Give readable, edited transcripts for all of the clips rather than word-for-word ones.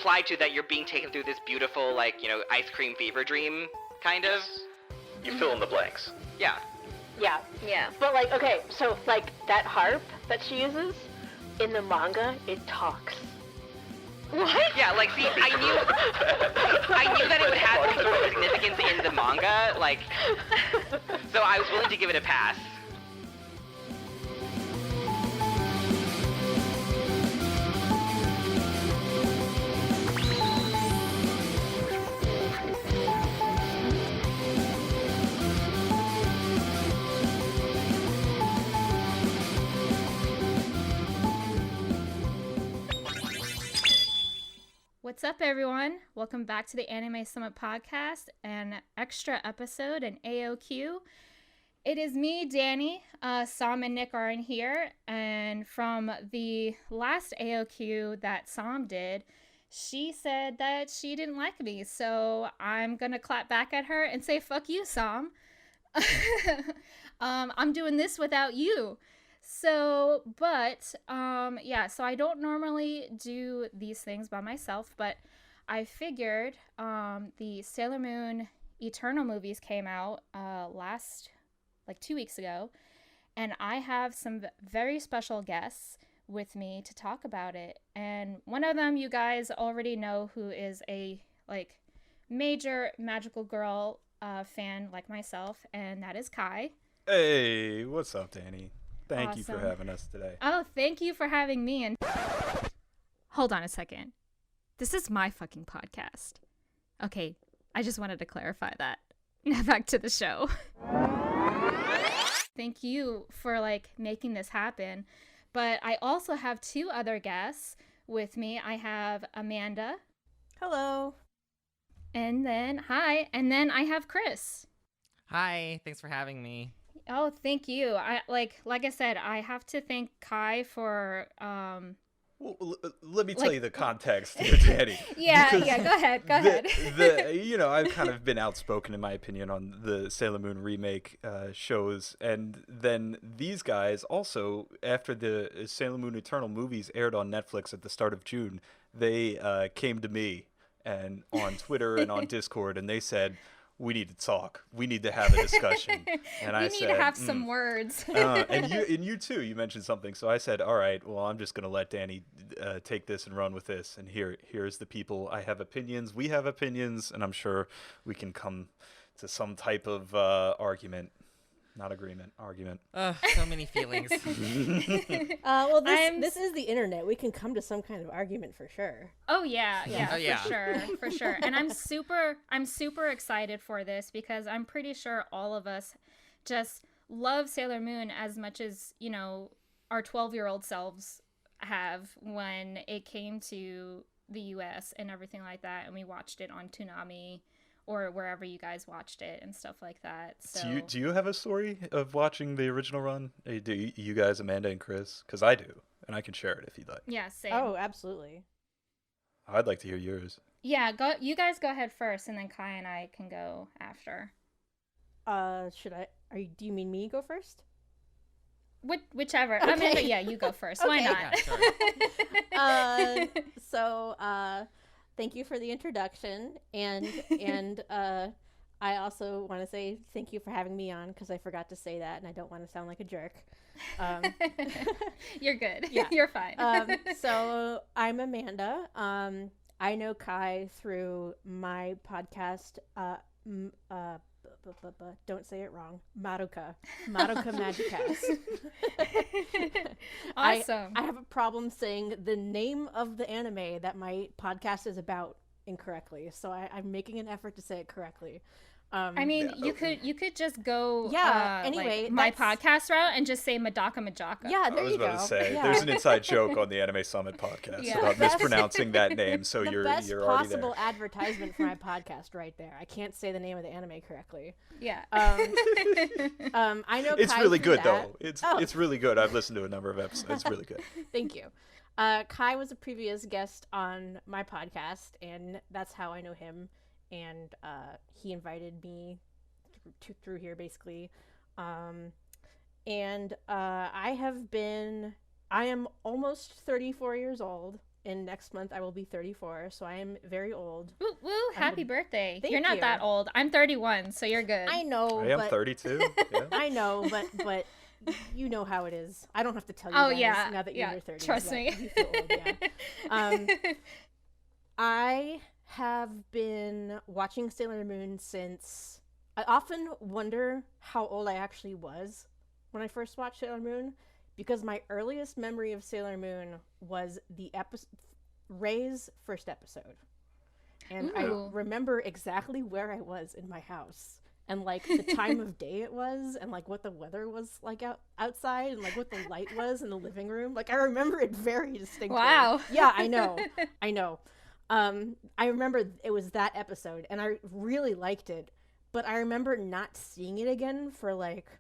implied to that you're being taken through this beautiful, like, you know, ice cream fever dream, kind of. You fill in the blanks. Yeah. Yeah. Yeah. But, like, okay, so, like, that harp that she uses, in the manga, it talks. What? Yeah, like, see, I knew that it would have some sort of significance in the manga, like, so I was willing to give it a pass. What's up, everyone? Welcome back to the Anime Summit Podcast, an extra episode, an AOQ. It is me, Danny. Sam and Nick are in here, and from the last AOQ that Sam did, she said that she didn't like me, so I'm gonna clap back at her and say, fuck you, Sam. I'm doing this without you. So, but, so I don't normally do these things by myself, but I figured, the Sailor Moon Eternal movies came out, 2 weeks ago, and I have some very special guests with me to talk about it, and one of them you guys already know, who is a, major magical girl, fan like myself, and that is Kai. Hey, what's up, Danny? Thank you for Awesome. having us today. Oh, thank you for having me. And hold on a second. This is my fucking podcast. Okay, I just wanted to clarify that. Now back to the show. Thank you for making this happen. But I also have two other guests with me. I have Amanda. Hello. And then I have Chris. Hi, thanks for having me. Oh, thank you. Like I said, I have to thank Kai for Well, let me tell you the context here, Danny. Yeah, go ahead. I've kind of been outspoken in my opinion on the Sailor Moon remake shows, and then these guys also, after the Sailor Moon Eternal movies aired on Netflix at the start of June, they came to me and on Twitter and on Discord, and they said, we need to talk. We need to have a discussion. And I said, need to have some words. and you too. You mentioned something, so I said, all right. Well, I'm just gonna let Danny take this and run with this. And here's the people. I have opinions. We have opinions, and I'm sure we can come to some type of argument. Not agreement, argument. So many feelings. Well, this is the internet. We can come to some kind of argument for sure. Oh yeah, Oh, yeah. for sure. And I'm super excited for this because I'm pretty sure all of us just love Sailor Moon as much as, our 12-year-old selves have when it came to the US and everything like that, and we watched it on Toonami or wherever you guys watched it and stuff like that. So Do you have a story of watching the original run? Do you guys, Amanda and Chris? Because I do, and I can share it if you'd like. Yeah, same. Oh, absolutely. I'd like to hear yours. Yeah, you guys go ahead first, and then Kai and I can go after. Do you mean me go first? Whichever. Okay. Amanda, yeah, you go first. Why Okay. not? Yeah, sure. So, thank you for the introduction, and I also want to say thank you for having me on because I forgot to say that, and I don't want to sound like a jerk. You're good. Yeah. You're fine. So I'm Amanda. I know Kai through my podcast. Don't say it wrong. Madoka Magicast. Awesome. I have a problem saying the name of the anime that my podcast is about incorrectly, so I'm making an effort to say it correctly. I mean, you could just go anyway, my podcast route and just say Madoka Magicast. Yeah, I there was you go. about to say, Yeah. there's an inside joke on the Anime Summit podcast Yeah. about mispronouncing that name, so the you're best already there. possible advertisement for my podcast right there. I can't say the name of the anime correctly. Yeah. I know It's Kai really through good that. though. It's really good. I've listened to a number of episodes. It's really good. Thank you. Kai was a previous guest on my podcast, and that's how I know him. And he invited me through here, basically. And I am almost 34 years old. and next month I will be 34, so I am very old. Woo, woo, happy birthday. Thank You're not you. that old. I'm 31, so you're good. I know, I am but 32. Yeah. I know, but you know how it is. I don't have to tell you Oh, guys yeah. now that you're in your 30s. Trust that me. you feel old, yeah. I have been watching Sailor Moon since... I often wonder how old I actually was when I first watched Sailor Moon, because my earliest memory of Sailor Moon was the Ray's first episode. And Ooh. I remember exactly where I was in my house, and like the time of day it was, and like what the weather was like outside, and like what the light was in the living room. Like I remember it very distinctly. Wow. Yeah, I know. I remember it was that episode, and I really liked it, but I remember not seeing it again for like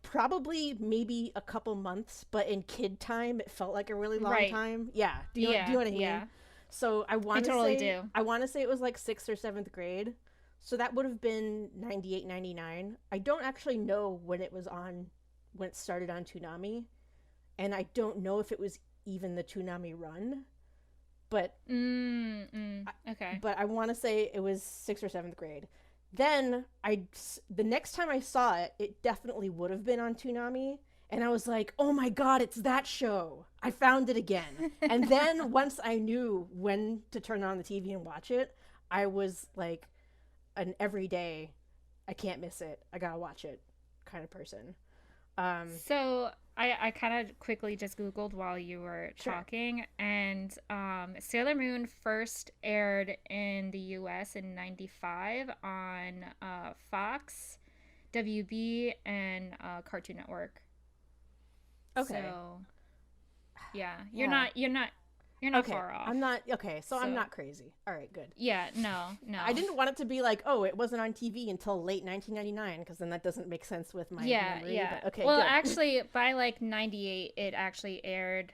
probably maybe a couple months, but in kid time it felt like a really long Right. time. Yeah. Do you know what I mean? Yeah. So I want to totally say do. I want to say it was like 6th or 7th grade. So that would have been 98, 99. I don't actually know when it was on, when it started on Toonami, and I don't know if it was even the Toonami run, but Okay. but I want to say it was 6th or 7th grade. Then the next time I saw it, it definitely would have been on Toonami. And I was like, oh my God, it's that show. I found it again. And then once I knew when to turn on the TV and watch it, I was like an everyday, I can't miss it, I gotta watch it kind of person. So I kind of quickly just Googled while you were Sure. talking, and Sailor Moon first aired in the US in 95 on Fox, WB, and Cartoon Network. Okay. So, yeah, Yeah. you're not Okay, far off. I'm not, okay, so I'm So- not crazy. All right, good. Yeah, no. I didn't want it to be like, oh, it wasn't on TV until late 1999, because then that doesn't make sense with my memory. Yeah. But okay, well, good. actually, by like 98, it actually aired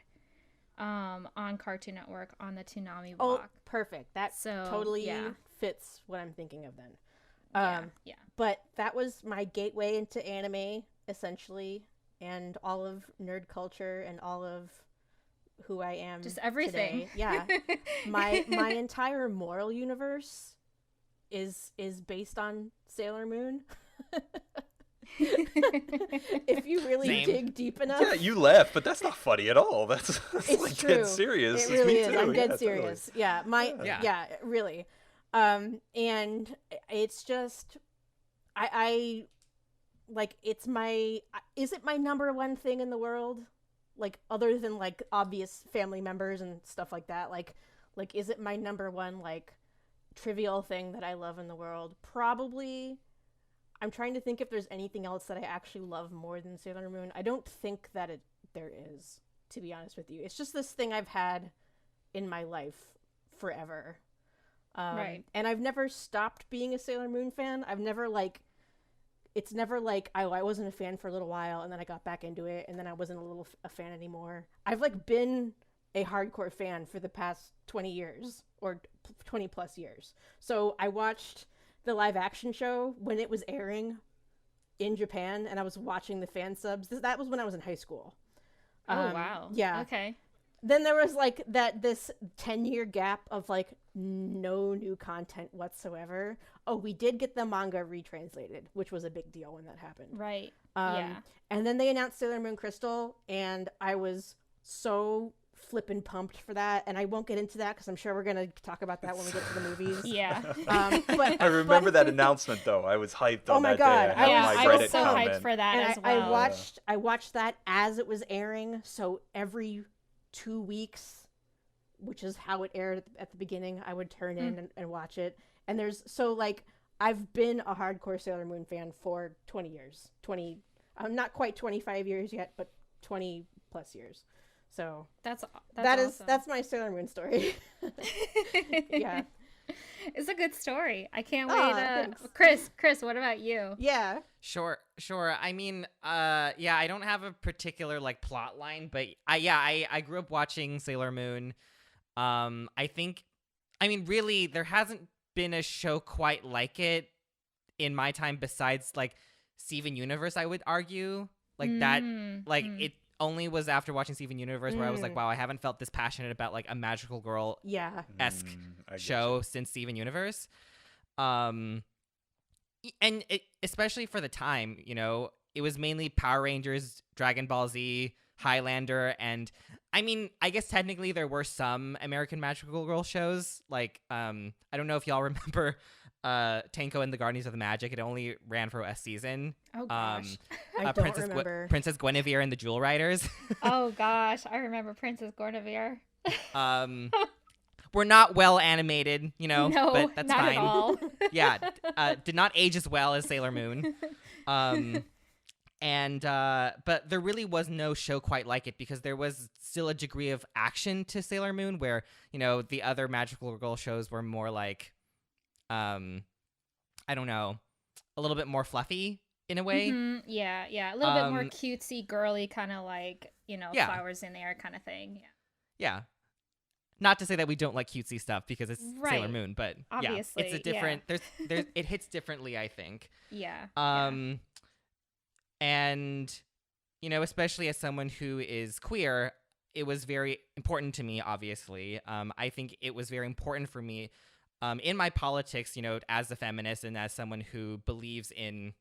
on Cartoon Network on the Toonami Oh, block. perfect. That So, totally yeah. fits what I'm thinking of then. Yeah. But that was my gateway into anime, essentially, and all of nerd culture and all of who I am. Just everything. Today. Yeah. my entire moral universe is based on Sailor Moon. If you really Same. dig deep enough. Yeah, you laugh, but that's not funny at all. That's It's like true. dead serious. It It's really me is. too. I'm Yeah, dead totally. serious. Yeah, Yeah. really. And it's just, I like, it's my, is it my number one thing in the world? Like, other than like obvious family members and stuff like that, like is it my number one like trivial thing that I love in the world? Probably. I'm trying to think if there's anything else that I actually love more than Sailor Moon. I don't think that there is, to be honest with you. It's just this thing I've had in my life forever. Right. And I've never stopped being a Sailor Moon fan. I've never like, it's never like, I wasn't a fan for a little while and then I got back into it and then I wasn't a fan anymore. I've like been a hardcore fan for the past 20 years or 20 plus years. So I watched the live action show when it was airing in Japan, and I was watching the fan subs. That was when I was in high school. Oh, wow. Yeah. Okay. Then there was like this 10-year gap of like no new content whatsoever. Oh, we did get the manga retranslated, which was a big deal when that happened. Right. Yeah. And then they announced Sailor Moon Crystal, and I was so flippin' pumped for that. And I won't get into that because I'm sure we're gonna talk about that when we get to the movies. Yeah. But I remember but- that announcement though. I was hyped on Oh my that God, day. I had Yeah, my I Reddit was so comment. hyped for that and as well. I watched that as it was airing. So every 2 weeks, which is how it aired at the beginning, I would turn in and watch it. And I've been a hardcore Sailor Moon fan for 20 years. I'm not quite 25 years yet, but 20 plus years. So That's that's awesome. my Sailor Moon story. Yeah. It's a good story. I can't Aw, wait. thanks. Chris, what about you? Yeah. Sure. I mean, yeah, I don't have a particular like plot line, but I grew up watching Sailor Moon. I mean, really, there hasn't been a show quite like it in my time besides like Steven Universe, I would argue. Like that, like it only was after watching Steven Universe where I was like, wow, I haven't felt this passionate about like a magical girl Yeah. esque I get show since Steven Universe. And especially for the time, you know, it was mainly Power Rangers, Dragon Ball Z, Highlander, and I mean, I guess technically there were some American Magical Girl shows. Like, I don't know if y'all remember Tanko and the Guardians of the Magic. It only ran for a season. Oh gosh. I don't remember. Princess Guinevere and the Jewel Riders. Oh gosh, I remember Princess Guinevere. We're not well animated, you know, No, but that's not fine. at all. Yeah, did not age as well as Sailor Moon. But there really was no show quite like it because there was still a degree of action to Sailor Moon where, you know, the other magical girl shows were more like, I don't know, a little bit more fluffy in a way. Mhm, yeah, a little bit more cutesy, girly, kind of like, you know, Yeah. flowers in the air kind of thing. Yeah. Not to say that we don't like cutesy stuff because it's Sailor Right. Moon, but Obviously, yeah, it's a different. There's it hits differently, I think. Yeah. And you know, especially as someone who is queer, it was very important to me. Obviously, I think it was very important for me in my politics. You know, as a feminist and as someone who believes in,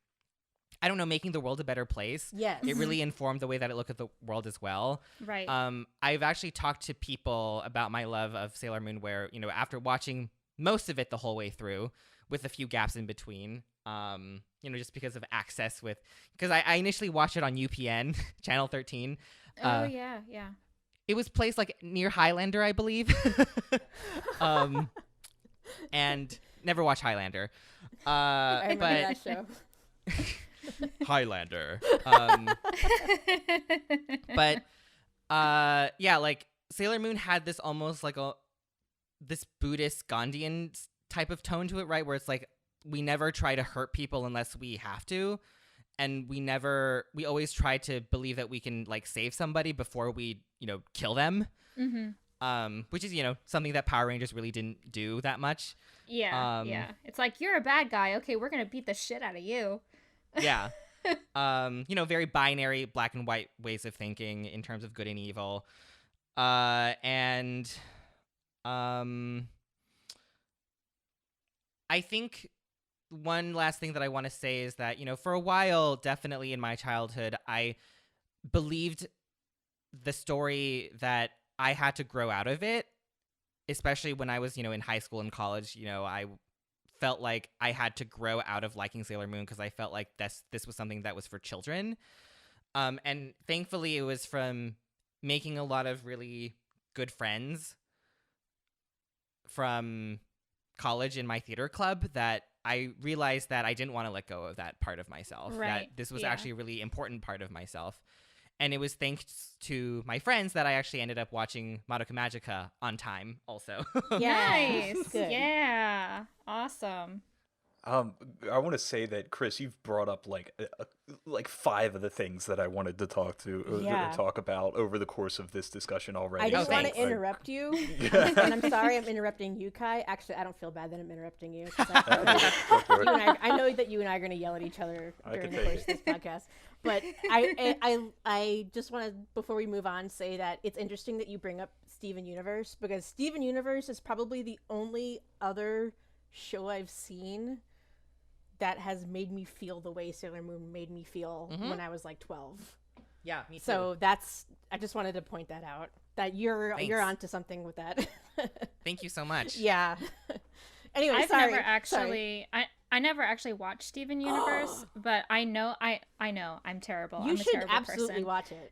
I don't know, making the world a better place. Yes. It really informed the way that I look at the world as well. Right. I've actually talked to people about my love of Sailor Moon where, you know, after watching most of it the whole way through with a few gaps in between, you know, just because of access because I initially watched it on UPN, Channel 13. Oh, yeah. It was placed like near Highlander, I believe. And never watched Highlander. I remember that show. Highlander. But yeah, like Sailor Moon had this almost like this Buddhist Gandhian type of tone to it, right? Where it's like we never try to hurt people unless we have to, and we always try to believe that we can like save somebody before we, you know, kill them. Mm-hmm. Which is, you know, something that Power Rangers really didn't do that much. Yeah. It's like, you're a bad guy. Okay, we're gonna beat the shit out of you. Yeah. You know, very binary black and white ways of thinking in terms of good and evil. And I think one last thing that I want to say is that, you know, for a while, definitely in my childhood, I believed the story that I had to grow out of it, especially when I was, you know, in high school and college. You know, I felt like I had to grow out of liking Sailor Moon because I felt like this was something that was for children. And thankfully it was from making a lot of really good friends from college in my theater club that I realized that I didn't want to let go of that part of myself. Right. That this was actually a really important part of myself. And it was thanks to my friends that I actually ended up watching Madoka Magica on time also. Nice. Good. Yeah. Awesome. I want to say that, Chris, you've brought up like 5 of the things that I wanted to talk about over the course of this discussion already. I didn't want thanks. to interrupt you, and I'm sorry I'm interrupting you, Kai. Actually, I don't feel bad that I'm interrupting you. 'Cause I know that you and I are going to yell at each other during the course of this podcast. But I just want to, before we move on, say that it's interesting that you bring up Steven Universe, because Steven Universe is probably the only other show I've seen that has made me feel the way Sailor Moon made me feel when I was like 12. Yeah, me too. So I just wanted to point that out, that you're onto something with that. Thank you so much. Yeah. Anyway, I've sorry. never actually I never actually watched Steven Universe, but I know I'm terrible. You I'm should a terrible absolutely person. watch it.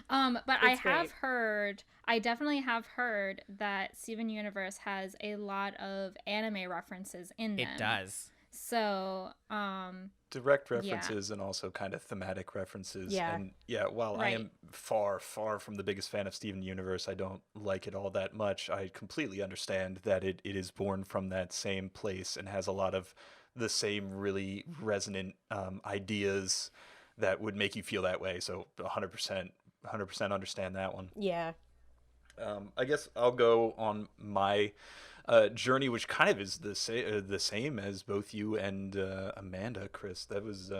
But It's I definitely have heard that Steven Universe has a lot of anime references in them. It does. So, Direct references and also kind of thematic references. Yeah. And yeah, while I Right. am far, far from the biggest fan of Steven Universe, I don't like it all that much. I completely understand that it is born from that same place and has a lot of the same really resonant ideas that would make you feel that way. So 100% understand that one. Yeah. I guess I'll go on my journey, which kind of is the same as both you and Amanda, Chris. That was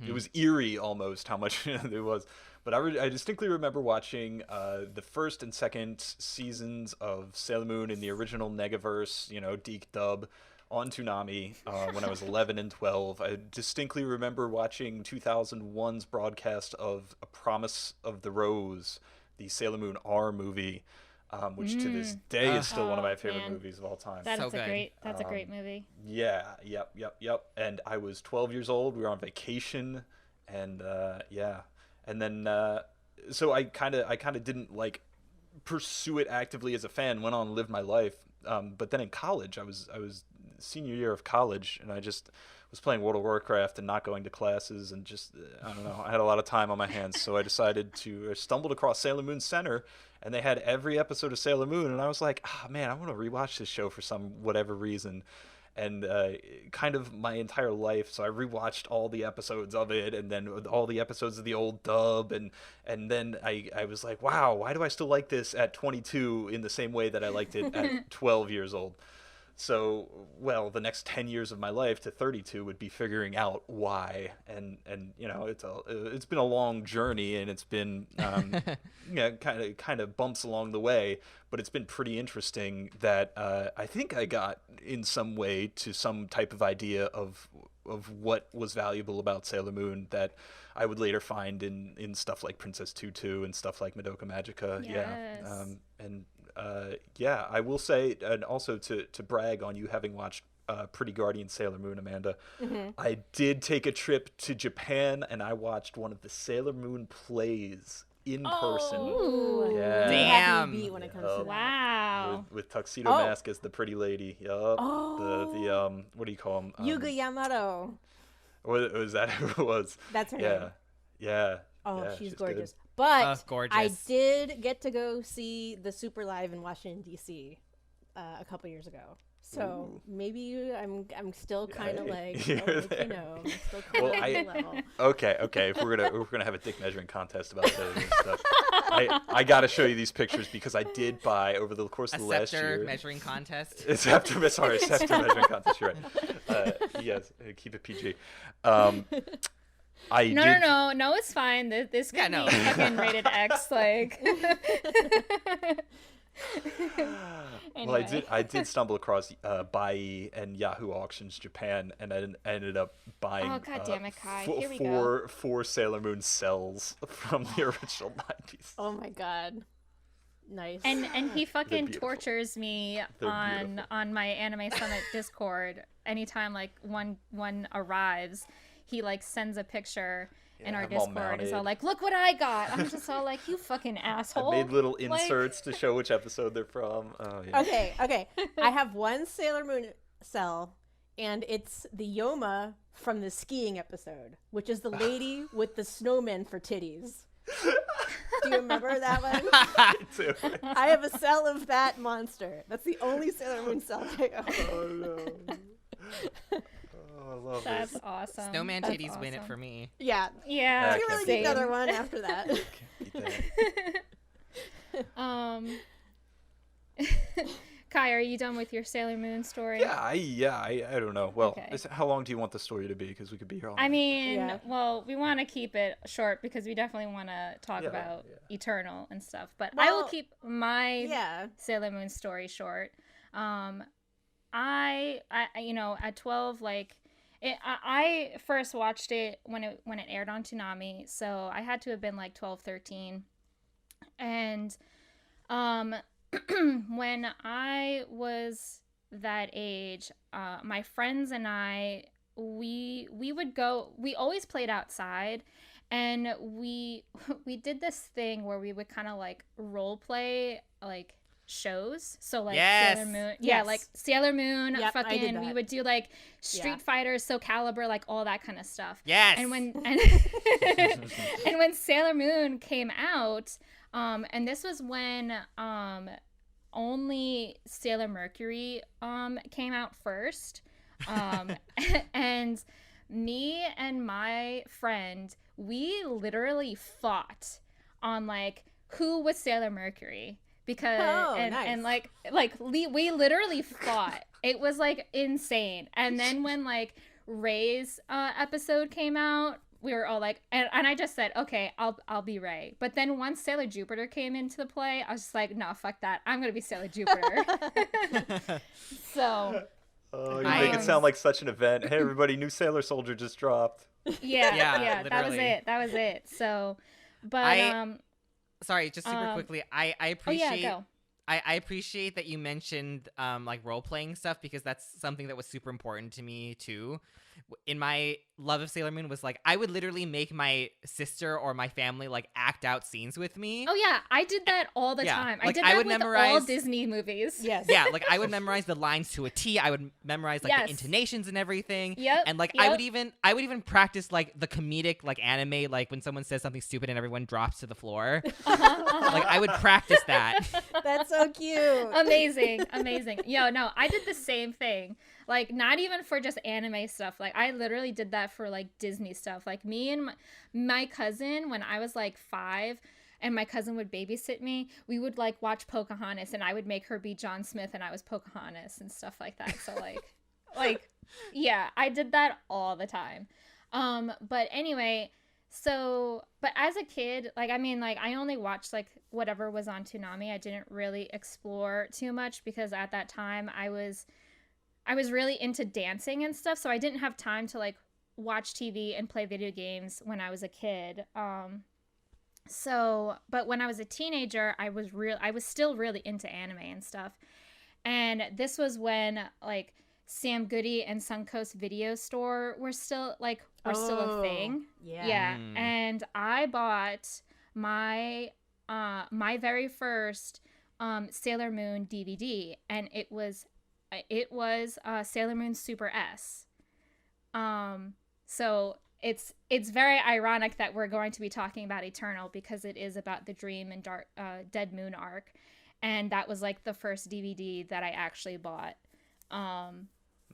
it was eerie almost how much it was. But I distinctly remember watching the first and second seasons of Sailor Moon in the original Negaverse, Deke dub, on Toonami when I was 11 and 12. I distinctly remember watching 2001's broadcast of A Promise of the Rose, the Sailor Moon R movie, which to this day is still one of my favorite movies of all time. That's So a good. great movie. Yeah, yep. And I was 12 years old. We were on vacation, and and then so I kind of didn't like pursue it actively as a fan. Went on and lived my life. But then in college, I was senior year of college, and I just was playing World of Warcraft and not going to classes, and just I don't know. I had a lot of time on my hands, so I decided to stumbled across Sailor Moon Center, and they had every episode of Sailor Moon, and I was like, man, I want to rewatch this show for some whatever reason. And kind of my entire life, so I rewatched all the episodes of it, and then all the episodes of the old dub, and then I was like, wow, why do I still like this at 22 in the same way that I liked it at 12 years old? So, well, the next 10 years of my life to 32 would be figuring out why, and it's been a long journey, and it's been kind of bumps along the way, but it's been pretty interesting that I think I got in some way to some type of idea of what was valuable about Sailor Moon that I would later find in stuff like Princess Tutu and stuff like Madoka Magica. Yes. I will say, and also to brag on you having watched Pretty Guardian Sailor Moon, Amanda, I did take a trip to Japan, and I watched one of the Sailor Moon plays in person. Ooh. Yeah. Damn. Beat when it comes to that. Wow. With Tuxedo Mask as the pretty lady. Yup. The what do you call him? Yuga Yamato. Was that who it was? That's her name. Yeah. Oh, Yeah, she's good. gorgeous. But Gorgeous. I did get to go see the Super Live in Washington D.C. A couple years ago. So maybe I'm still kind of like, You're I'm there. still kind Well, of on the level. Okay. If we're gonna have a dick measuring contest about Sailor Moon stuff, I gotta show you these pictures because I did buy over the course A of the last scepter year. measuring contest. Scepter measuring contest. You're right. Yes, keep it PG. No, No, it's fine. This could no. be fucking rated X, like. Well, Anyway. I did stumble across Bai and Yahoo Auctions Japan, and I ended up buying Oh, God damn it, Kai. Here we go. four Sailor Moon cells from the original 90s. Oh my god. Nice. And he fucking beautiful. tortures me They're on beautiful. my Anime Summit Discord anytime like one arrives. He like sends a picture in our I'm all Discord. He's mounted. all like, "Look what I got!" I'm just all like, "You fucking asshole!" I made little Like- inserts to show which episode they're from. Oh yeah. Okay. I have one Sailor Moon cell, and it's the Yoma from the skiing episode, which is the lady with the snowmen for titties. Do you remember that one? Me too. I have a cell of that monster. That's the only Sailor Moon cell I own. Oh no. Oh, I love That's this. awesome. Snowman That's titties win it awesome. for me. Yeah. Yeah. I You really same. need another one after that. Can't beat that. Kai, are you done with your Sailor Moon story? I don't know. Well, Okay. how long do you want the story to be? Because we could be here all I night. mean, Yeah. well, we want to keep it short because we definitely want to talk Yeah, about yeah. Eternal and stuff. But I will Well, keep my Yeah. Sailor Moon story short. I at 12, like, I first watched it when it aired on Toonami, so I had to have been like 12, 13. And when I was that age, my friends and I, we always played outside, and we did this thing where we would kind of like role play like shows. So like Yes. Sailor Moon, Yes. like Sailor Moon, Yep, I did fucking we that. would do like Street Yeah. Fighter, Soul Calibur, like all that kind of stuff. Yes. And when and when Sailor Moon came out, and this was when only Sailor Mercury came out first, and me and my friend, we literally fought on like who was Sailor Mercury, because and nice. we literally fought. It was like insane. And then when like Ray's episode came out, we were all like, and I just said, okay, I'll be Ray. But then once Sailor Jupiter came into the play, I was just like, no, fuck that. I'm gonna be Sailor Jupiter. So. Oh, you make it sound like such an event. Hey, everybody, new Sailor Soldier just dropped. Yeah, literally. that was it. So, but sorry, just super quickly, I appreciate. Oh yeah, go. I appreciate that you mentioned like role playing stuff, because that's something that was super important to me too. In my love of Sailor Moon was like, I would literally make my sister or my family like act out scenes with me. Oh yeah, I did that all the time. Like, I did that would with memorize all Disney movies. Yes. Yeah, like I would memorize the lines to a T. I would memorize like Yes. the intonations and everything. Yep. And like I would even practice like the comedic like anime, like when someone says something stupid and everyone drops to the floor. Like I would practice that. That's so cute. Amazing. Yo, no, I did the same thing. Like, not even for just anime stuff. Like, I literally did that for like Disney stuff. Like, me and my cousin, when I was like 5, and my cousin would babysit me, we would like watch Pocahontas, and I would make her be John Smith, and I was Pocahontas and stuff like that. So like, yeah, I did that all the time. But anyway. So, but as a kid, like, I mean, like, I only watched, like, whatever was on Toonami. I didn't really explore too much, because at that time I was really into dancing and stuff, so I didn't have time to, like, watch TV and play video games when I was a kid. But when I was a teenager, I was still really into anime and stuff. And this was when, like, Sam Goody and Suncoast Video Store were still a thing. Yeah. And I bought my very first Sailor Moon DVD, and it was Sailor Moon Super S. So it's very ironic that we're going to be talking about Eternal, because it is about the Dream and Dead Moon arc, and that was like the first DVD that I actually bought.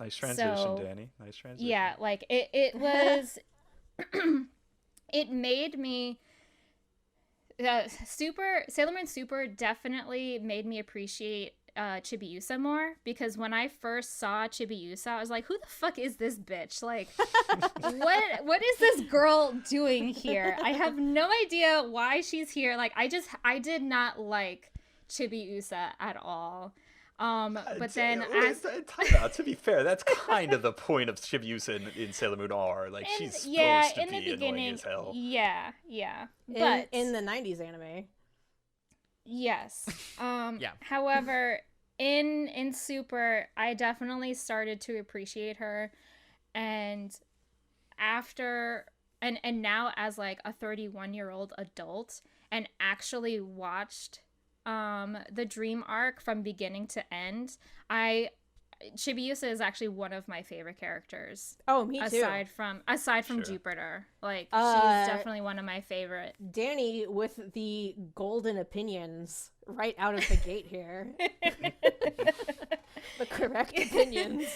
Nice transition, Danny. Nice transition. Yeah, like it was. It made me. Sailor Moon Super definitely made me appreciate Chibiusa more, because when I first saw Chibiusa, I was like, who the fuck is this bitch? Like, what is this girl doing here? I have no idea why she's here. Like, I did not like Chibiusa at all. But then time out. To be fair, that's kind of the point of Chibiusa in Sailor Moon R. Like, she's supposed to be annoying as hell. Yeah. But in the 90s anime. Yes. Yeah. However, in Super, I definitely started to appreciate her, and after and now as like a 31-year-old adult, and actually watched the Dream arc from beginning to end, Chibiusa is actually one of my favorite characters. Oh, me too. Aside from Sure. Jupiter, like, she's definitely one of my favorite. Danny with the golden opinions right out of the gate here. The correct opinions.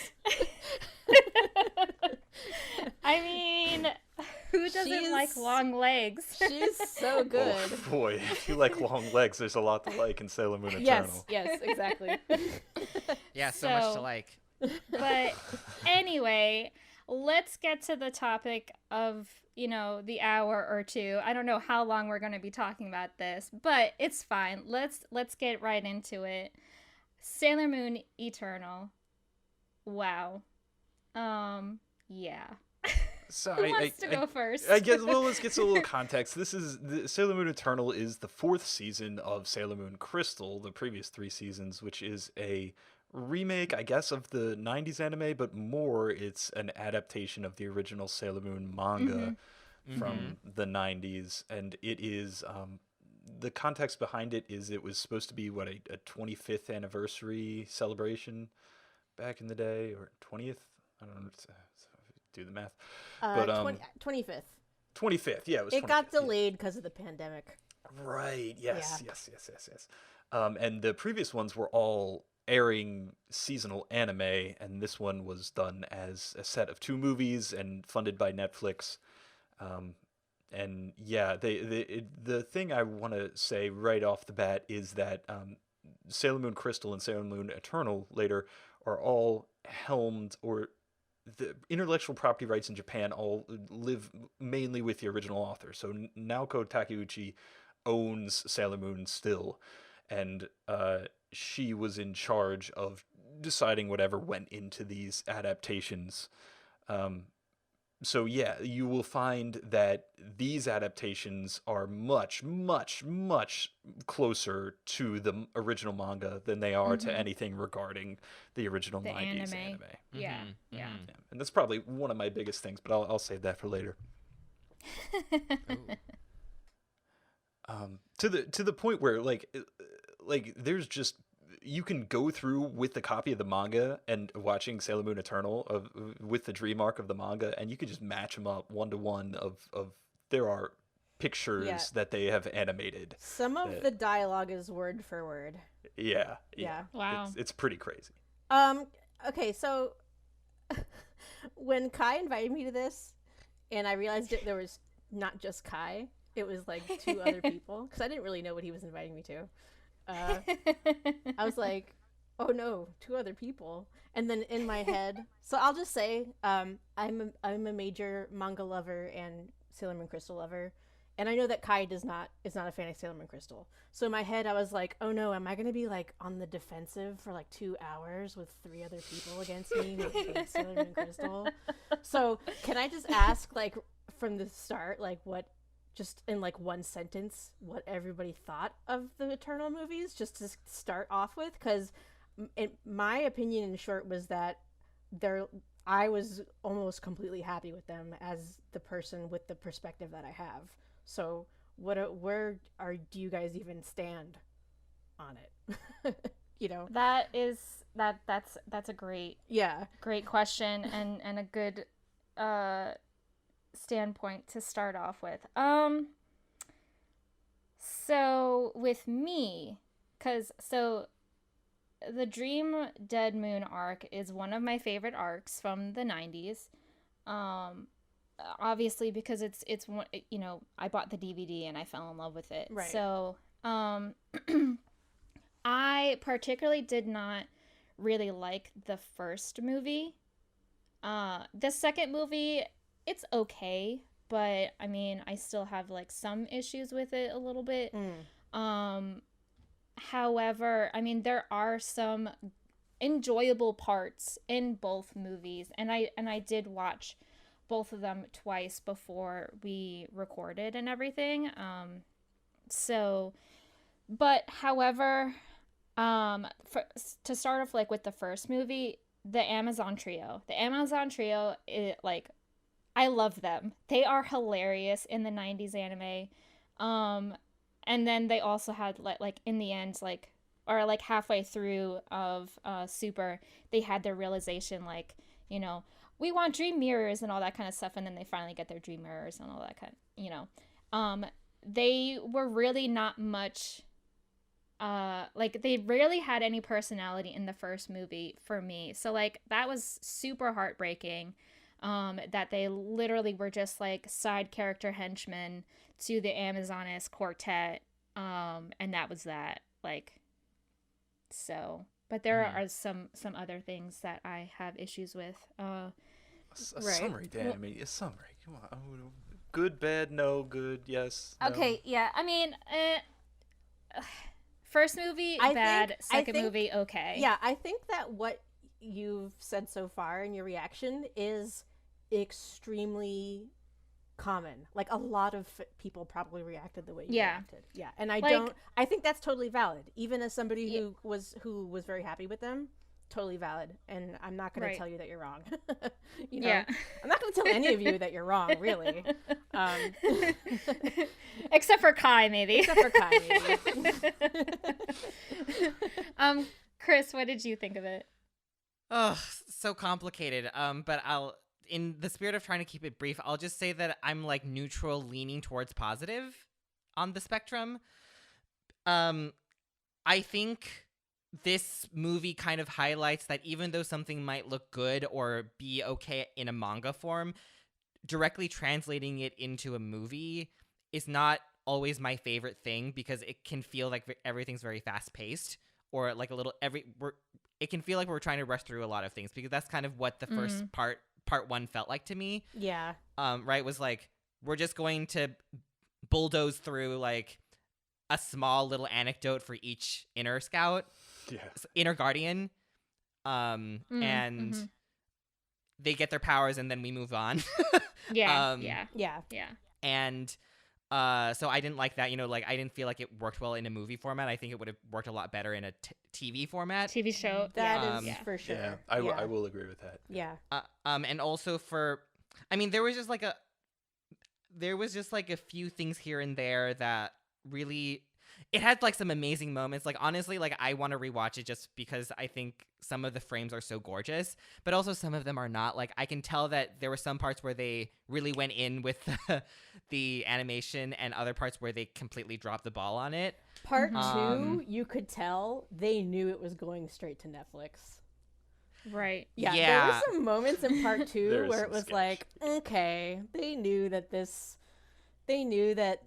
I mean, who doesn't like long legs? She's so good. Oh, boy, if you like long legs, there's a lot to like in Sailor Moon Eternal. Yes, exactly. Yeah, so much to like. But anyway, let's get to the topic of, the hour or two. I don't know how long we're going to be talking about this, but it's fine. Let's get right into it. Sailor Moon Eternal. Wow. Yeah. So Who wants to go first? I guess, well, let's get to a little context. Sailor Moon Eternal is the 4th season of Sailor Moon Crystal, the previous 3 seasons, which is a remake, I guess, of the 90s anime, but more it's an adaptation of the original Sailor Moon manga from the 90s. And it is, the context behind it is it was supposed to be, a 25th anniversary celebration back in the day, or 20th? I don't know. Do the math. But 25th. 25th, yeah, it was. It got delayed because of the pandemic. Right. Yes. And the previous ones were all airing seasonal anime, and this one was done as a set of 2 movies and funded by Netflix. And yeah, the thing I want to say right off the bat is that Sailor Moon Crystal and Sailor Moon Eternal later are all helmed or the intellectual property rights in Japan all live mainly with the original author. So Naoko Takeuchi owns Sailor Moon still, and she was in charge of deciding whatever went into these adaptations. So yeah, you will find that these adaptations are much, much, much closer to the original manga than they are to anything regarding the original The 90s anime. Yeah. Mhm, Yeah. mhm. Yeah. And that's probably one of my biggest things, but I'll save that for later. To the point where like there's just, you can go through with the copy of the manga and watching Sailor Moon Eternal with the dream arc of the manga, and you could just match them up 1-to-1 of there are pictures Yeah. that they have animated. Some of the dialogue is word for word. Yeah. Wow. It's pretty crazy. Okay, so when Kai invited me to this, and I realized that there was not just Kai, it was like 2 other people, because I didn't really know what he was inviting me to. I was like, oh no, 2 other people. And then in my head, so I'll just say, I'm a major manga lover and Sailor Moon Crystal lover. And I know that Kai is not a fan of Sailor Moon Crystal. So in my head, I was like, oh no, am I going to be like on the defensive for like 2 hours with 3 other people against me who hate Sailor Moon Crystal? So can I just ask, like, from the start, like, what, just in like one sentence, what everybody thought of the Eternal movies, just to start off with? Because my opinion, in short, was that I was almost completely happy with them as the person with the perspective that I have. So where do you guys even stand on it? You know? That's a great question and a good standpoint to start off with. So with me, the Dream Dead Moon arc is one of my favorite arcs from the 90s. Obviously because it's one, you know, I bought the DVD and I fell in love with it. Right. So I particularly did not really like the first movie. The second movie, it's okay, but I mean, I still have like some issues with it a little bit. However, I mean, there are some enjoyable parts in both movies, and I did watch both of them twice before we recorded and everything. But however, to start off like with the first movie, the Amazon Trio, like, I love them. They are hilarious in the 90s anime. And then they also had like in the end, like, or like halfway through of Super, they had their realization, like, you know, we want dream mirrors and all that kind of stuff, and then they finally get their dream mirrors and all that kind, you know. They were really not much like, they rarely had any personality in the first movie for me. So like, that was super heartbreaking, that they literally were just like side character henchmen to the Amazonas quartet, and that was that. Like, so, but there are some other things that I have issues with. A summary, Dan. I mean, a summary. Come on. Good, bad, no, good, yes. No. Okay, yeah. I mean, first movie, bad. Second movie, okay. Yeah, I think that what you've said so far in your reaction is extremely common. Like, a lot of people probably reacted the way you reacted. Yeah, and I think that's totally valid. Even as somebody who was very happy with them, totally valid. And I'm not going to tell you that you're wrong. You know? Yeah. I'm not going to tell any of you that you're wrong, really. Except for Kai, maybe. Chris, what did you think of it? Oh, so complicated. But in the spirit of trying to keep it brief, I'll just say that I'm like neutral, leaning towards positive on the spectrum. I think this movie kind of highlights that even though something might look good or be okay in a manga form, directly translating it into a movie is not always my favorite thing, because it can feel like everything's very fast paced, or like it can feel like we're trying to rush through a lot of things, because that's kind of what the first part part 1 felt like to me. Yeah. Right, was like, we're just going to bulldoze through like a small little anecdote for each inner scout, inner guardian, and they get their powers and then we move on. Yeah. And so I didn't like that, like I didn't feel like it worked well in a movie format. I think it would have worked a lot better in a TV format. TV show. That is for sure. Yeah, I will agree with that. Yeah. And also there was just like a few things here and there that really, it had like some amazing moments. Like honestly, like I want to rewatch it just because I think some of the frames are so gorgeous, but also some of them are not. Like I can tell that there were some parts where they really went in with the animation and other parts where they completely dropped the ball on it. Part 2, you could tell they knew it was going straight to Netflix. Right. Yeah. There were some moments in part 2 where it was like, okay, they knew that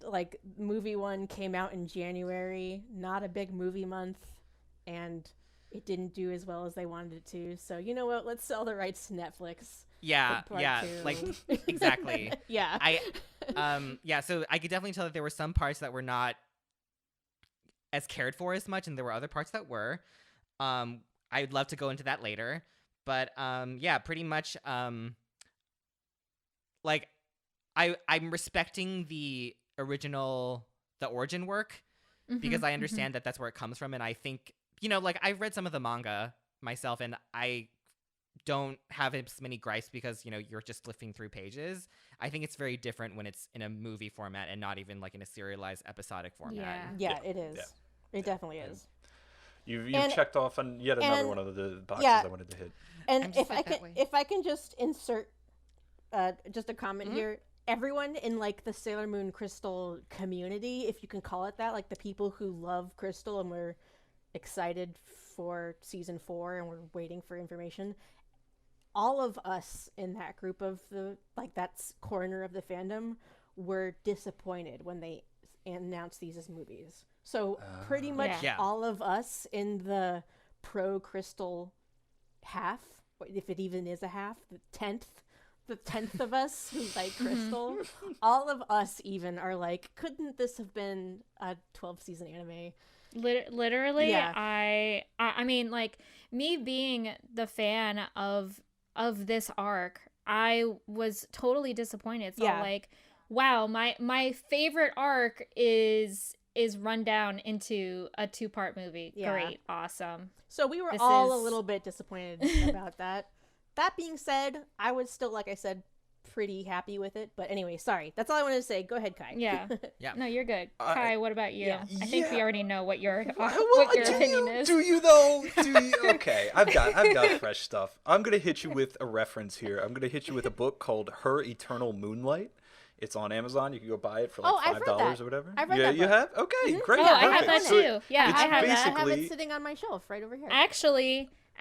like movie 1 came out in January, not a big movie month, and it didn't do as well as they wanted it to. So you know what? Let's sell the rights to Netflix. Yeah, for part 2. like exactly. Yeah. So I could definitely tell that there were some parts that were not as cared for as much, and there were other parts that were. I'd love to go into that later, but pretty much like I'm respecting the origin work because I understand that that's where it comes from, and I think like I've read some of the manga myself, and I don't have as many gripes because you're just flipping through pages. I think it's very different when it's in a movie format and not even like in a serialized episodic format. Yeah, it is. Yeah. It definitely is. You've checked off on yet another one of the boxes I wanted to hit. And if I can just insert just a comment here, everyone in like the Sailor Moon Crystal community, if you can call it that, like the people who love Crystal and were excited for season 4 and we're waiting for information, all of us in that group of that's corner of the fandom were disappointed when they announced these as movies. So pretty much all of us in the pro Crystal half, if it even is a half, the 10th of us who like Crystal, all of us even are like, couldn't this have been a 12-season anime? Literally, I mean, like, me being the fan of this arc, I was totally disappointed. So like, wow, my favorite arc is run down into a 2-part movie. Great, awesome. So we were a little bit disappointed about that. That being said, I was still, like I said, pretty happy with it. But anyway, sorry. That's all I wanted to say. Go ahead, Kai. Yeah. No, you're good. Kai, what about you? I think we already know what your what your opinion is. Do you though? Okay, I've got fresh stuff. I'm gonna hit you with a reference here. I'm gonna hit you with a book called Her Eternal Moonlight. It's on Amazon. You can go buy it for like $5 or whatever. I've read that you book. have? Okay, great. Oh, I have that too. Yeah, I have that. I have it sitting on my shelf right over here.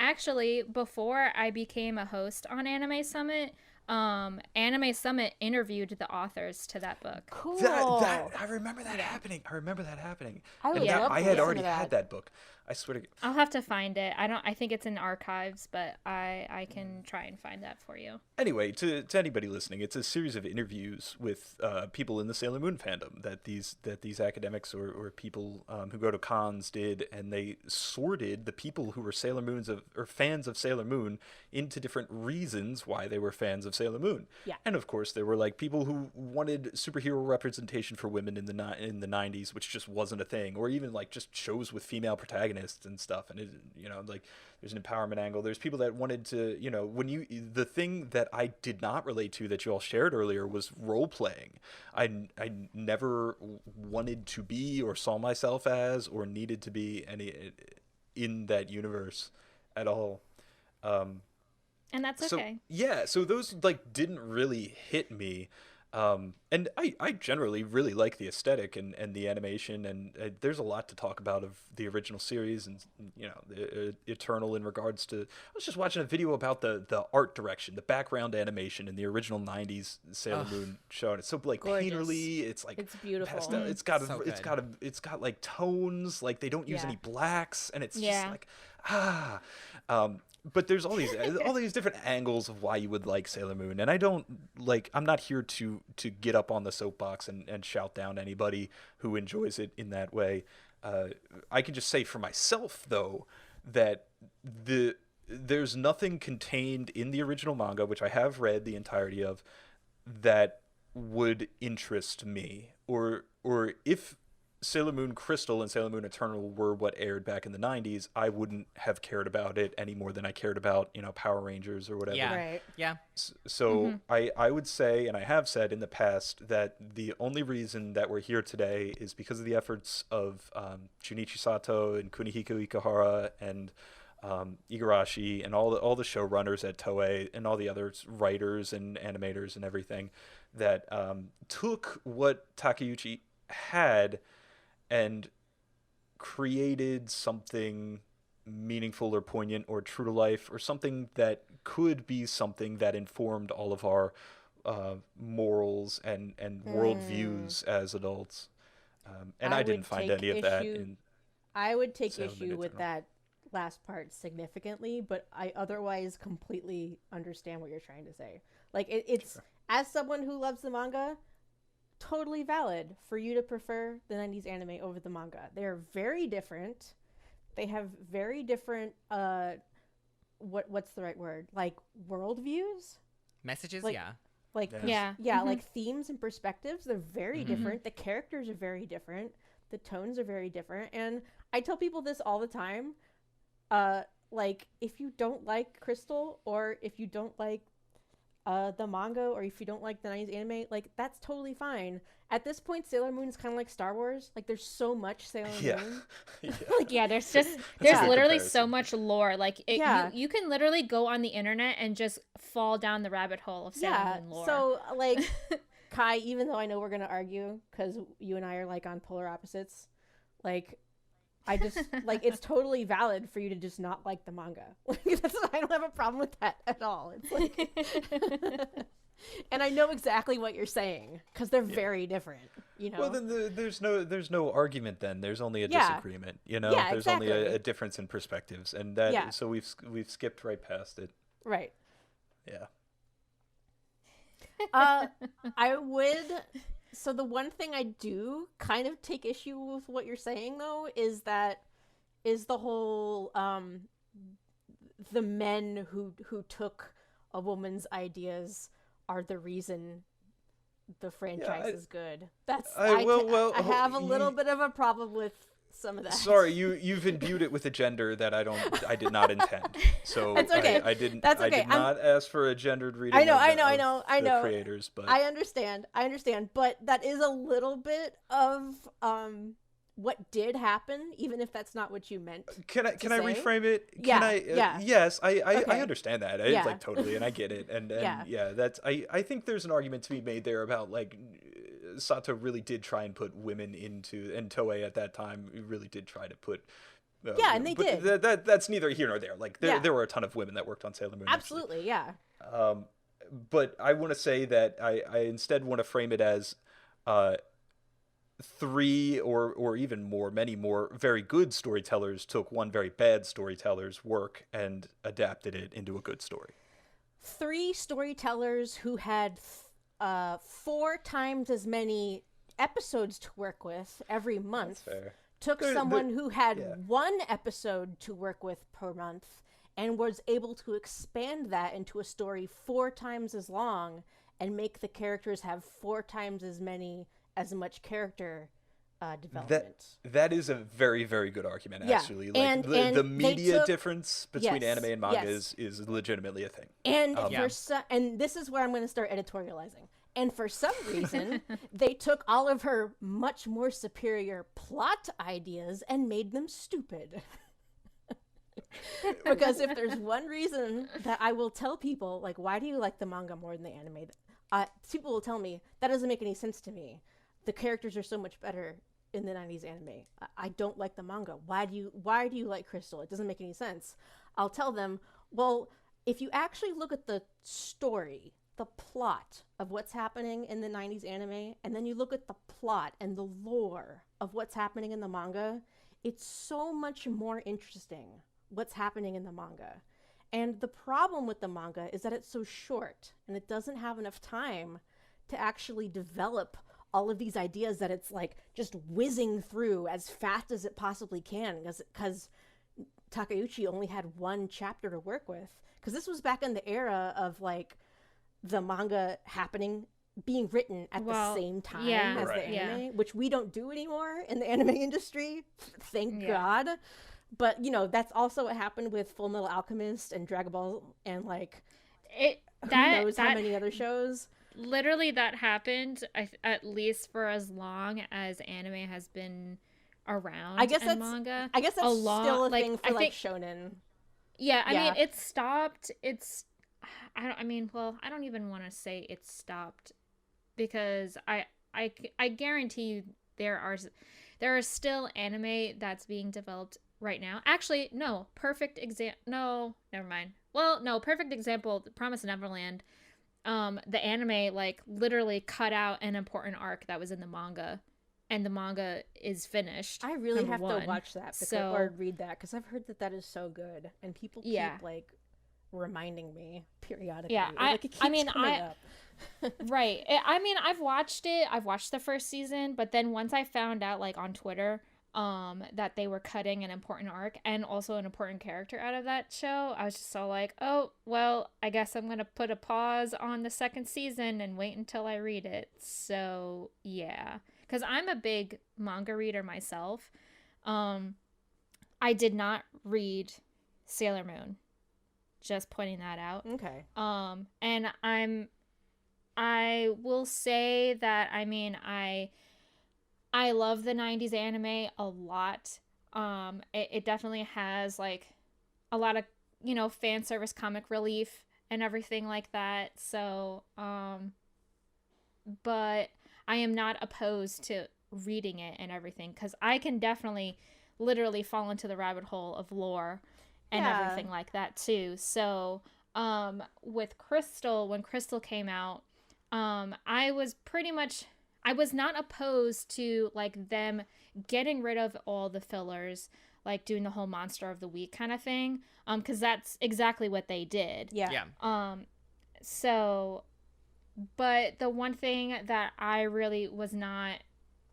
Actually, before I became a host on Anime Summit, Anime Summit interviewed the authors to that book. Cool. I remember that happening. I had already had that book. I swear to God. I'll have to find it. I think it's in archives, but I can try and find that for you. Anyway, to anybody listening, it's a series of interviews with people in the Sailor Moon fandom that these academics or people who go to cons did, and they sorted the people who were Sailor Moons or fans of Sailor Moon into different reasons why they were fans of Sailor Moon. Yeah. And of course, there were like people who wanted superhero representation for women in the 90s, which just wasn't a thing, or even like just shows with female protagonists and stuff. And it, like there's an empowerment angle. There's people that wanted to, the thing that I did not relate to that you all shared earlier was role playing. I never wanted to be or saw myself as or needed to be any in that universe at all. And that's okay. So those like didn't really hit me. And I generally really like the aesthetic and the animation, and there's a lot to talk about of the original series and the Eternal in regards to. I was just watching a video about the art direction, the background animation in the original '90s Sailor Moon show, and it's so like gorgeous. painterly. It's like it's beautiful. Pastel. It's got like tones. Like they don't use any blacks, and it's just like But there's all these different angles of why you would like Sailor Moon, and I'm not here to get up on the soapbox and shout down anybody who enjoys it in that way. I can just say for myself though that there's nothing contained in the original manga, which I have read the entirety of, that would interest me, or if Sailor Moon Crystal and Sailor Moon Eternal were what aired back in the 90s, I wouldn't have cared about it any more than I cared about, Power Rangers or whatever. Yeah. Right. Yeah. So I would say, and I have said in the past, that the only reason that we're here today is because of the efforts of Junichi Sato and Kunihiko Ikuhara and Igarashi and all the showrunners at Toei and all the other writers and animators and everything that took what Takeuchi had and created something meaningful or poignant or true to life, or something that could be something that informed all of our morals and worldviews as adults. And I didn't find any of that in I would take Sailor Moon issue with Eternal. that last part significantly, but I otherwise completely understand what you're trying to say. Like it's Sure. As someone who loves the manga, totally valid for you to prefer the 90s anime over the manga. They are very different. They have very different what's the right word? Like worldviews? Messages, Like- yeah. Like Yeah. Yeah. like themes and perspectives, they're very different. The characters are very different. The tones are very different. And I tell people this all the time. Like if you don't like Crystal, or if you don't like the manga, or if you don't like the 90s anime, like that's totally fine. At this point, Sailor Moon is kind of like Star Wars. Like there's so much Sailor Yeah. Moon. Yeah, there's a good literally so comparison. much lore. Like Yeah. you can literally go on the internet and just fall down the rabbit hole of Sailor Yeah. Moon lore. So like Kai, even though I know we're gonna argue because you and I are like on polar opposites, like I just like it's totally valid for you to just not like the manga. Like I don't have a problem with that at all. It's like, and I know exactly what you're saying because they're very different. Well, then there's no argument. Then there's only a Yeah. disagreement. Yeah, there's only exactly. a difference in perspectives, and that Yeah. so we've skipped right past it. Right. Yeah. I would. So the one thing I do kind of take issue with what you're saying though is the whole the men who took a woman's ideas are the reason the franchise I- is good. That's I- well, I have a you- little bit of a problem with some of that. Sorry, you've imbued it with a gender that I did not intend. So That's okay. I didn't. That's I okay. did not ask for a gendered reading. I know, of I the- know, I of know, I the know. creators, but I understand, but that is a little bit of what did happen, even if that's not what you meant. Can I say? reframe it? Yeah, Can I? yeah. Yes, I Okay. understand that. Yeah. It's like totally, and I get it, and Yeah. that's I think there's an argument to be made there about like Sato really did try and put women into, and Toei at that time really did try to put. Yeah, and they but did. That's neither here nor there. Like Yeah. there were a ton of women that worked on Sailor Moon. Absolutely, yeah. But I want to say that I instead want to frame it as three or even many more very good storytellers took one very bad storyteller's work and adapted it into a good story. 3 storytellers who had 4 times as many episodes to work with every month Fair. took There- someone who had yeah. 1 episode to work with per month and was able to expand that into a story 4 times as long and make the characters have 4 times as much character development. That is a very, very good argument, Yeah, actually. Like and the they media took- difference between Yes, anime and manga yes. is legitimately a thing. And Yeah. and this is where I'm going to start editorializing. And for some reason, they took all of her much more superior plot ideas and made them stupid. Because if there's one reason that I will tell people, like, why do you like the manga more than the anime? People will tell me, that doesn't make any sense to me. The characters are so much better in the 90s anime. I don't like the manga. Why do you like Crystal? It doesn't make any sense. I'll tell them, well, if you actually look at the story, the plot of what's happening in the 90s anime, and then you look at the plot and the lore of what's happening in the manga, it's so much more interesting what's happening in the manga. And the problem with the manga is that it's so short and it doesn't have enough time to actually develop all of these ideas that it's like just whizzing through as fast as it possibly can, because Takeuchi only had one chapter to work with. Because this was back in the era of like the manga being written at the same time as the anime, which we don't do anymore in the anime industry, thank God. But, you know, that's also what happened with Full Metal Alchemist and Dragon Ball and, like, who knows how many other shows. Literally, that happened at least for as long as anime has been around. Manga. I guess that's still a thing for, like, shonen. Yeah, I mean, it stopped. I don't even want to say it stopped, because I guarantee you there are still anime that's being developed right now. Actually, no. Perfect example, Promise Neverland. The anime like literally cut out an important arc that was in the manga, and the manga is finished. I really have to watch that or read that, because I've heard that is so good, and people keep like reminding me periodically. Yeah, right. I mean, I've watched it. I've watched the first season, but then once I found out, like on Twitter, that they were cutting an important arc and also an important character out of that show, I was just so like, oh, well, I guess I'm gonna put a pause on the second season and wait until I read it. So yeah, because I'm a big manga reader myself. I did not read Sailor Moon. Just pointing that out. Okay. And I will say that, I mean, I love the 90s anime a lot. It definitely has like a lot of, you know, fan service comic relief and everything like that. So, but I am not opposed to reading it and everything, because I can definitely literally fall into the rabbit hole of lore and everything like that too. So, with Crystal, when Crystal came out, I was not opposed to like them getting rid of all the fillers, like doing the whole Monster of the Week kind of thing, because that's exactly what they did. Yeah. So, but the one thing that I really was not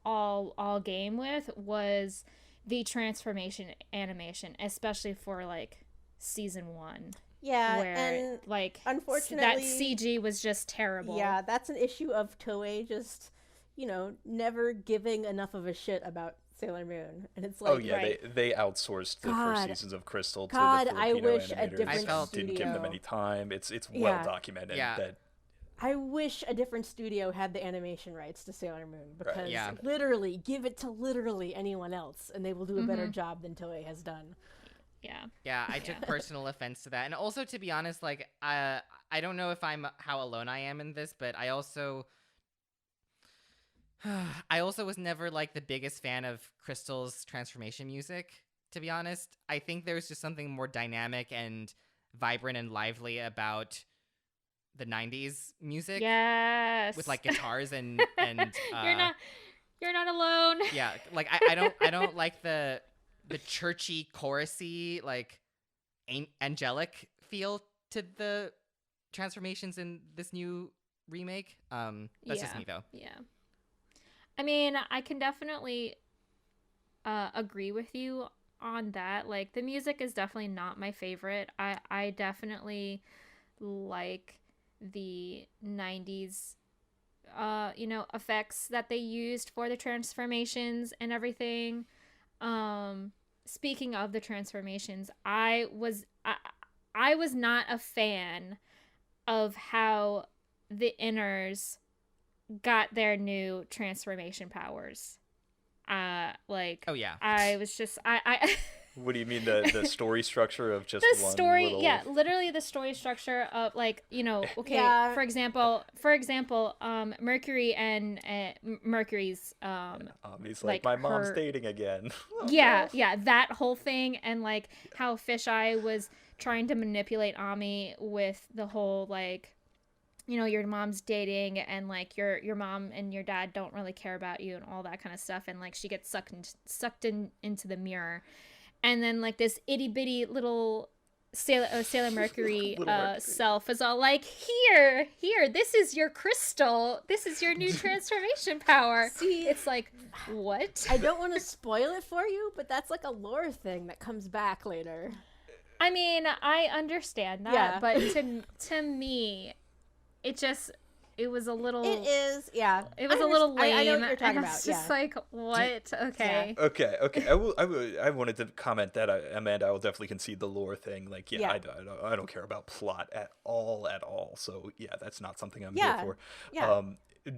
all game with was the transformation animation, especially for like season 1. Yeah, where and like unfortunately that CG was just terrible. Yeah, that's an issue of Toei just, you know, never giving enough of a shit about Sailor Moon. And it's like, they outsourced the first seasons of Crystal to God, the Filipino I wish animators. a different studio didn't give them any time. It's well documented that I wish a different studio had the animation rights to Sailor Moon, because Yeah. literally give it to literally anyone else and they will do a better job than Toei has done. Yeah, I took personal offense to that. And also, to be honest, like, I don't know if how alone I am in this, but I also was never, like, the biggest fan of Crystal's transformation music, to be honest. I think there was just something more dynamic and vibrant and lively about the 90s music. Yes. With, like, guitars and you're not alone. Yeah, like, I don't like the churchy, chorusy, like angelic feel to the transformations in this new remake. That's just me though. Yeah. I mean, I can definitely agree with you on that. Like, the music is definitely not my favorite. I definitely like the 90s effects that they used for the transformations and everything. Speaking of the transformations, I was not a fan of how the Inners got their new transformation powers. Oh yeah. I was just I What do you mean, the story structure of just the one story little... yeah, literally the story structure of, like, you know, okay, Yeah. for example, Mercury and Mercury's he's like, my mom's dating again. yeah, that whole thing, and like how Fisheye was trying to manipulate Ami with the whole, like, you know, your mom's dating, and like your mom and your dad don't really care about you and all that kind of stuff, and like she gets sucked into the mirror. and then like this itty bitty little Sailor Mercury Little Mercury. self is all like, here, this is your crystal. This is your new transformation power. See, it's like, what? I don't want to spoil it for you, but that's like a lore thing that comes back later. I mean, I understand that, Yeah. but to me, it was a little. It is, yeah. It was a little lame. I know what you're talking and I about. was just like, what? Okay. Okay. I wanted to comment that Amanda, I will definitely concede the lore thing. Like, yeah, Yeah. I don't care about plot at all. So yeah, that's not something I'm Yeah. here for. Yeah.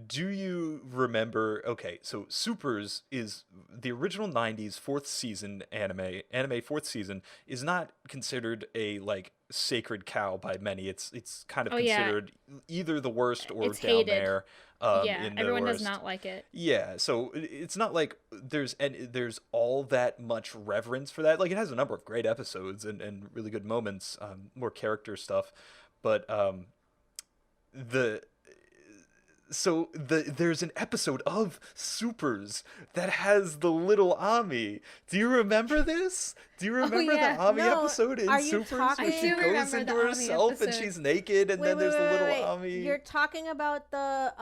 Do you remember? Okay, so Supers is the original '90s fourth season anime. Anime fourth season is not considered a like sacred cow by many. It's kind of Oh, yeah. considered either the worst or It's down hated. there. Yeah, in the everyone does worst. not like it. Yeah, so it's not like there's all that much reverence for that. Like, it has a number of great episodes and really good moments, more character stuff, but there's an episode of Supers that has the little Ami. Do you remember this? Do you remember yeah. the Ami No, episode in are you Supers talking- where I she do goes remember into the Ami herself and episode. she's naked and then there's the little Ami? You're talking about the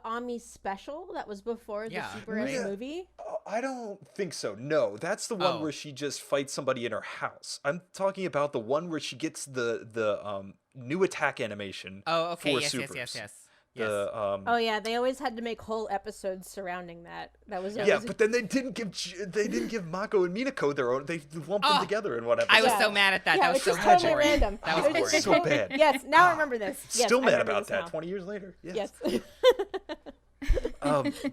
Ami special that was before the Yeah, Super S right. movie? Oh, I don't think so. No, that's the one Oh. where she just fights somebody in her house. I'm talking about the one where she gets the new attack animation. Oh, okay. For Yes, Supers. yes. The Oh yeah, they always had to make whole episodes surrounding that. That was yeah, always but then they didn't give Mako and Minako their own. They lumped them Oh, together in one episode. I was Yeah. so mad at that. yeah, That was it's so just totally boring. random. That was It's boring. just So totally- bad. Yes, now I remember this. Yes, Still I mad remember about this that. now. 20 years later. Yes.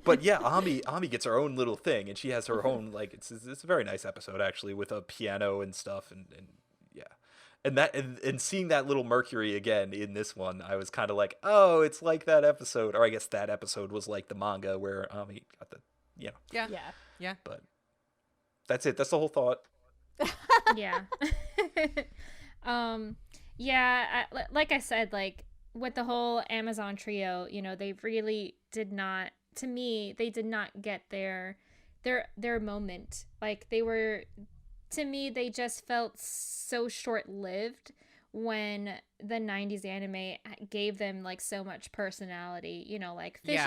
But yeah, Ami gets her own little thing, and she has her own like it's a very nice episode actually with a piano and stuff, and yeah, and seeing that little Mercury again in this one, I was kind of like, oh, it's like that episode, or I guess that episode was like the manga where Ami got the Yeah. Yeah. but that's it. That's the whole thought. Yeah. Like I said, like with the whole Amazon trio, they really did not, to me, they did not get their moment. Like to me, they just felt so short-lived when the 90s anime gave them like so much personality, like Fish's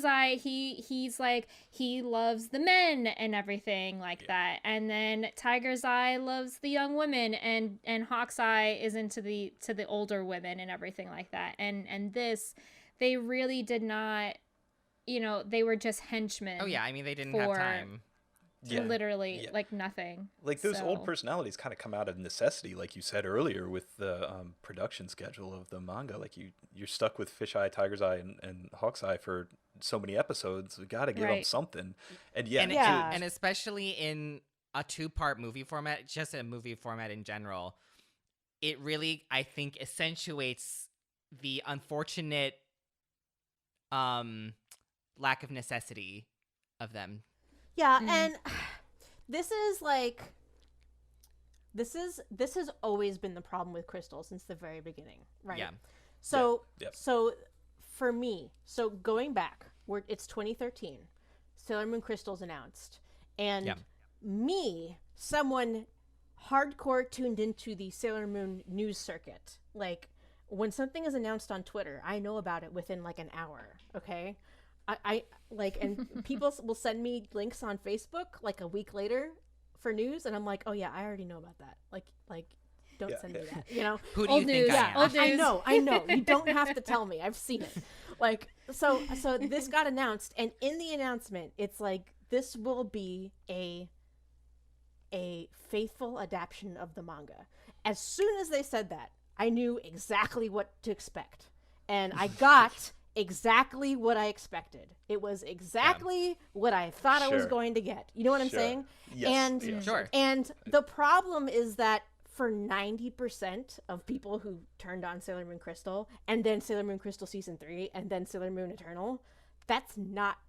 Yeah. Eye, he's like, he loves the men and everything like that, and then Tiger's Eye loves the young women, and Hawk's Eye is into the older women and everything like that, and this, they really did not, they were just henchmen. Oh yeah, I mean they didn't have For- time. Literally Yeah. like nothing. Like those So- old personalities kind of come out of necessity, like you said earlier, with the production schedule of the manga. Like you're stuck with Fish Eye, Tiger's Eye, and Hawk's Eye for so many episodes. We got to give them Right. something. And yeah, And especially in a 2-part movie format, just a movie format in general, it really, I think, accentuates the unfortunate lack of necessity of them. Yeah, Mhm. and this has always been the problem with Crystal since the very beginning, right? Yeah. So Yeah. Yep. so for me, so going back, it's 2013. Sailor Moon Crystal's announced, and Yeah. me, someone hardcore tuned into the Sailor Moon news circuit, like when something is announced on Twitter, I know about it within like an hour. Okay. I like, and people will send me links on Facebook like a week later for news, and I'm like, oh yeah, I already know about that. Like, don't Yeah. send me that, Who do Old you think news. I Yeah, am? old news. I know. You don't have to tell me. I've seen it. Like, so this got announced, and in the announcement, it's like this will be a faithful adaptation of the manga. As soon as they said that, I knew exactly what to expect, and I got exactly what I expected. It was exactly what I thought I was Sure. going to get. You know what I'm Sure. saying? Yes, And yeah. Sure. and the problem is that for 90% of people who turned on Sailor Moon Crystal, and then Sailor Moon Crystal Season 3, and then Sailor Moon Eternal, that's not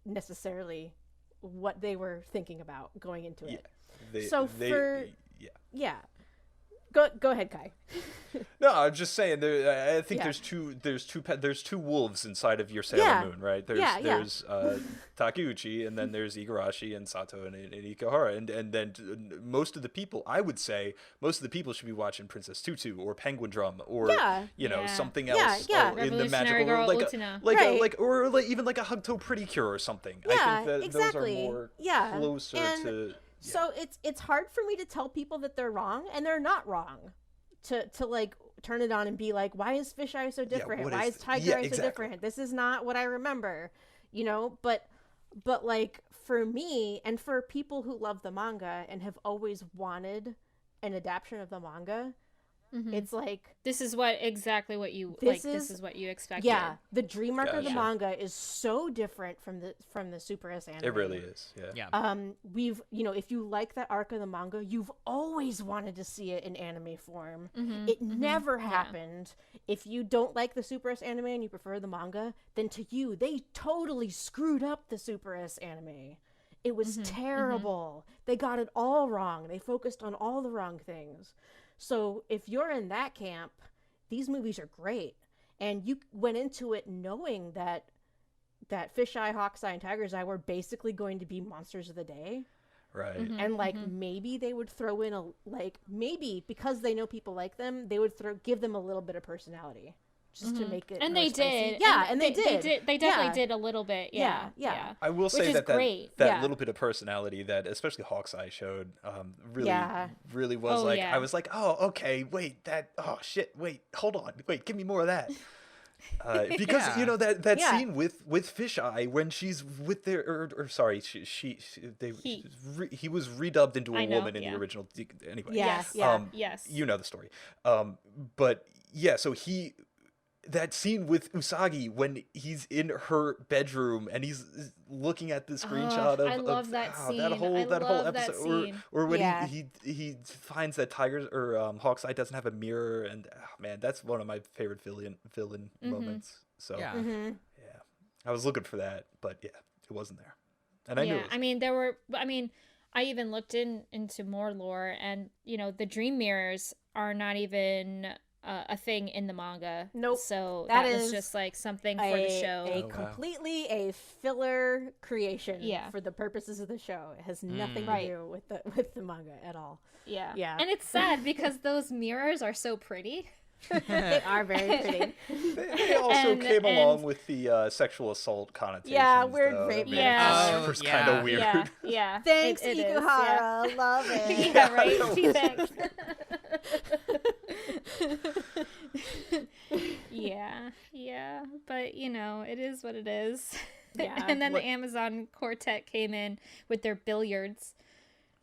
necessarily what they were thinking about going into it. Yeah. So for- yeah. Yeah. Go ahead, Kai. No, I'm just saying. I think Yeah. there's two wolves inside of your Sailor Yeah. Moon, right? There's Takeuchi, and then there's Igarashi and Sato and Ikuhara, and then most of the people, I would say, most of the people should be watching Princess Tutu or Penguin Drum or Yeah. something Yeah, else yeah. in the Revolutionary magical Girl like Utena. like even like a Hugto Pretty Cure or something. Yeah, I think that exactly. those are more Yeah. closer And to. So it's hard for me to tell people that they're wrong, and they're not wrong. To like turn it on and be like, why is Fish Eye so different? what Why is is Tiger yeah, Eye so exactly. different? This is not what I remember, But like for me and for people who love the manga and have always wanted an adaptation of the manga, it's like This is exactly what you This This is- is what you expected. yeah, the Dream Arc of the Gotcha. manga is so different from the Super S anime. It really is. Yeah. Yeah. We've if you like that arc of the manga, you've always wanted to see it in anime form. It never happened. If you don't like the Super S anime and you prefer the manga, then to you they totally screwed up the Super S anime. It was terrible. They got it all wrong. They focused on all the wrong things. So if you're in that camp, these movies are great. And you went into it knowing that Fish Eye, Hawk's Eye, and Tiger's Eye were basically going to be monsters of the day. Right. And like maybe they would throw in maybe because they know people like them, they would give them a little bit of personality just to make it And more they spicy. did. Yeah, and they did. They definitely Yeah. did a little bit. Yeah, Yeah. yeah. I will Which say is that great. Yeah. little bit of personality that especially Hawkeye showed really Yeah. really was Oh, like yeah. I was like, oh okay, wait, wait, hold on, wait, give me more of that. Because Yeah. that Yeah. scene with Fish Eye when she's with their or sorry he was redubbed into a I know, woman in yeah. the original anyway. Yeah, Yes. yeah. Yes. You know the story. But yeah, so that scene with Usagi when he's in her bedroom and he's looking at the screenshot of I love that that scene. whole I that whole love that episode scene. or when Yeah. he finds that Tiger's or Hawk's Eye doesn't have a mirror and man, that's one of my favorite villain moments. So Yeah. yeah, I was looking for that, but yeah, it wasn't there, and I knew. It was I mean, I even looked into more lore, and the dream mirrors are not even a thing in the manga. Nope. So That that was is just like something for the show. a wow. completely a filler creation Yeah. for the purposes of the show. It has nothing to Right. do with the manga at all. Yeah. Yeah. And it's sad because those mirrors are so pretty. They are very pretty. They also And- came and- along with the sexual assault connotations. Yeah, weird though. rape That made Yeah. it Oh, was yeah. kind of weird. Yeah. Yeah. Thanks, It is, Ikuhara. Love it. Yeah, right. That Thanks. Yeah. But it is what it is. Yeah, And then what- the Amazon Quartet came in with their billiards,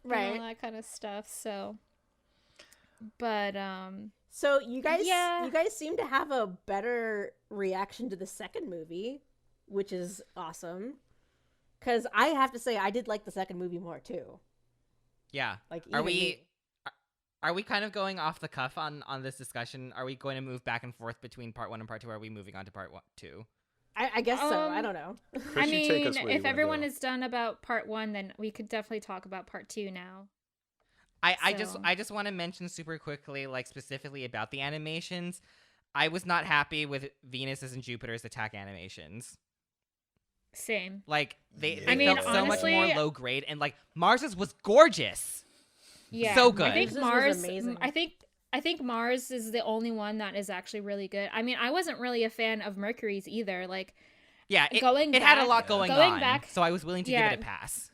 and Right. all that kind of stuff. So, but So you guys, Yeah. you guys seem to have a better reaction to the second movie, which is awesome. Because I have to say, I did like the second movie more too. Yeah. Like, Are even we me. are we kind of going off the cuff on this discussion? Are we going to move back and forth between part 1 and part 2? Or are we moving on to part 2? I guess so. I don't know. Chris, I you mean, take us where you if wanna everyone go. is done about part 1, then we could definitely talk about part 2 now. I So- just want to mention super quickly, like specifically about the animations. I was not happy with Venus's and Jupiter's attack animations. Same. Like they I mean, felt so much more honestly- low grade, and like Mars's was gorgeous. Yeah. So good. I think This was Mars. amazing. I think Mars is the only one that is actually really good. I mean, I wasn't really a fan of Mercury's either. Like, Yeah, it had a back- lot going going on, back- so I was willing to yeah. give it a pass.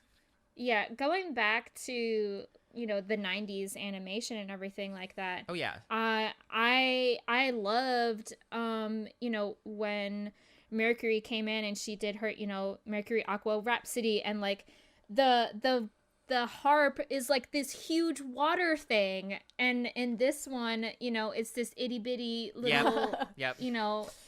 yeah, going back to the 90s animation and everything like that. Oh yeah, I loved when Mercury came in and she did her Mercury Aqua Rhapsody, and like the harp is like this huge water thing, and in this one it's this itty bitty little yep.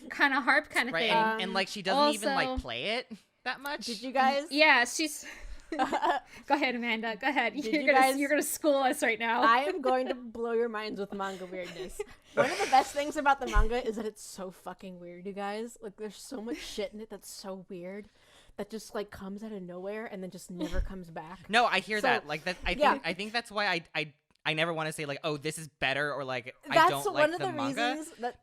kind of harp kind of Right, thing. and like she doesn't even like also- play it that much. Did you guys? Yeah, she's go ahead, Amanda, go ahead. Did You're you gonna guys- you're gonna school us right now. I am going to blow your minds with manga weirdness. One of the best things about the manga is that it's so fucking weird, you guys. Like, there's so much shit in it that's so weird that just like comes out of nowhere and then just never comes back. No, I hear So, that. Like that, yeah. I think that's why I never want to say like, oh, this is better, or like I That's don't one like of the the manga. reasons that.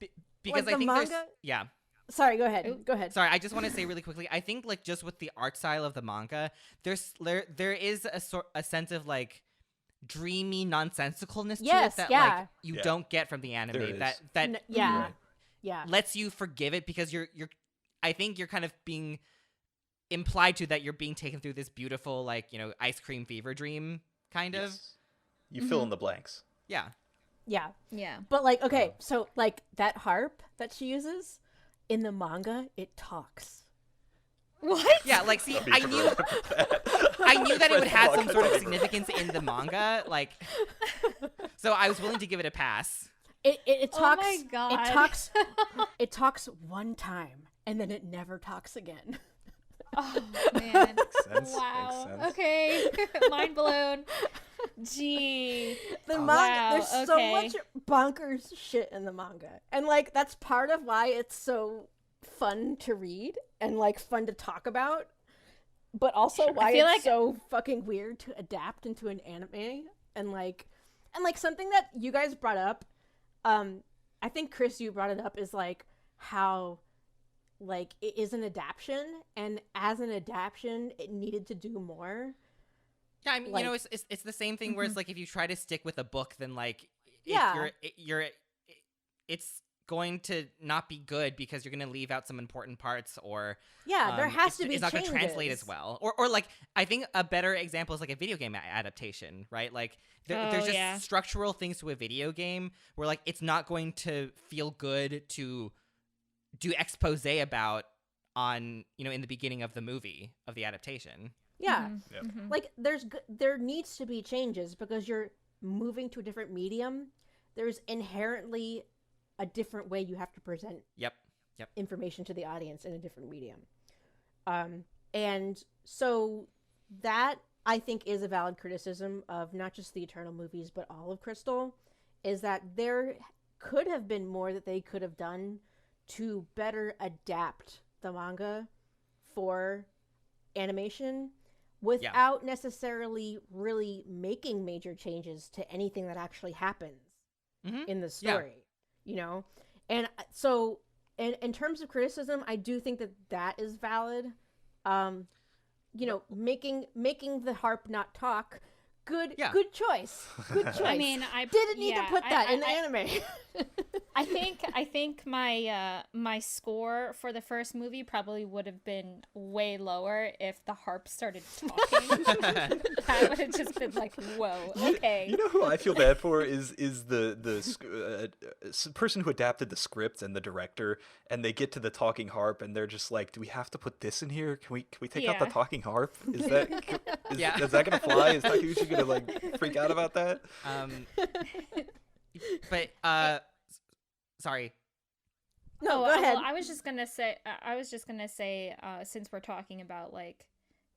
Because like, I think the there's manga- yeah. Sorry, go ahead. Oop. Go ahead. Sorry, I just want to say really quickly. I think like just with the art style of the manga, there is a sense of like dreamy nonsensicalness Yes, to it that yeah. like you Yeah. don't get from the anime. There is. That Yeah. Right. Yeah. lets you forgive it because you're I think you're kind of being implied to that you're being taken through this beautiful like, you know, ice cream fever dream kind of. Yes. You fill in the blanks. Yeah. Yeah. Yeah. But like, okay, so like that harp that she uses in the manga, it talks. What? Yeah, like see, Let me I knew that it would have some sort of significance in the manga, like so I was willing to give it a pass. It Oh talks. my God. It talks. It talks one time, and then it never talks again. Oh man. Sense. Wow. Makes sense. Okay. Mind blown. Gee. The manga, Wow, there's so okay. much bonkers shit in the manga, and like that's part of why it's so fun to read and like fun to talk about, but also why feel it's like- so fucking weird to adapt into an anime and like something that you guys brought up. I think Chris, you brought it up is like how like it is an adaptation, and as an adaptation, it needed to do more. Yeah, I mean, Like- you know, it's the same thing where it's like if you try to stick with a book, then like Yeah. it's going to not be good because you're going to leave out some important parts, or Yeah, there has it's, to be it's not going to translate changes. as well, or like I think a better example is like a video game adaptation, right? Like there's just yeah. structural things to a video game where like it's not going to feel good to do expose about on, you know, in the beginning of the movie of the adaptation. Yeah. Yep. Mhm. Like there needs to be changes because you're moving to a different medium. There's inherently a different way you have to present Yep. information to the audience in a different medium. And so that I think is a valid criticism of not just the Eternal movies but all of Crystal, is that there could have been more that they could have done to better adapt the manga for animation without necessarily really making major changes to anything that actually happens Mhm. in the Yeah. story, you know? And so in terms of criticism, I do think that that is valid. You know, making the harp not talk, good choice. Good choice. I mean, I didn't need to put that in the I- anime. I think my my score for the first movie probably would have been way lower if the harp started talking. That would have just been like, whoa, okay. You know who I feel bad for is person who adapted the script and the director, and they get to the talking harp and they're just like, do we have to put this in here? Can we take out the Yeah. talking harp? Is that Yeah. is that gonna fly? Is Takeuchi gonna like freak out about that? But sorry. No, Oh, go ahead. Well, I was just gonna say, since we're talking about like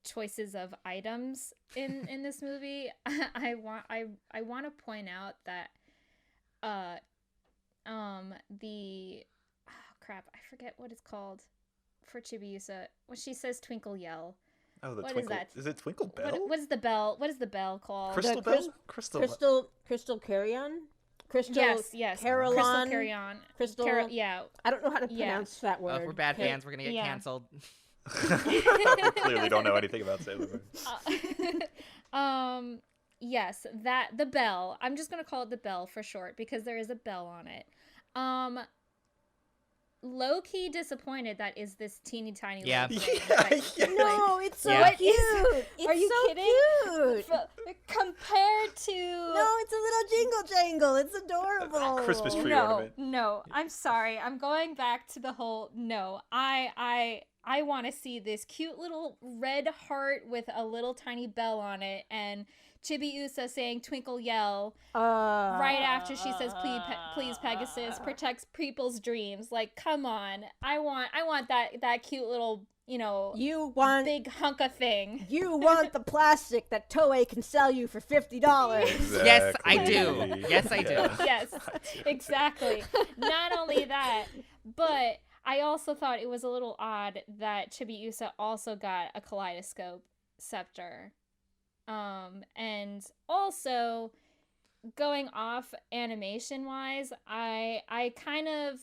choices of items in this movie, I want to point out that the crap, I forget what it's called for Chibiusa. When she says twinkle yell. Oh, the What is twinkle. that? Is it Twinkle Bell? What is the bell? What is the bell called? Crystal The Bell? Crystal. Crystal Carry-On? Crystal Yes. Carillon? Crystal Carry On. Crystal Yeah. I don't know how to Yeah. pronounce that word. If we're bad fans, we're gonna get Yeah. canceled. Clearly don't know anything about Sailor Moon. Yes, that the bell. I'm just gonna call it the bell for short because there is a bell on it. Low key disappointed that is this teeny tiny Yeah. little thing. Yeah, that- yeah. No, it's so Yeah. cute. It's Are you so kidding? cute. compared to No, it's a little jingle jangle. It's adorable. Christmas tree no, ornament. no. I'm sorry. I'm going back to the whole no. I want to see this cute little red heart with a little tiny bell on it and Chibiusa saying twinkle yell right after she says please Pegasus protects people's dreams. Like, come on. I want that cute little, you know, You want big hunk of thing. you want the plastic that Toei can sell you for $50. Yes, I do. Exactly. Yes, I do. Yeah. Yes, exactly. Not only that, but I also thought it was a little odd that Chibiusa also got a kaleidoscope scepter. And also going off animation wise, I kind of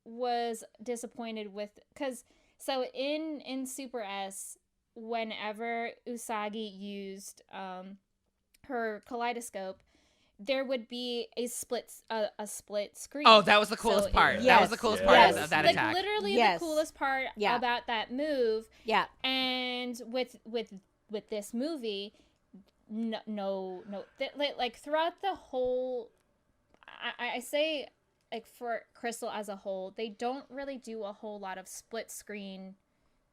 was disappointed with, because so in Super S, whenever Usagi used her kaleidoscope, there would be a split screen. Oh, that was the coolest part. yes, That was the coolest part yes. of that like attack. literally Yes. the coolest part Yeah. about that move. Yeah. And with this movie, no, like throughout the whole, I say, like, for Crystal as a whole, they don't really do a whole lot of split screen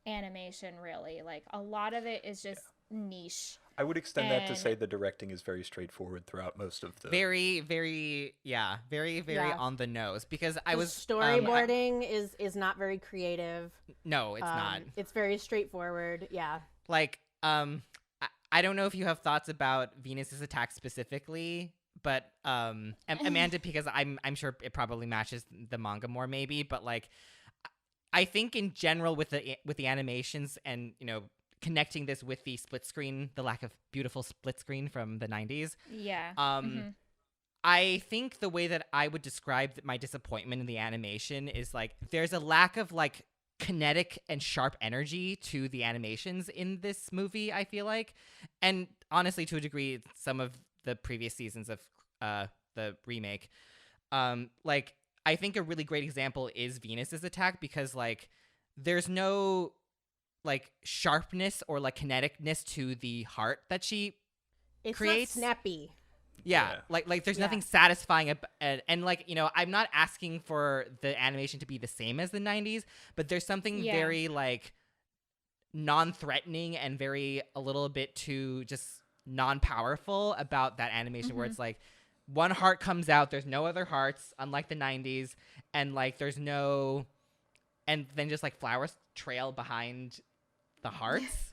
animation, really. Like, a lot of it is just niche. I would extend that to And- say the directing is very straightforward throughout most of the. Very, very, very Yeah. on the nose, because The I was storyboarding is not very creative. no, it's not. It's very straightforward. Yeah. Like, I don't know if you have thoughts about Venus's attack specifically, but Amanda, because I'm sure it probably matches the manga more, maybe, but like, I think in general with the animations and, you know, connecting this with the split screen, the lack of beautiful split screen from the 90s. Yeah. I think the way that I would describe my disappointment in the animation is like there's a lack of like kinetic and sharp energy to the animations in this movie, I feel like. And honestly, to a degree, some of the previous seasons of the remake. Like, I think a really great example is Venus's attack, because like there's no like sharpness or like kineticness to the heart that she It's creates. not snappy. Yeah, Yeah. like there's Yeah. nothing satisfying and like, you know, I'm not asking for the animation to be the same as the 90s, but there's something Yeah. very like non-threatening and very a little bit too just non-powerful about that animation, where it's like one heart comes out, there's no other hearts, unlike the 90s, and like there's no, and then just like flowers trail behind the hearts.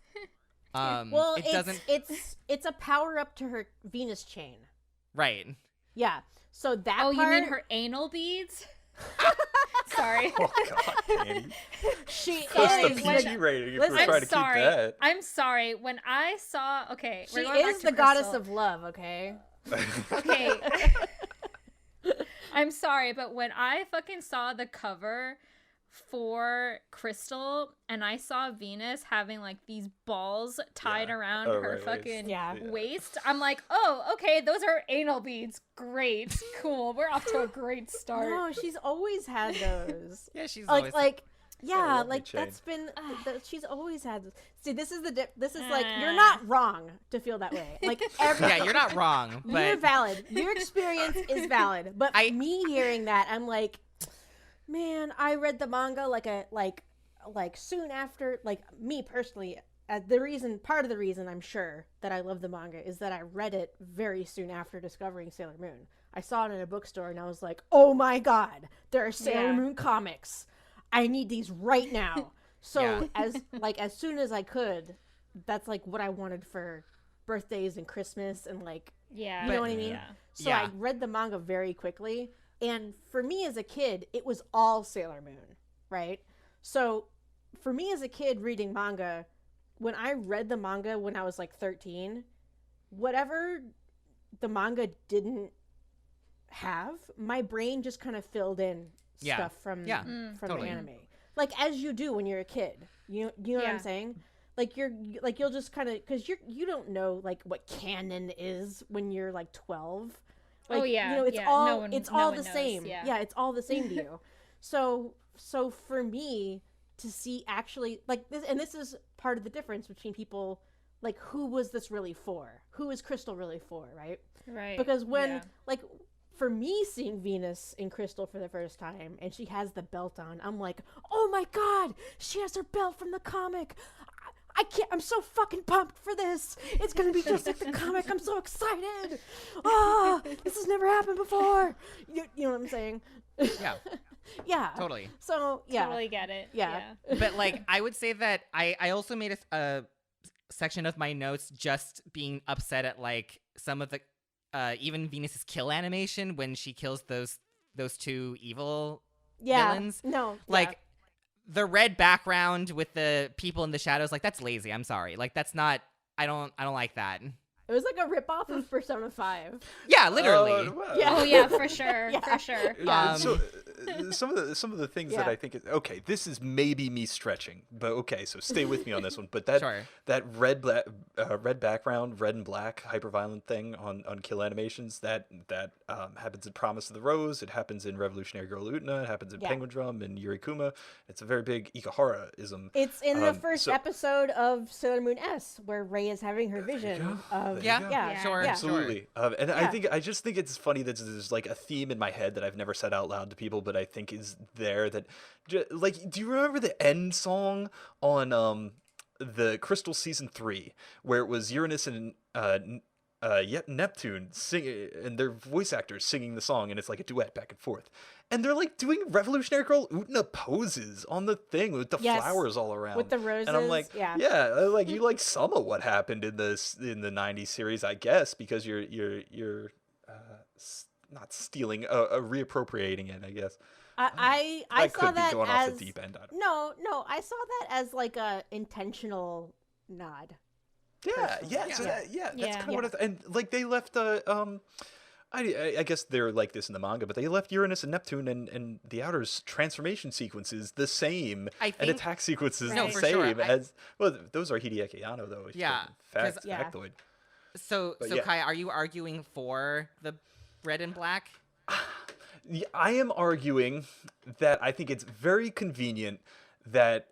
Well, it doesn't it's a power up to her Venus chain. right. Yeah. So that Oh, part, you mean her anal beads? Sorry. Oh God, Danny. she Close is the when- PG rating if listen, we're I'm trying to sorry. keep that. I'm sorry. When I saw, okay, she we're going back is to the goddess Crystal. of love, okay? Okay. I'm sorry, but when I fucking saw the cover for Crystal and I saw Venus having like these balls tied Yeah. around Oh, her right, fucking Yeah. waist, I'm like, oh, okay, those are anal beads. Great. Cool. We're off to a great start. No, she's always had those. Yeah, she's like always like yeah, lovely like chain. that's been she's always had this. See, this is this is like you're not wrong to feel that way. Like every yeah, you're not wrong, you're but valid. Your experience is valid. But me hearing that, I'm like, man, I read the manga like soon after. Like me personally, part of the reason I'm sure that I love the manga is that I read it very soon after discovering Sailor Moon. I saw it in a bookstore and I was like, oh my god, there are Sailor Yeah. Moon comics. I need these right now. So Yeah. as soon as I could, that's like what I wanted for birthdays and Christmas and like, Yeah. you know what I mean? Yeah. So Yeah. I read the manga very quickly, and for me as a kid, it was all Sailor Moon, right? So for me as a kid reading manga, when I read the manga when I was like 13, whatever the manga didn't have, my brain just kind of filled in Yeah. stuff from from totally. the anime, like as you do when you're a kid. You know what I'm Yeah. saying? Like you'll just kind of, because you don't know like what canon is when you're like 12. Like, Oh, yeah, you know, it's yeah, all no one- it's no all one the knows, same. yeah. It's all the same to you. So for me to see actually like this, and this is part of the difference between people, like who was this really for? Who is Crystal really for, right? Right. Because when Yeah. like for me seeing Venus in Crystal for the first time and she has the belt on, I'm like, oh my god, she has her belt from the comic. I can't, I'm so fucking pumped for this. It's gonna be just like the comic. I'm so excited. Ah, this has never happened before. You know what I'm saying? yeah, Yeah. totally. So yeah. Totally get it. Yeah. But like, I would say that I also made a section of my notes just being upset at like some of the even Venus's kill animation when she kills those two evil villains. No. Like the red background with the people in the shadows, like that's lazy. I'm sorry. Like that's not. I don't like that. It was like a ripoff of Persona 5. Yeah, literally. Wow. Yeah. Oh yeah, for sure, Yeah. for sure. Yeah. So some of the things that Yeah. I think is okay. This is maybe me stretching, but okay. So stay with me on this one. But that Sure. that red background, red and black hyperviolent thing on Kill Animations that happens in Promise of the Rose. It happens in Revolutionary Girl Utena. It happens in Yeah. Penguin Drum and Yuri Kuma. It's a very big Ikahara-ism. It's in the first so- episode of Sailor Moon S, where Rei is having her vision of. There you Yeah, go. Yeah, sure, yeah. Absolutely. And Yeah. I just think it's funny that there's like a theme in my head that I've never said out loud to people, but I think is there that like, do you remember the end song on the Crystal season 3 where it was Uranus and yet Neptune singing, and their voice actors singing the song, and it's like a duet back and forth, and they're like doing Revolutionary Girl Utena poses on the thing with the Yes. flowers all around, With the roses, and I'm like, yeah. like you like some of what happened in the '90s series, I guess, because you're not stealing, reappropriating it, I guess. I I saw could be that going as off the deep end. I don't no, I saw that as like a intentional nod. Yeah, personally. yeah, so Yeah. that's Yeah. kind of what and like they left I guess they're like this in the manga, but they left Uranus and Neptune and the Outer's transformation sequences the same, I and think- attack sequences No, the for same sure. as well. Those are Hideaki Anno though. Yeah, fact, 'cause- Yeah. factoid. So But so yeah. Kai, are you arguing for the red and black? Yeah, I am arguing that I think it's very convenient that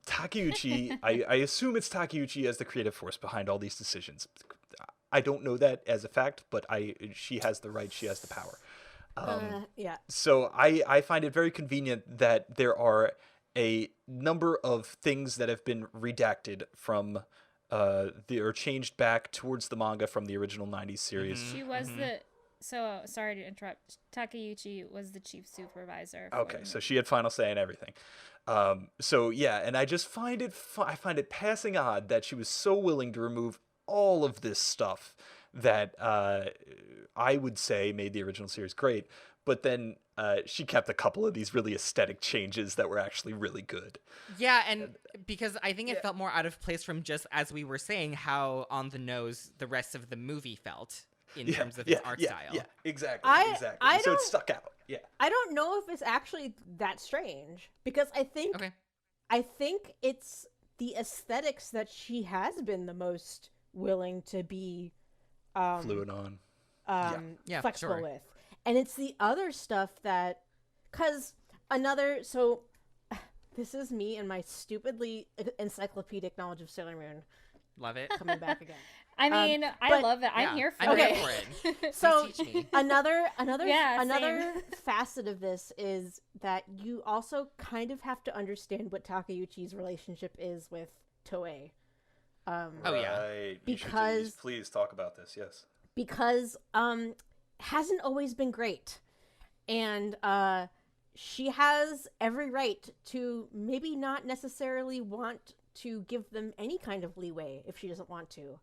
Takeuchi, I assume it's Takeuchi as the creative force behind all these decisions. I don't know that as a fact, but she has the right, she has the power. Yeah. So I find it very convenient that there are a number of things that have been redacted from or changed back towards the manga from the original 90s series. She was the. So sorry to interrupt. Takeuchi was the chief supervisor. for Okay, the so she had final say in everything. So yeah, and I just find it I find it passing odd that she was so willing to remove all of this stuff that I would say made the original series great, but then she kept a couple of these really aesthetic changes that were actually really good. Yeah, and because I think it felt more out of place from just as we were saying how on the nose the rest of the movie felt in terms of its art style. Yeah, exactly, exactly. I So it don't- stuck out. Yeah. I don't know if it's actually that strange because I think Okay. it's the aesthetics that she has been the most willing to be Fluid on. Yeah, flexible sure. with. And it's the other stuff that so this is me and my stupidly encyclopedic knowledge of Sailor Moon Love it. coming back again. I mean, I but- love it. Yeah, I'm here for I'm it. here for it. So teach me. another Yeah, another same. facet of this is that you also kind of have to understand what Takeuchi's relationship is with Toei. Oh, yeah. Right. Because- please talk about this. Yes. Because hasn't always been great. And she has every right to maybe not necessarily want to give them any kind of leeway if she doesn't want to.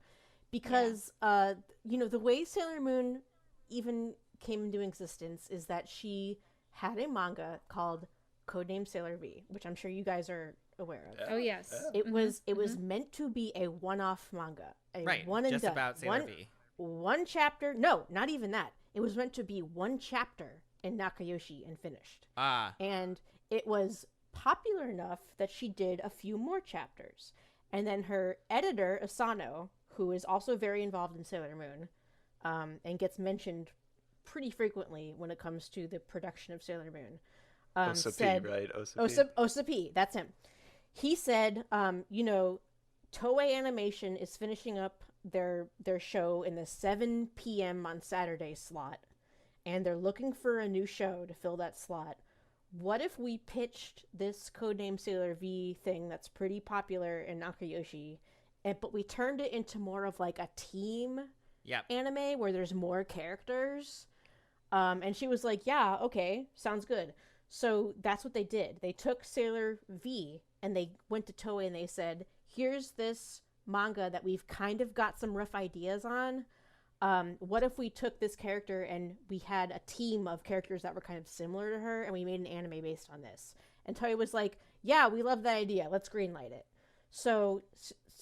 Because, the way Sailor Moon even came into existence is that she had a manga called Codename Sailor V, which I'm sure you guys are aware of. Oh yes. It was meant to be a one-off manga, a Right. one and Just done. about Sailor V. One chapter. No, not even that. It was meant to be one chapter in Nakayoshi and finished. Ah. And it was popular enough that she did a few more chapters. And then her editor, Asano, who is also very involved in Sailor Moon, and gets mentioned pretty frequently when it comes to the production of Sailor Moon, Osapi, said, right? Osapi. Osapi, that's him. He said, Toei Animation is finishing up their show in the 7 p.m. on Saturday slot, and they're looking for a new show to fill that slot. What if we pitched this Codename Sailor V thing that's pretty popular in Nakayoshi, but we turned it into more of like a team Yep. anime where there's more characters? And she was like, yeah, okay, sounds good. So that's what they did. They took Sailor V and they went to Toei and they said, here's this manga that we've kind of got some rough ideas on. What if we took this character and we had a team of characters that were kind of similar to her and we made an anime based on this? And Toei was like, yeah, we love that idea. Let's greenlight it. So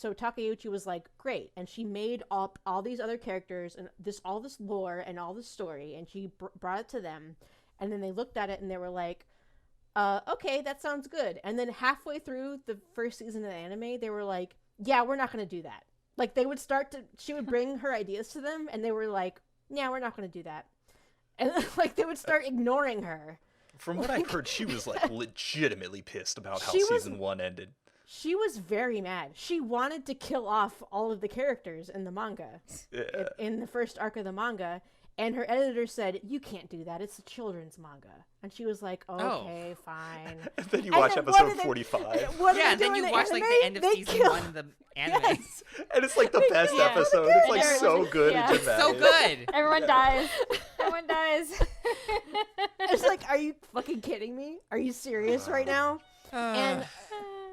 Takeuchi was like, great, and she made up all these other characters and all this lore and all this story, and she brought it to them, and then they looked at it and they were like, okay, that sounds good. And then halfway through the first season of the anime, they were like, yeah, we're not going to do that. Like, she would bring her ideas to them, and they were like, yeah, we're not going to do that. And like they would start ignoring her. From what I heard, she was like legitimately pissed about how She was- season 1 ended. She was very mad. She wanted to kill off all of the characters in the manga, Yeah. in the first arc of the manga, and her editor said, you can't do that, it's a children's manga. And she was like, okay, fine. And then you And watch then what episode do they- 45. what do Yeah, they and do then in you watch like anime? the end of They season kill- 1 of the anime. Yes. And it's like the best Yeah. episode. It's like Yeah. so good Yeah. and dramatic. So good. Everyone dies. Everyone dies. It's like, are you fucking kidding me? Are you serious right now? And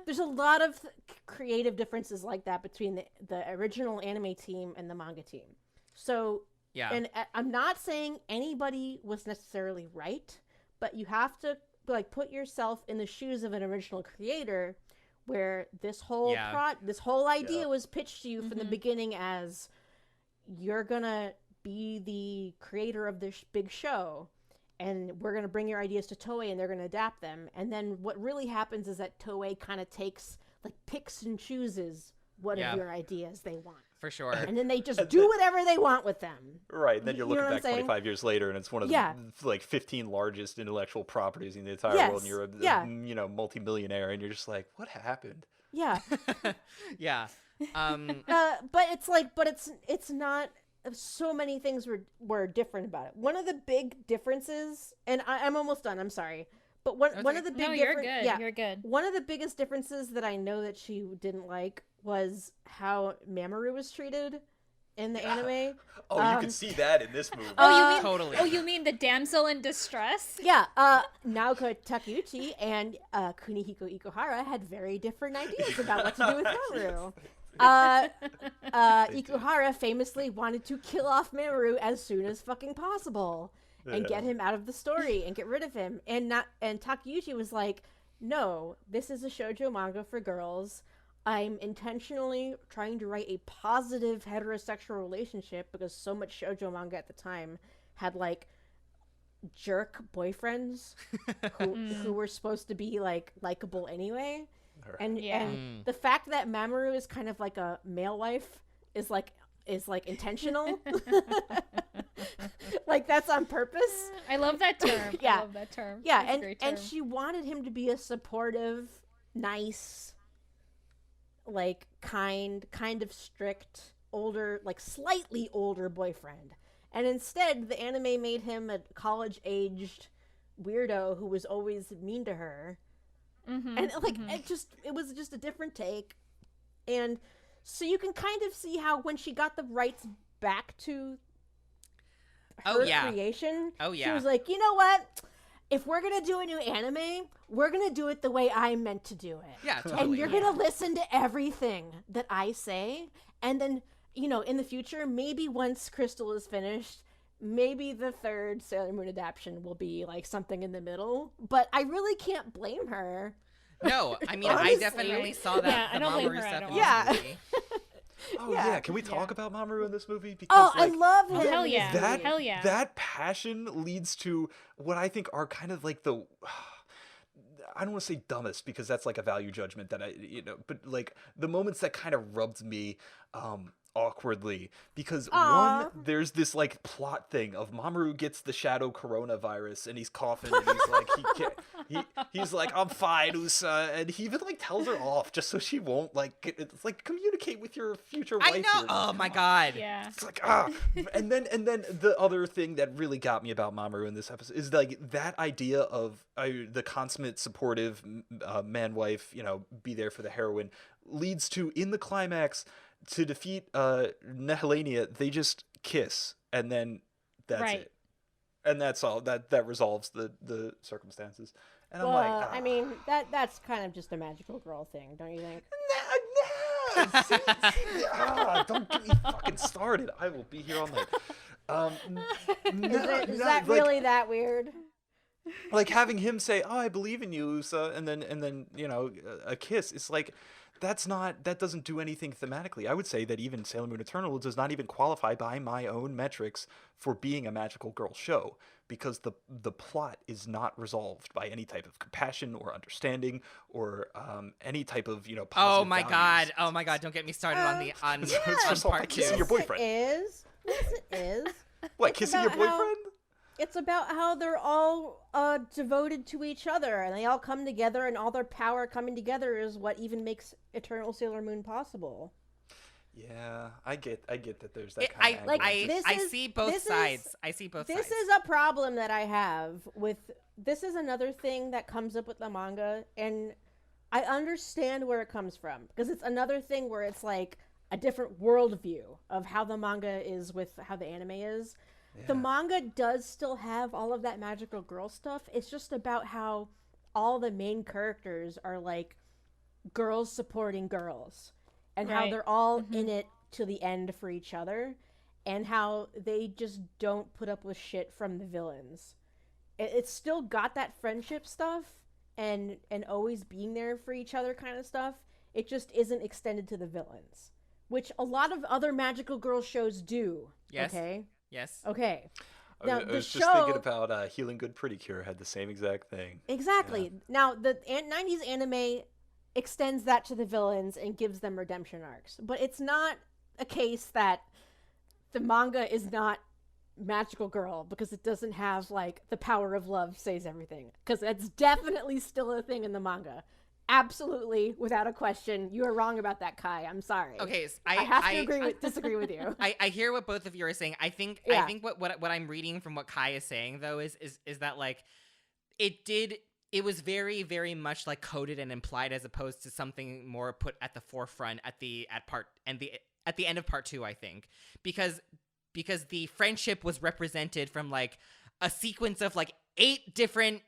there's a lot of creative differences like that between the original anime team and the manga team. So, Yeah. and I'm not saying anybody was necessarily right, but you have to like put yourself in the shoes of an original creator, where this whole Yeah. this whole idea Yeah. was pitched to you from the beginning as you're gonna be the creator of this big show, and we're going to bring your ideas to Toei and they're going to adapt them. And then what really happens is that Toei kind of picks and chooses what Yeah. of your ideas they want. For sure. And then they just do whatever they want with them. Right, then you're You know looking what I'm back saying? 25 years later, and it's one of Yeah. the like 15 largest intellectual properties in the entire Yes, world, and you're a yeah. multimillionaire, and you're just like, what happened? Yeah. Yeah. But it's not, so many things were different about it. One of the big differences, and I'm almost done, I'm sorry. But one of the big No, you're differen- good. yeah, You're good. one of the biggest differences that I know that she didn't like was how Mamoru was treated in the anime. Oh, you can see that in this movie. Oh, you mean Totally. Oh, you mean the damsel in distress? Yeah, Naoko Takeuchi and Kunihiko Ikuhara had very different ideas about what to do with Mamoru. Ikuhara famously wanted to kill off Mamoru as soon as fucking possible and get him out of the story and get rid of him. And Takeuchi was like, no, this is a shoujo manga for girls. I'm intentionally trying to write a positive heterosexual relationship because so much shoujo manga at the time had like jerk boyfriends who were supposed to be like likable anyway. And Yeah. and the fact that Mamoru is kind of like a male wife is like intentional. Like that's on purpose. I love that term. Yeah. I love that term. Yeah, That's a great and term. she wanted him to be a supportive, nice, like kind of strict, older, like slightly older boyfriend. And instead, the anime made him a college-aged weirdo who was always mean to her. And like it was just a different take. And so you can kind of see how when she got the rights back to her creation, she was like, you know what? If we're gonna do a new anime, we're gonna do it the way I meant to do it. Yeah, totally. And you're gonna listen to everything that I say, and then, you know, in the future, maybe once Crystal is finished, maybe the third Sailor Moon adaptation will be like something in the middle. But I really can't blame her. No, I mean, Honestly. I definitely saw that. Yeah, I the don't blame Mamoru her at stuff all. in Yeah. this movie. Oh yeah, can we talk about Mamoru in this movie? Because Oh, I like, love him. Hell in this yeah. movie. Hell yeah. that passion leads to what I think are kind of like the I don't want to say dumbest because that's like a value judgment that but like the moments that kind of rubbed me awkwardly because Aw. one, there's this like plot thing of Mamoru gets the shadow coronavirus and he's coughing and he's like he's like, I'm fine, Usa, and he even like tells her off just so she won't it's like communicate with your future wife. I know. here. Oh my god. Yeah. It's like and then the other thing that really got me about Mamoru in this episode is like that idea of the consummate supportive man wife, be there for the heroine, leads to in the climax to defeat Nehelania, they just kiss and then that's Right. it, and that's all that resolves the circumstances. And Well, I'm like, I mean, that's kind of just a magical girl thing, don't you think? Don't get me fucking started. I will be here all night. Is that really that weird? Like having him say, "Oh, I believe in you, Usa," and then a kiss. It's like that doesn't do anything thematically. I would say that even Sailor Moon Eternal does not even qualify by my own metrics for being a magical girl show, because the plot is not resolved by any type of compassion or understanding or any type of positive Oh my values. god! Don't get me started on the on, It's on just all part about two. kissing your boyfriend. Yes, it is. What, It's kissing your about how- boyfriend? It's about how they're all devoted to each other, and they all come together, and all their power coming together is what even makes Eternal Sailor Moon possible. Yeah, I get that there's that I kind of like, angle. this I is- see both this is- sides. I see both This sides. is a problem that I have with. This is another thing that comes up with the manga, and I understand where it comes from, because it's another thing where it's like a different worldview of how the manga is with how the anime is. The manga does still have all of that magical girl stuff. It's just about how all the main characters are like girls supporting girls, and how Right. they're all in it to the end for each other, and how they just don't put up with shit from the villains. It's still got that friendship stuff and always being there for each other kind of stuff. It just isn't extended to the villains, which a lot of other magical girl shows do. Yes. Okay. Yes. Okay. Now, I the was show, just thinking about Healing Good Pretty Cure had the same exact thing. exactly. Now, the 90s anime extends that to the villains and gives them redemption arcs. But it's not a case that the manga is not magical girl because it doesn't have, like, the power of love saves everything. Because that's definitely still a thing in the manga. Absolutely, without a question. You are wrong about that, Kai. I'm sorry. Okay. So I have to disagree with you. I hear what both of you are saying. I think Yeah. what I'm reading from what Kai is saying though is that like it was very, very much like coded and implied as opposed to something more put at the forefront at the end of part 2, I think. Because the friendship was represented from like a sequence of like 8 different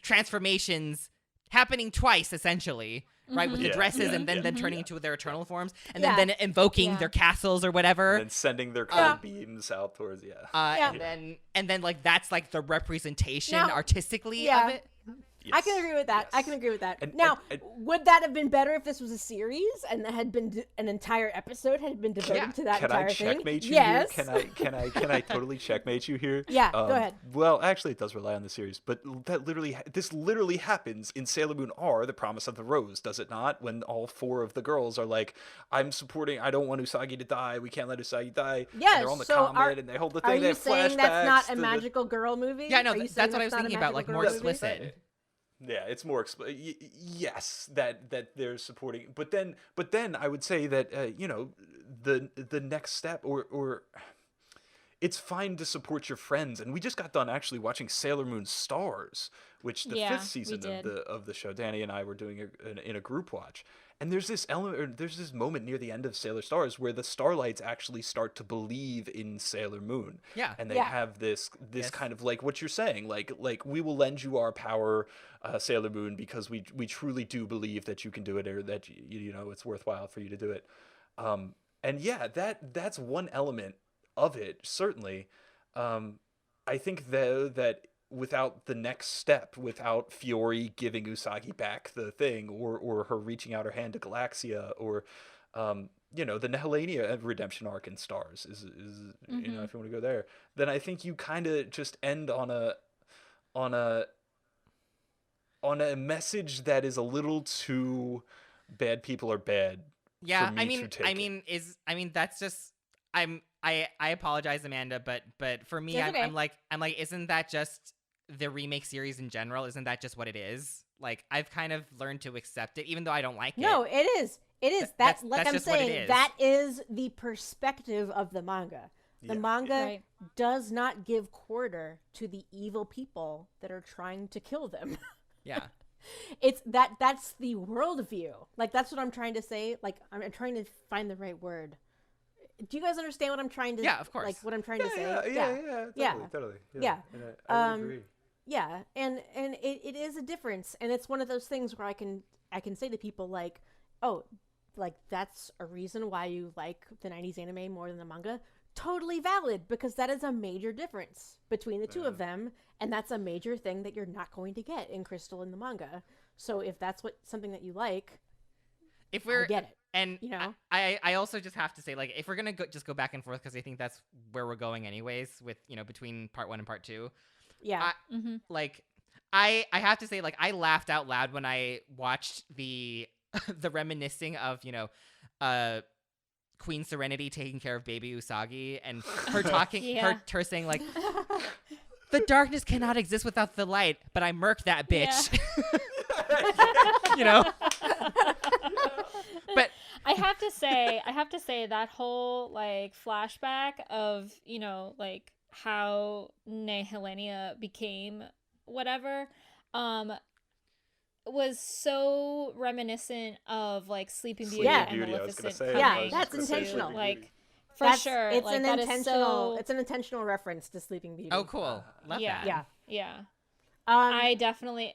transformations happening twice essentially, right? With the Yeah, dresses yeah, and then yeah. turning into their eternal forms and Yeah. then invoking Yeah. their castles or whatever. And then sending their colored beams out towards, Yeah. And then like that's like the representation Now- artistically Yeah. of it. I can agree with that. Yes. I can agree with that. And- now, and- would that have been better if this was a series and that had been an entire episode had been devoted Yeah. to that Can I entire thing? checkmate you Yes. here? Can I totally checkmate you here? Yeah, go ahead. Well, actually, it does rely on the series, but this literally happens in Sailor Moon R, The Promise of the Rose, does it not? When all 4 of the girls are like, I don't want Usagi to die. We can't let Usagi die. Yes, And they're on the so comet and they hold the thing. Are they you have saying that's not flashbacks a to the- magical girl movie? Yeah, no, Are you that's saying what I was not a thinking about, like, magical more girl movie? explicit. Yeah, it's more yes, that they're supporting, but then I would say that the next step or it's fine to support your friends, and we just got done actually watching Sailor Moon Stars, which the Yeah, 5th we season did. of the show. Danny and I were doing in a group watch, and there's this element, or there's this moment near the end of Sailor Stars where the Starlights actually start to believe in Sailor Moon. Yeah. And they Yeah. have this Yes. kind of like what you're saying, like we will lend you our power, Sailor Moon, because we truly do believe that you can do it, or that it's worthwhile for you to do it. And yeah, that's one element of it, certainly. I think though that without the next step, without Fiore giving Usagi back the thing, or her reaching out her hand to Galaxia, or the Nehelania redemption arc in Stars is if you want to go there, then I think you kind of just end on a message that is a little too bad people are bad. Yeah, for me to take it. that's just I apologize, Amanda, but for me, It's I'm okay. like, isn't that just the remake series in general? Isn't that just what it is? Like, I've kind of learned to accept it, even though I don't like No, it. it is. It is. That's like that's I'm just what it saying. is. That is the perspective of the manga. The Yeah. manga Right. does not give quarter to the evil people that are trying to kill them. Yeah. It's that's the worldview. Like, that's what I'm trying to say. Like, I'm trying to find the right word. Do you guys understand what I'm trying to? Yeah, of course. Like, what I'm trying to say. Totally. Yeah. And I would Um, agree. Yeah, and it is a difference, and it's one of those things where I can say to people like, oh, like that's a reason why you like the 90s anime more than the manga. Totally valid, because that is a major difference between the two of them, and that's a major thing that you're not going to get in Crystal in the manga. So if that's something that you like, if we're I get it. and You know? I also just have to say, like, if we're gonna just go back and forth, because I think that's where we're going anyways, with between part 1 and part 2. Yeah. Like, I have to say, like, I laughed out loud when I watched the the reminiscing of Queen Serenity taking care of baby Usagi, and her talking, her saying, like, the darkness cannot exist without the light, but I murked that bitch. But I have to say that whole like flashback of like how Nehelenia became whatever was so reminiscent of like Sleeping Beauty Yeah. and Beauty, I was Maleficent gonna say. Yeah, coming. I was that's gonna say intentional. Sleeping Beauty. Like for sure, It's like, an that is intentional. so- It's an intentional reference to Sleeping Beauty. oh, cool, love Yeah. that. Yeah. I I definitely,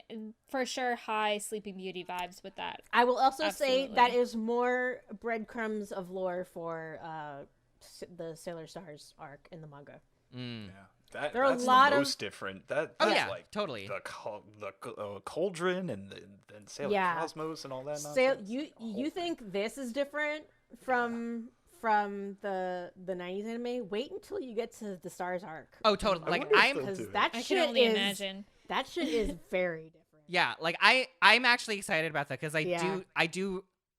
for sure, high Sleeping Beauty vibes with that. I will also say that Absolutely. is more breadcrumbs of lore for the Sailor Stars arc in the manga. Mm. Yeah, There are a that's lot the of- most different. That's Oh yeah, like totally. the cauldron and Sailor Yeah. Cosmos and all that Sail, nonsense. you think this is different from the 90s anime? Wait until you get to the Stars arc. Oh, totally. Like, wonder if I'm they'll because do it. that I shit can only is imagine. that shit is very different. yeah, like I'm actually excited about that, because Yeah.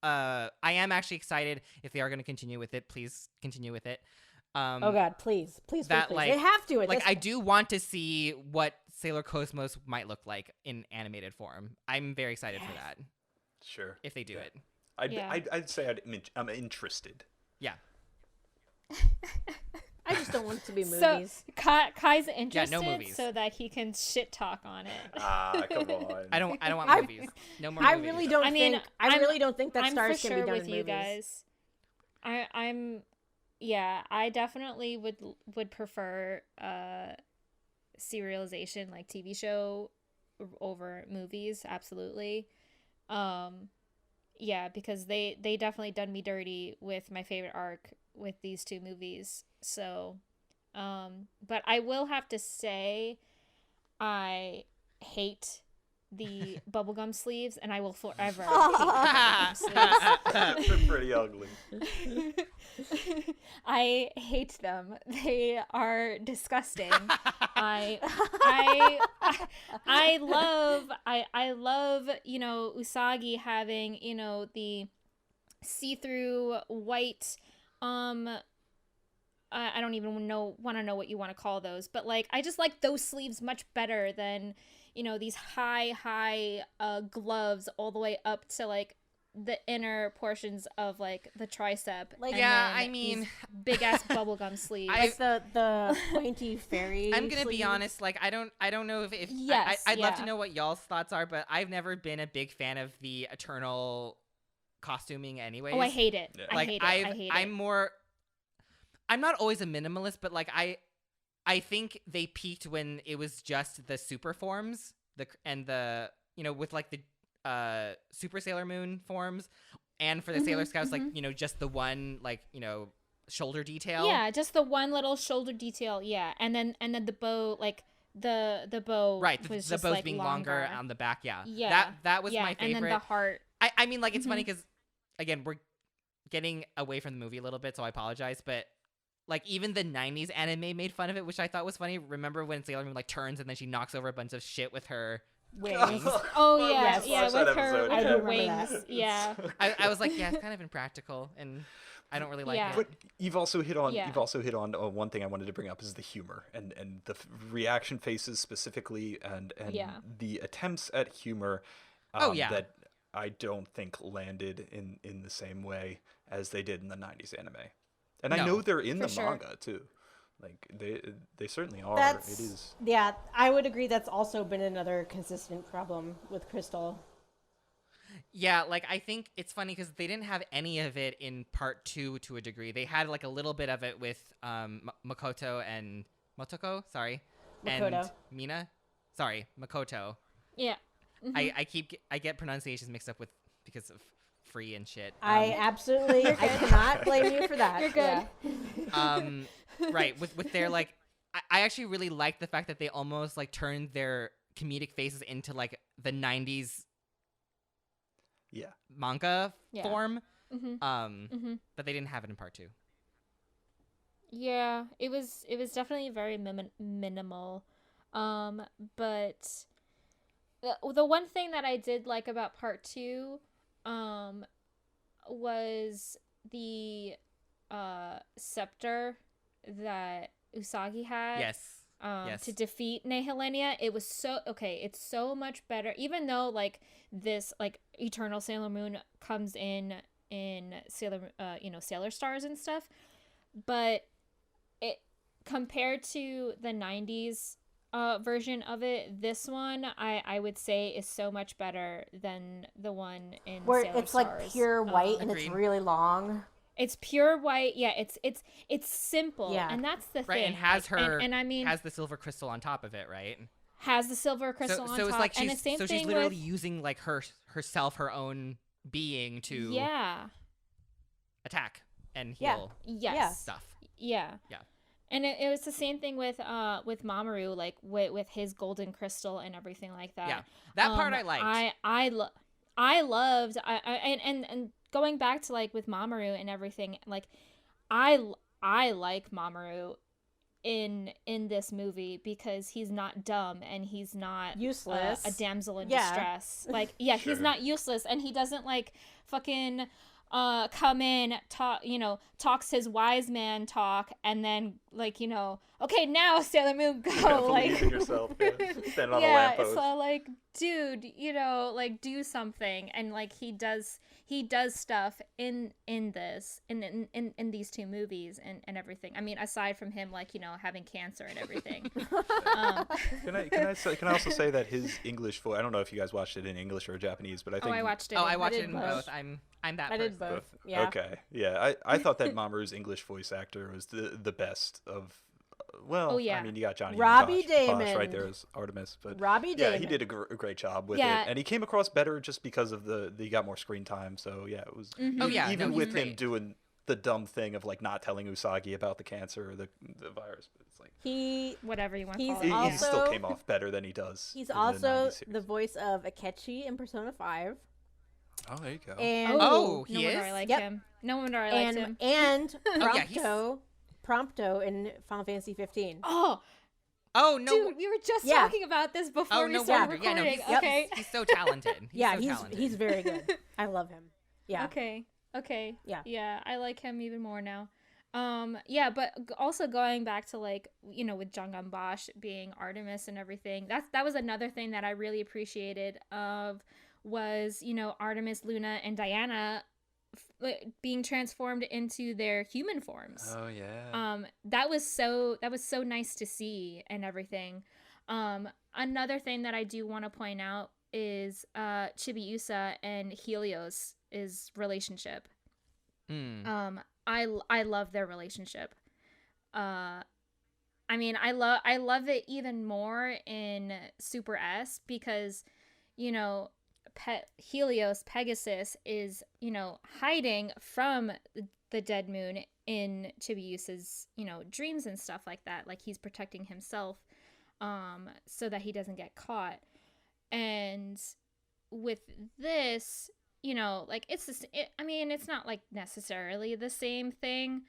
I am actually excited if they are going to continue with it. Please continue with it. Oh god, please, please, that, please. like- They have to. At Like, this I point. do want to see what Sailor Cosmos might look like in animated form. I'm very excited for that, Sure. if they do it. Yeah. I'd say I'm interested. Yeah. I just don't want it to be So movies. Kai's interested movies. so that he can shit talk on it. Ah, come on. I don't want I- movies. No more I movies. really don't I mean, think. I I'm- really don't think that I'm Stars for can sure be done with in you movies. guys. I definitely would prefer serialization, like TV show over movies, absolutely. Yeah, because they definitely done me dirty with my favorite arc with these two movies. So but I will have to say I hate the bubblegum sleeves, and I will forever hate the bubblegum sleeves. They're pretty ugly. I hate them. They are disgusting. I love Usagi having the see-through white I don't even want to know what you want to call those, but like I just like those sleeves much better than these high gloves all the way up to like the inner portions of like the tricep. Like- and Yeah, then I mean- these big ass bubblegum sleeves. Like the pointy fairy. I'm gonna be sleeves. honest. Like, I don't know if Yes, I'd love to yeah. know what y'all's thoughts are, but I've never been a big fan of the Eternal costuming, anyways. Oh, I hate it. Yeah. I Like, hate it. I hate I'm it. more. I'm not always a minimalist, but like I think they peaked when it was just the super forms, with like the Super Sailor Moon forms, and for the Sailor Scouts, like just the one shoulder detail. Yeah, just the one little shoulder detail. Yeah, and then the bow, like the bow. Right, was the just, bows like, being longer on the back. Yeah, Yeah, that was yeah, my favorite. And then the heart. I mean, like, it's funny because, again, we're getting away from the movie a little bit, so I apologize, but like even the 90s anime made fun of it, which I thought was funny. Remember when Sailor Moon like turns and then she knocks over a bunch of shit with her wings. Oh yeah, Yes. yeah, Watch that with her episode, I with do her remember wings. that. Yeah. I was like, yeah, it's kind of impractical, and I don't really like Yeah. it. But you've also hit on Yeah. one thing I wanted to bring up is the humor and the reaction faces specifically and Yeah. the attempts at humor. Oh, yeah. That I don't think landed in the same way as they did in the 90s anime. And I No. know they're in For the sure. manga too. Like they certainly are. That's It is. yeah. I would agree. That's also been another consistent problem with Crystal. Yeah, like I think it's funny because they didn't have any of it in part 2 to a degree. They had like a little bit of it with Makoto and Motoko, sorry, and Makoto. Mina, sorry, Makoto. Yeah. I get pronunciations mixed up with because of free and shit. I absolutely. I cannot blame you for that. You're good. Yeah. Right, with their like I actually really like the fact that they almost like turned their comedic faces into like the 90s Yeah. manga Yeah. form. Mm-hmm. But they didn't have it in part 2. Yeah, it was definitely very minimal. But the one thing that I did like about part 2 was the scepter that Usagi had. Yes. Yes. To defeat Nihilenia. It was so okay, it's so much better, even though like this like Eternal Sailor Moon comes in Sailor Sailor Stars and stuff, but it compared to the 90s version of it, this one I would say is so much better than the one in Where Sailor it's Stars. like pure white and it's Agreed. really long. It's pure white. Yeah, it's simple. Yeah. And that's the Right, thing. and has like, her and I mean has the silver crystal on top of it, right? has the silver crystal on so top. it's like and she's the same so thing she's literally with, using like herself, her own being to yeah. attack and Yeah. heal Yes. stuff. Yeah. Yeah. And it was the same thing with Mamoru, like with his golden crystal and everything like that. Yeah, that part I liked. I loved and going back to like with Mamoru and everything, like I like Mamoru in this movie because he's not dumb and he's not Useless. a damsel in Yeah. distress. Like yeah, he's not useless and he doesn't like fucking come in, talks his wise man talk, and then like okay, now Sailor Moon go, like Believe in yourself. Yeah. Stand on a yeah, lamppost. so like dude, like do something, and like he does stuff in this in these two movies and everything. I mean, aside from him like having cancer and everything. Can I also say that his English voice? I don't know if you guys watched it in English or Japanese, but I think I watched it. I watched did it in both. both. I'm that I did person. both. Yeah. Okay. Yeah. I thought that Mamoru's English voice actor was the best of. Well, Oh, yeah. I mean, you got Johnny Robbie Bosch Damon. right there as Artemis, but Robbie yeah, Damon. he did a great job with Yeah. it, and he came across better just because of he got more screen time. So yeah, it was. Oh, yeah, even no, he's with him great. doing the dumb thing of like not telling Usagi about the cancer or the virus, but it's like He Whatever you want to He's call it. he still also- came off better than he does. he's in the also 90s the series. voice of Akechi in Persona 5. Oh, there you go. And Oh, no he wonder is? I like Yep. him. No wonder I liked him. and Oh, yeah, he's- Prompto in Final Fantasy 15. Oh no. Dude, we were just Yeah. talking about this before Oh we no started wonder. Yeah, no, recording. he's, Okay. he's so talented. Yeah, so he's talented. very good. I love him. Yeah. Okay. Yeah. Yeah, I like him even more now. Yeah, but also going back to like, with Jangan Bosch being Artemis and everything. That was another thing that I really appreciated was, Artemis, Luna, and Diana being transformed into their human forms. Oh yeah. That was so nice to see and everything. Another thing that I do want to point out is Chibiusa and Helios' relationship. I love their relationship. I mean, I love it even more in Super S because, Helios, Pegasus, is, hiding from the dead moon in Chibiusa's, dreams and stuff like that. Like he's protecting himself so that he doesn't get caught. And with this, like it's not like necessarily the same thing.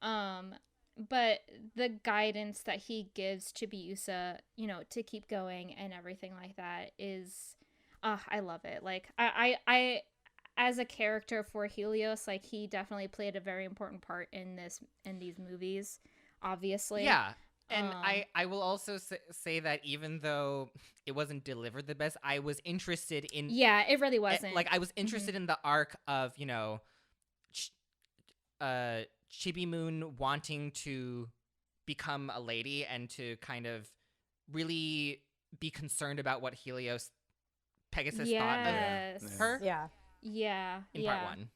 But the guidance that he gives Chibiusa, to keep going and everything like that is, I love it. Like I as a character for Helios, like he definitely played a very important part in these movies, obviously. Yeah. And I will also say that even though it wasn't delivered the best, I was interested in. Yeah, it really wasn't. Like I was interested in the arc of Chibi Moon wanting to become a lady and to kind of really be concerned about what Helios Pegasus thought Yes. of her Yeah. Yeah. in part 1.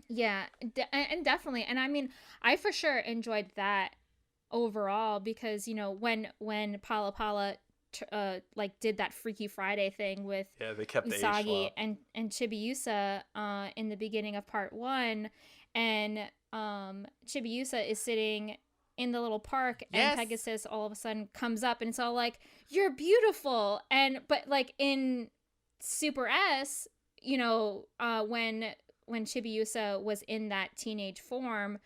Yeah, and definitely. And I mean, I for sure enjoyed that overall because, when Pala Pala like did that Freaky Friday thing with Yeah, they kept the age Usagi swap. and Chibiusa in the beginning of part 1, and Chibiusa is sitting in the little park and Yes. Pegasus all of a sudden comes up and it's all like, "You're beautiful." But like in Super S, you know, when Chibiusa was in that teenage form,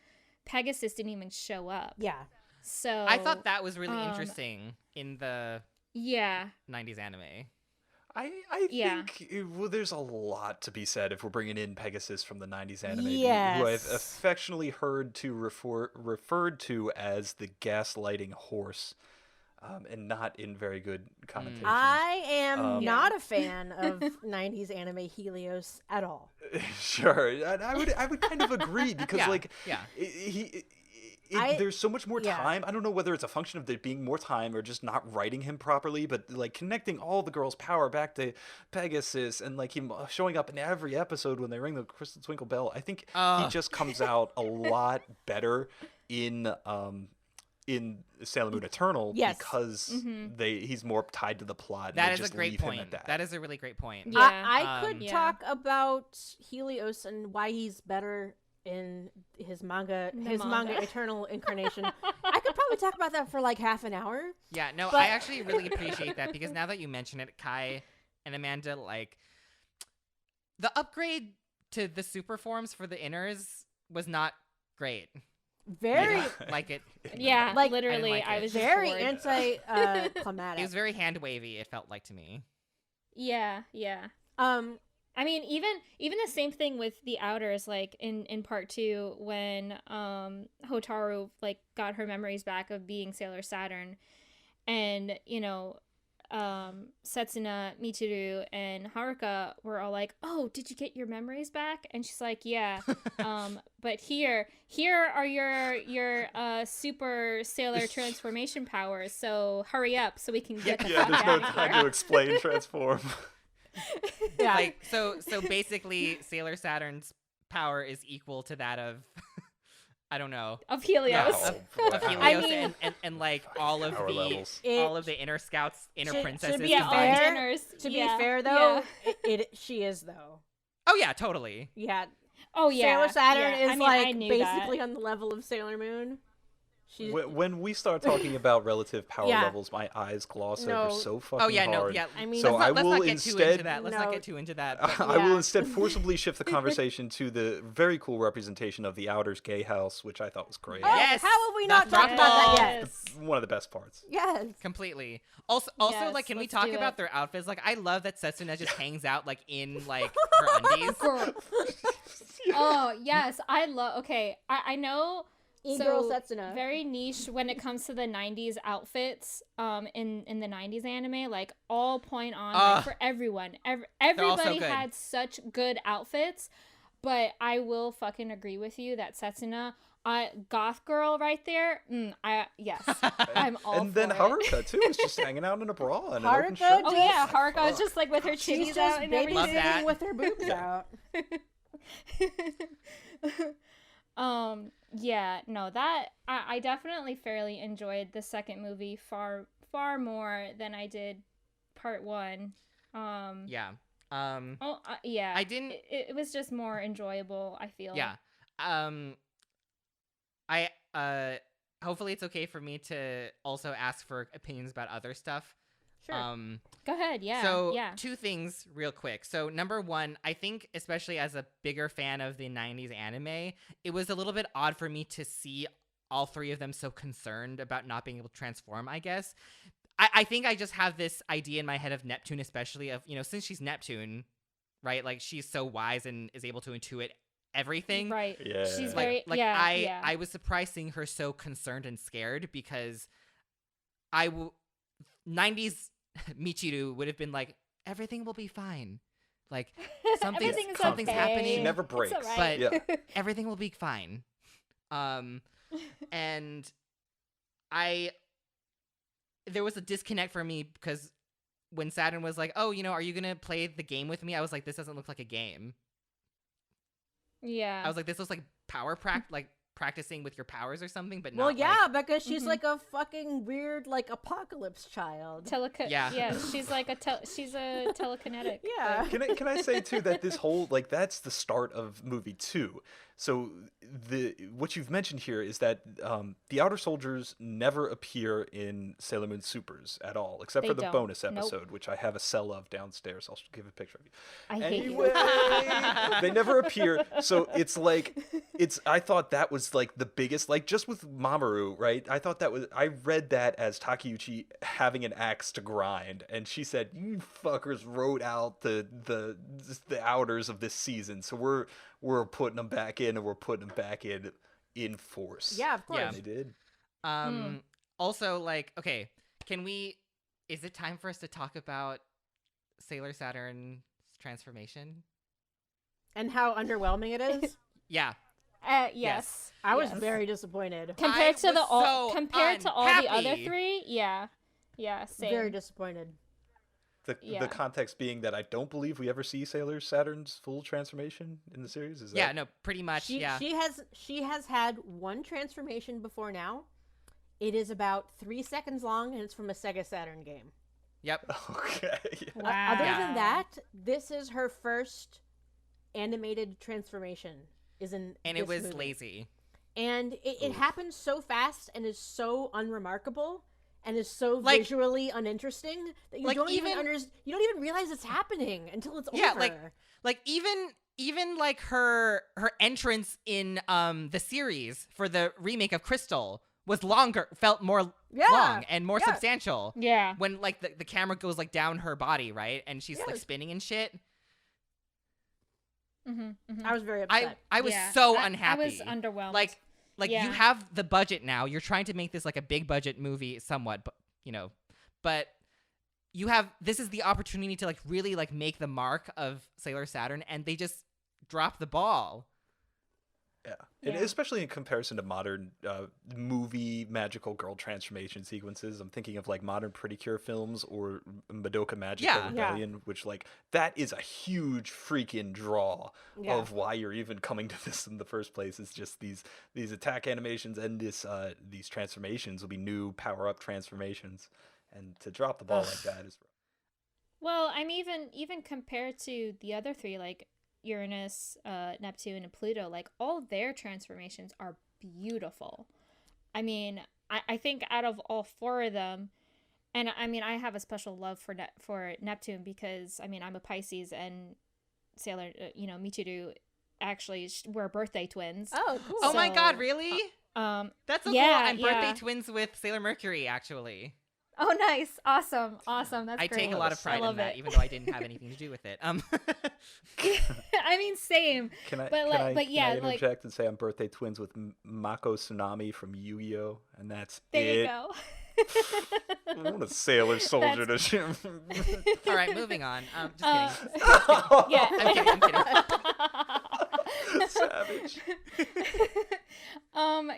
Pegasus didn't even show up. Yeah. So I thought that was really interesting in the 90s anime. I Yeah. think well, there's a lot to be said if we're bringing in Pegasus from the 90s anime, who I've Yes. affectionately heard to referred to as the gaslighting horse, and not in very good connotations. I am Um, not a fan of 90s anime Helios at all. Sure, and I would kind of agree because Yeah. there's so much more yeah. time. I don't know whether it's a function of there being more time or just not writing him properly, but like connecting all the girls' power back to Pegasus and like him showing up in every episode when they ring the Crystal Twinkle Bell. I think he just comes out a lot better in Sailor Moon Eternal Yes. because he's more tied to the plot. and That they is a just great leave him point. at that. That is a really great point. Yeah. I could Yeah. talk about Helios and why he's better in his manga, manga. Eternal Incarnation. I could probably talk about that for like half an hour. Yeah, no, But- I actually really appreciate that because now that you mention it, Kai and Amanda, like, the upgrade to the super forms for the inners was not great. Very, Like it, Yeah, Like- literally, I didn't like I it. was just very bored. anti-climatic. it was very hand wavy. It felt like to me. Yeah. I mean, even the same thing with the outers, like in part 2 when Hotaru like got her memories back of being Sailor Saturn, and you know, Setsuna, Michiru, and Haruka were all like, "Oh, did you get your memories back?" And she's like, "Yeah." But here are your super Sailor transformation powers. So hurry up so we can get the Yeah, fuck there's no out of time here. to explain transform. Yeah. Like so basically, Sailor Saturn's power is equal to that of, I don't know, Of Helios. of Helios I mean- and like all of Power the levels. all of the inner scouts, inner To princesses. be Yeah, combined. all fair- dinners. To Yeah, be fair, though, yeah. she is though. Oh yeah, totally. Yeah, Oh yeah, Sailor Saturn yeah. is I mean, I like knew basically on the level of Sailor Moon. She's When we start talking about relative power Yeah. levels, my eyes gloss No. over so fucking Oh yeah, no, hard. yeah. I mean- So let's I not will get too instead- into that. Let's not No. get too into that. But, I will Yeah. instead forcibly shift the conversation to the very cool representation of the Outers gay house, which I thought was great. Oh, Yes, how have we not the talked about that Yes. yet? One of the best parts. Yes. completely. Also, Yes, like, can we let's talk do about it. their outfits? Like, I love that Setsuna just hangs out like in like her undies. Girl. Oh yes, I love. Okay, I know. E-girl Setsuna. Very niche when it comes to the 90s outfits in the 90s anime, like all point on like, for everyone. all so Everybody good. had such good outfits, but I will fucking agree with you that Setsuna, goth girl right there. Yes, I'm all And then for it. Haruka too is just hanging out in a bra and an open Haruka shirt. Oh yeah, Haruka is just like with her She's titties just out and everything. Love that. babysitting with her boobs out. Yeah, no, that I definitely fairly enjoyed the second movie far more than I did part 1. Yeah. Yeah. I didn't. It was just more enjoyable, I feel. Yeah. Hopefully it's okay for me to also ask for opinions about other stuff. Sure. Go ahead. Yeah. So yeah. two things real quick. So number one, I think especially as a bigger fan of the 90s anime, it was a little bit odd for me to see all three of them so concerned about not being able to transform, I guess. I think I just have this idea in my head of Neptune, especially of, since she's Neptune, right? Like she's so wise and is able to intuit everything. Right. Yeah. She's Like, very. like yeah. I yeah. I was surprised seeing her so concerned and scared because 90s Michiru would have been like, everything will be fine. Like something's Everything's something's okay. happening. She never It's breaks. alright. Yeah. Everything will be fine. And there was a disconnect for me because when Saturn was like, "Oh, are you gonna play the game with me?" I was like, "This doesn't look like a game." Yeah. I was like, "This looks like practicing with your powers or something." But Well, not yeah, like, because she's Mhm. like a fucking weird, like, apocalypse child. Yeah. Yeah. She's like she's a telekinetic. Yeah. Can I say too that this whole that's the start of movie 2. So what you've mentioned here is that the outer soldiers never appear in Sailor Moon Supers at all, except They for the don't. bonus Nope. episode, which I have a cell of downstairs. I'll give a picture of you. I hate you. Anyway, they never appear. So it's like I thought that was like the biggest, like just with Mamoru, right? I read that as Takeuchi having an axe to grind, and she said, "You fuckers wrote out the outers of this season, so we're putting them back in, and we're putting them back in force." Yeah, of course. Yeah. And they did. Also, like, okay, is it time for us to talk about Sailor Saturn's transformation? And how underwhelming it is. Yeah. Yes. I was Yes. very disappointed. Compared to was so compared to all the other unhappy. 3, yeah, same. Very disappointed. Yeah. The context being that I don't believe we ever see Sailor Saturn's full transformation in the series. Is that? Yeah, no, pretty much, She yeah. she has had one transformation before now. It is about 3 seconds long, and it's from a Sega Saturn game. Yep. Okay. Wow. Other than that, this is her first animated transformation. And this it was movie. lazy. And it happens so fast and is so unremarkable and is so Like- visually uninteresting that you like don't even even- you don't even realize it's happening until it's Yeah, over. Like even like her entrance in the series for the remake of Crystal was felt more long and more yeah. substantial. Yeah. When like the camera goes like down her body, right? And she's like Yes. spinning and shit. I was very upset. I was Yeah. so I unhappy. was underwhelmed. Like Yeah. you have the budget now. You're trying to make this like a big budget movie somewhat, but but this is the opportunity to like really like make the mark of Sailor Saturn, and they just drop the ball. Yeah. And Yeah. especially in comparison to modern movie magical girl transformation sequences. I'm thinking of like modern Pretty Cure films or Madoka Magica Yeah. Rebellion, which like that is a huge freaking draw Yeah. of why you're even coming to this in the first place. It's just these attack animations and these transformations will be new power-up transformations. And to drop the ball like that is Well, I'm even compared to the other 3, like Uranus, Neptune, and Pluto, like all their transformations are beautiful. I mean, I think out of all 4 of them, and I mean, I have a special love for Neptune because I mean, I'm a Pisces, and Sailor, Michiru, actually, we're birthday twins. Oh, cool. Oh my So, god, really? That's so cool. yeah, I'm birthday yeah. twins with Sailor Mercury, actually. Oh, nice, awesome. That's I great. take a lot of pride in love that, it. even though I didn't have anything to do with it. I mean, same. Can I, But, can like- I, but can yeah, I like- interject and say I'm birthday twins with Mako Tsunami from Yu-Gi-Oh! And that's There it. you go. I want a sailor soldier to shoot. All right, moving on. Just Uh, kidding. Yeah. I'm kidding. Savage.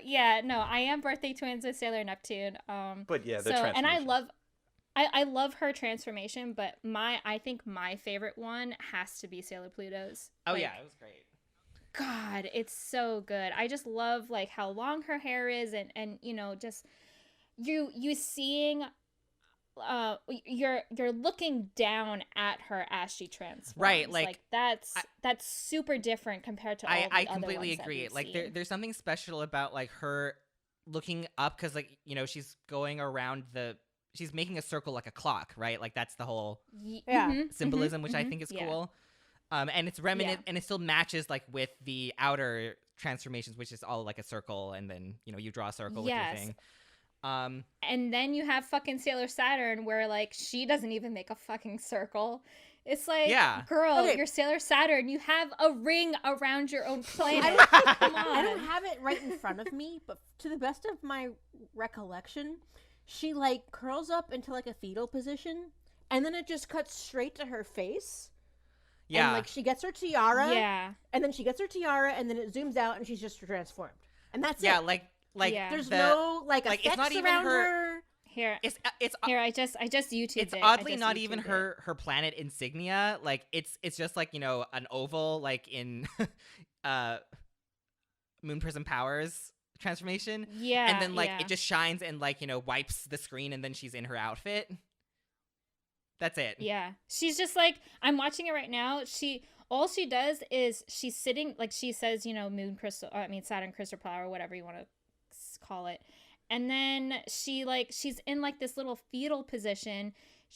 Yeah, no, I am birthday twins with Sailor Neptune. But yeah, the so and I transformations. I love her transformation, but I think my favorite one has to be Sailor Pluto's. Oh Like, yeah, it was great. God, it's so good. I just love like how long her hair is, and just you seeing you're looking down at her as she transforms. Right, like, that's super different compared to all the I other completely ones that agree. we've Like seen. there's something special about like her looking up, because like she's going around she's making a circle like a clock, right? Like that's the whole Yeah. symbolism, which I think is yeah. cool. And it's remnant, and it still matches like with the outer transformations, which is all like a circle, and then you draw a circle with your Yes. thing. And then you have fucking Sailor Saturn, where like she doesn't even make a fucking circle. It's like, Yeah. girl, Okay. you're Sailor Saturn. You have a ring around your own planet. Come on. I don't have it right in front of me, but to the best of my recollection, she like curls up into like a fetal position, and then it just cuts straight to her face. Yeah. And like she gets her tiara, Yeah. and then she gets her tiara, and then it zooms out, and she's just transformed, and that's yeah, it. like Yeah. There's the- no like like, it's effects not even around her- her. Here, it's here. I just YouTubed it's it. oddly I just not YouTubed even it. her planet insignia. Like it's just like an oval, like in Moon Prism Powers transformation. Yeah. And then like yeah. it just shines and like wipes the screen, and then she's in her outfit. That's it. Yeah. She's just like, I'm watching it right now. all she does is she's sitting, like she says, you know, moon crystal, I mean, Saturn crystal flower, whatever you want to call it. And then she's in like this little fetal position,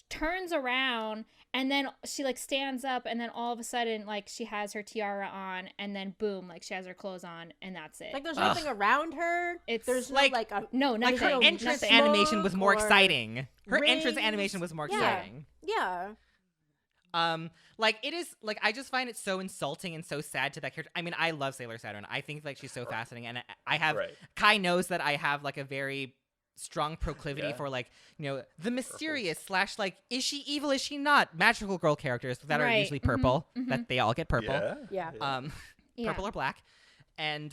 turns around, and then she like stands up, and then all of a sudden like she has her tiara on, and then boom, like she has her clothes on, and that's it. Like there's nothing around her. There's no like no, Like nothing. her no entrance smoke animation was more or exciting. Her entrance rings. animation was more Yeah. exciting. Yeah. Like it is like I just find it so insulting and so sad to that character. I mean, I love Sailor Saturn. I think like she's so fascinating, and I have Kai knows that I have like a very strong proclivity for like, you know, the mysterious slash like, is she evil, is she not, magical girl characters that are usually purple, that they all get purple. Yeah. Purple or black. And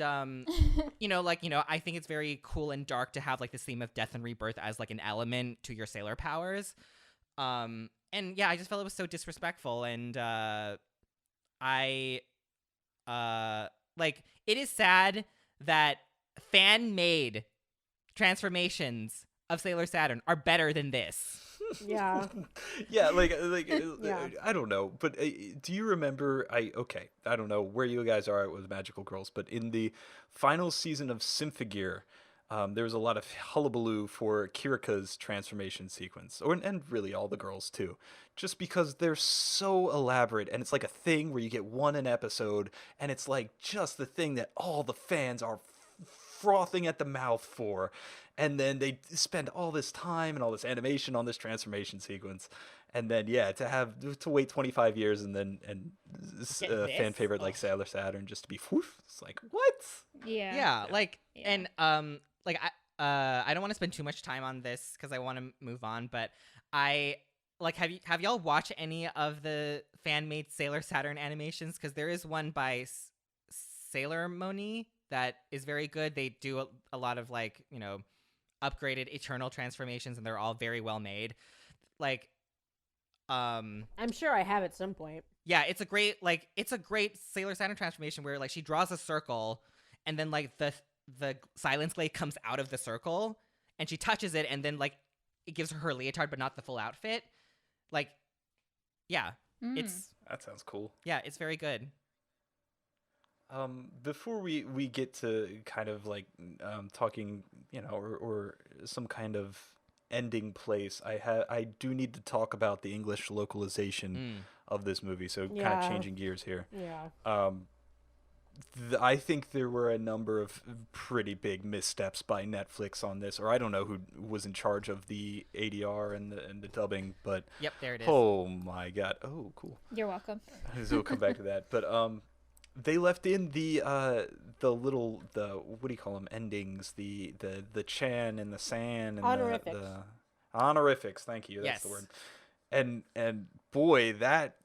you know, like, you know, I think it's very cool and dark to have like this theme of death and rebirth as like an element to your sailor powers. And yeah, I just felt it was so disrespectful, and I like, it is sad that fan-made transformations of Sailor Saturn are better than this. Yeah. Yeah, like I don't know, but do you remember? I don't know where you guys are with Magical Girls, but in the final season of Symphogear, there was a lot of hullabaloo for Kirika's transformation sequence, and really all the girls too, just because they're so elaborate, and it's like a thing where you get one an episode, and it's like just the thing that all the fans are frothing at the mouth for, and then they spend all this time and all this animation on this transformation sequence, and then to wait 25 years and then fan favorite like Sailor Saturn just to be whoof, it's like what? And like I don't want to spend too much time on this because I want to move on, but I like, have y'all watched any of the fan made Sailor Saturn animations? Because there is one by Sailor Moni that is very good. They do a lot of like, you know, upgraded eternal transformations, and they're all very well made. Like, I'm sure I have at some point. yeah, it's a great Sailor Saturn transformation where like she draws a circle, and then like the Silence Glade comes out of the circle, and she touches it, and then like it gives her leotard but not the full outfit. Like, yeah, That sounds cool. Yeah, it's very good. Before we get to kind of like talking, you know, or some kind of ending place, I do need to talk about the English localization of this movie. So kind of changing gears here. Yeah. I think there were a number of pretty big missteps by Netflix on this, or I don't know who was in charge of the ADR and the dubbing, but yep, there it is. Oh my god! Oh, cool. You're welcome. So we'll come back to that, but they left in the what do you call them, endings, the Chan and the San and honorifics. the honorifics. Thank you. That's Yes. the word. And boy, that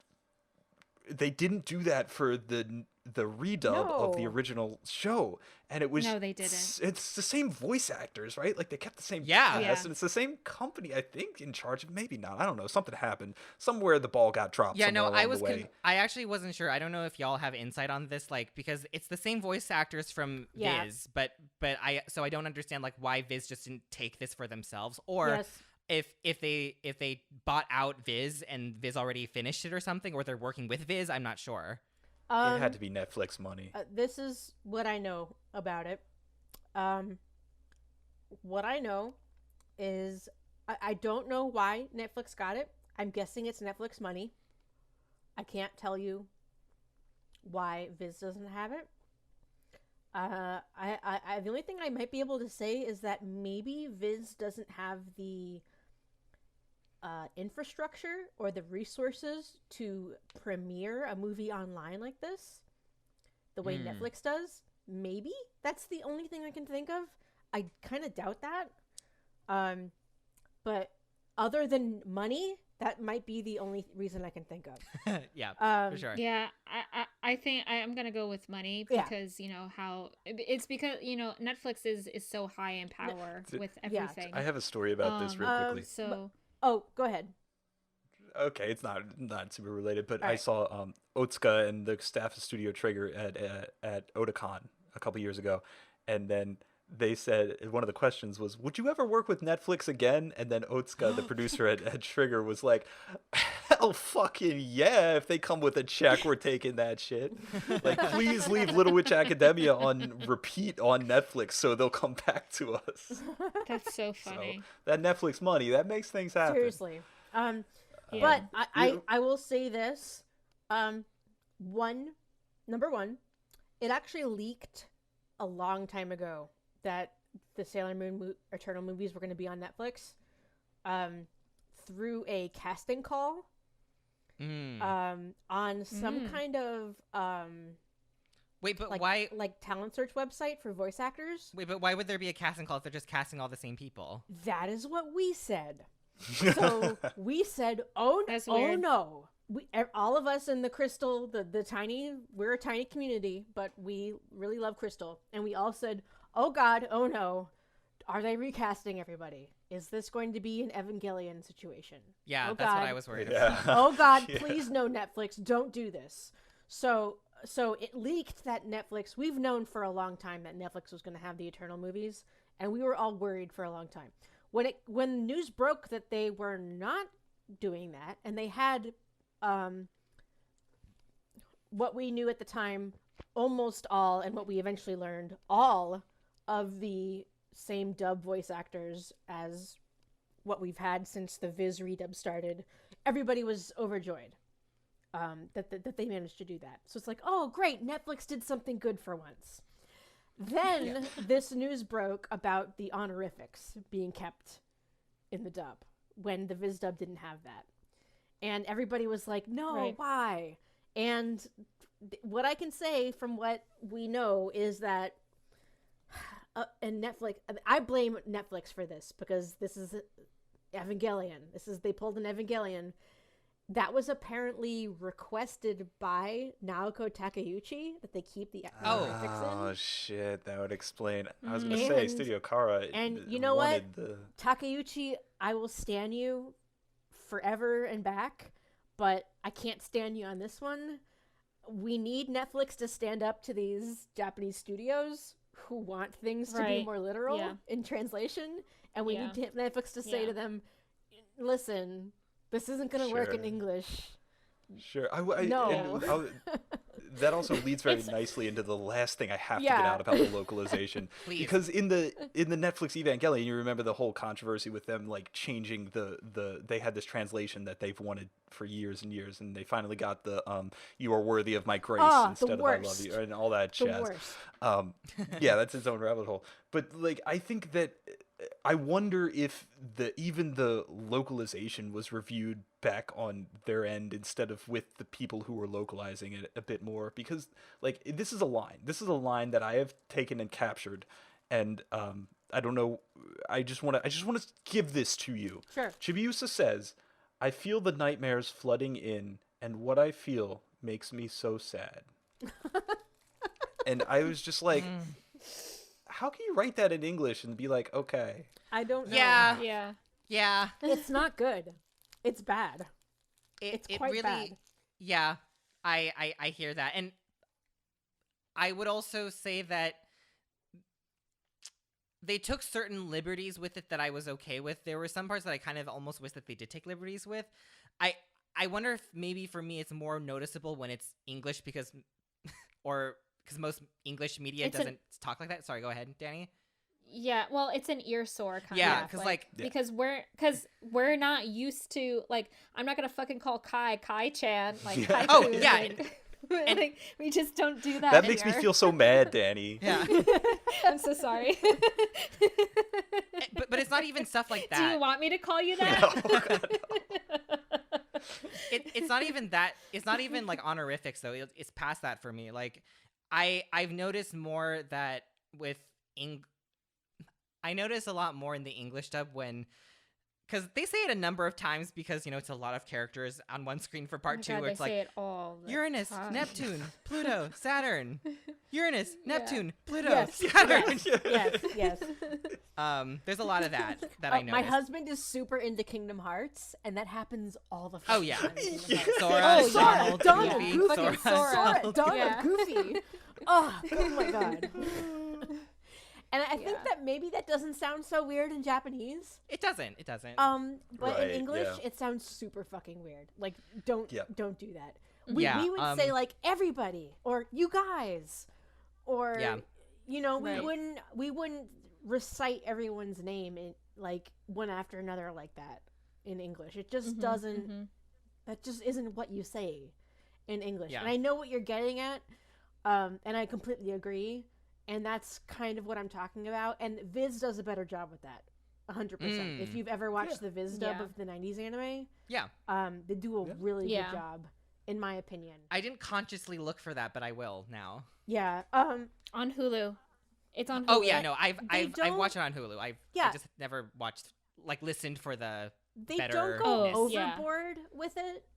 they didn't do that for the redub of the No. original show, and it was No, they didn't. It's the same voice actors, right? Like they kept the same Yeah. cast, and it's the same company, I think, in charge of. Maybe not. I don't know. Something happened somewhere. The ball got dropped. Yeah, no, somewhere I along was the way. I actually wasn't sure. I don't know if y'all have insight on this, like, because it's the same voice actors from Yeah. Viz, but I don't understand like why Viz just didn't take this for themselves, or Yes. if they bought out Viz and Viz already finished it or something, or they're working with Viz. I'm not sure. It had to be Netflix money. This is what I know about it. What I know is I don't know why Netflix got it. I'm guessing it's Netflix money. I can't tell you why Viz doesn't have it. I the only thing I might be able to say is that maybe Viz doesn't have the infrastructure or the resources to premiere a movie online like this the way Netflix does. Maybe that's the only thing I can think of. I kind of doubt that. But other than money, that might be the only reason I can think of. Yeah, for sure. Yeah, I think I'm gonna go with money Yeah. because you know how it's because you know Netflix is so high in power with Yeah. everything. I have a story about this real quickly. So Oh, go ahead. Okay, it's not super related, but All I right. saw Otsuka and the staff of Studio Trigger at Otakon a couple years ago, and then they said one of the questions was, "Would you ever work with Netflix again?" And then Otsuka, the producer at Trigger, was like, Hell fucking yeah, if they come with a check, we're taking that shit. Like, please leave Little Witch Academia on repeat on Netflix so they'll come back to us. That's so So, funny. that Netflix money, that makes things happen. Seriously. Yeah. But I will say this. Number one, it actually leaked a long time ago that the Sailor Moon Eternal movies were going to be on Netflix through a casting call on some kind of Wait, but like, why? like talent search website for voice actors. Wait, but why would there be a casting call if they're just casting all the same people? That is what we said. So we said, oh, That's oh weird. no. All of us in the Crystal, we're a tiny community, but we really love Crystal. And we all said, oh God, oh no. Are they recasting everybody? Is this going to be an Evangelion situation? Yeah, Oh, that's what God. I was worried Yeah. about. Oh God, Yeah. please no, Netflix, don't do this. So it leaked that Netflix, we've known for a long time that Netflix was going to have the Eternal movies, and we were all worried for a long time. When news broke that they were not doing that, and they had what we knew at the time, almost all, and what we eventually learned, all of the same dub voice actors as what we've had since the Viz redub started, everybody was overjoyed that they managed to do that. So it's like, oh great, Netflix did something good for once. Then this news broke about the honorifics being kept in the dub when the Viz dub didn't have that. And everybody was like, no, Right. why? And what I can say from what we know is that and Netflix, I blame Netflix for this because this is Evangelion. They pulled an Evangelion. That was apparently requested by Naoko Takeuchi that they keep the honorifics Oh in. shit, that would explain. I was gonna say And- Studio Kara. and you know what? wanted the- Takeuchi, I will stan you forever and back, but I can't stan you on this one. We need Netflix to stand up to these Japanese studios who want things to be Right. more literal Yeah. in translation, and we Yeah. need Netflix to say Yeah. to them, listen, this isn't going to work in Sure. English. Sure. No. That also leads very It's- nicely into the last thing I have to Yeah. get out about the localization. Please. Because in the Netflix Evangelion, you remember the whole controversy with them like changing they had this translation that they've wanted for years and years, and they finally got the "You are worthy of my grace" Ah, the instead of "I love worst. you" and all that The jazz. worst. Yeah, that's its own rabbit hole. But like, I think that I wonder if even the localization was reviewed back on their end instead of with the people who were localizing it a bit more, because like this is a line that I have taken and captured, and I don't know, I just want to give this to you. Sure. Chibiusa says, "I feel the nightmares flooding in, and what I feel makes me so sad." And I was just like, how can you write that in English and be like, okay? I don't know. Yeah. Yeah. Yeah. It's not good. It's bad. It quite really, bad. Yeah, I hear that, and I would also say that they took certain liberties with it that I was okay with. There were some parts that I kind of almost wish that they did take liberties with. I wonder if maybe for me it's more noticeable when it's English because most English media It's doesn't talk like that. Sorry, go ahead, Danny. Yeah, well, it's an ear sore kind Yeah, of. 'cause, like- Yeah. because we're not used to, like, I'm not gonna fucking call Kai Chan, like, Yeah. Kai Oh, Kun, yeah, like, like, we just don't do that. That makes me here. feel so mad, Danny. Yeah, I'm so sorry. but it's not even stuff like that. Do you want me to call you that? No, God, no. It's not even that. It's not even like honorifics though. It's past that for me. Like I've noticed more that with I notice a lot more in the English dub because they say it a number of times because it's a lot of characters on one screen for part two Oh my God, where it's they like say it all the Uranus, time. Neptune, Pluto, Saturn, Uranus, Neptune, Pluto, Yes. Saturn. Yes. There's a lot of that I noticed. My husband is super into Kingdom Hearts, and that happens all the Oh, fucking yeah. time in Kingdom Yeah. Hearts. Sora, Oh, Donald, Donald, Goofy, Goofy, Sora, Sora. Donald. Donald, Yeah. Goofy. Oh my God. And I think Yeah. that maybe that doesn't sound so weird in Japanese. It doesn't. It doesn't. But Right, in English, yeah. it sounds super fucking weird. Like, don't Yep. do that. Yeah, We would say like everybody or you guys, or Yeah. you know, Right. we wouldn't recite everyone's name in like one after another like that in English. It just doesn't. That just isn't what you say in English. Yeah. And I know what you're getting at, and I completely agree. And that's kind of what I'm talking about. And Viz does a better job with that, 100%. If you've ever watched the Viz dub Yeah. of the '90s anime, Yeah. they do a really Yeah. good job, in my opinion. I didn't consciously look for that, but I will now. Yeah. On Hulu. It's on Hulu. Oh yeah, no, I've don't- watched it on Hulu. I Yeah. just never watched like listened for the They better. don't go Oh, yeah. overboard with it.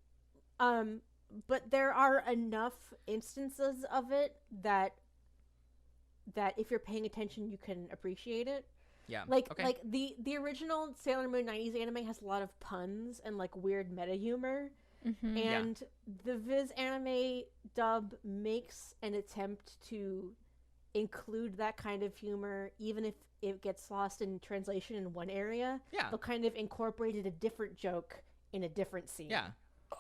But there are enough instances of it that if you're paying attention, you can appreciate it. Yeah. Like okay. like the original Sailor Moon '90s anime has a lot of puns and like weird meta humor, and the Viz anime dub makes an attempt to include that kind of humor, even if it gets lost in translation in one area. Yeah. They'll kind of incorporated a different joke in a different scene. Yeah.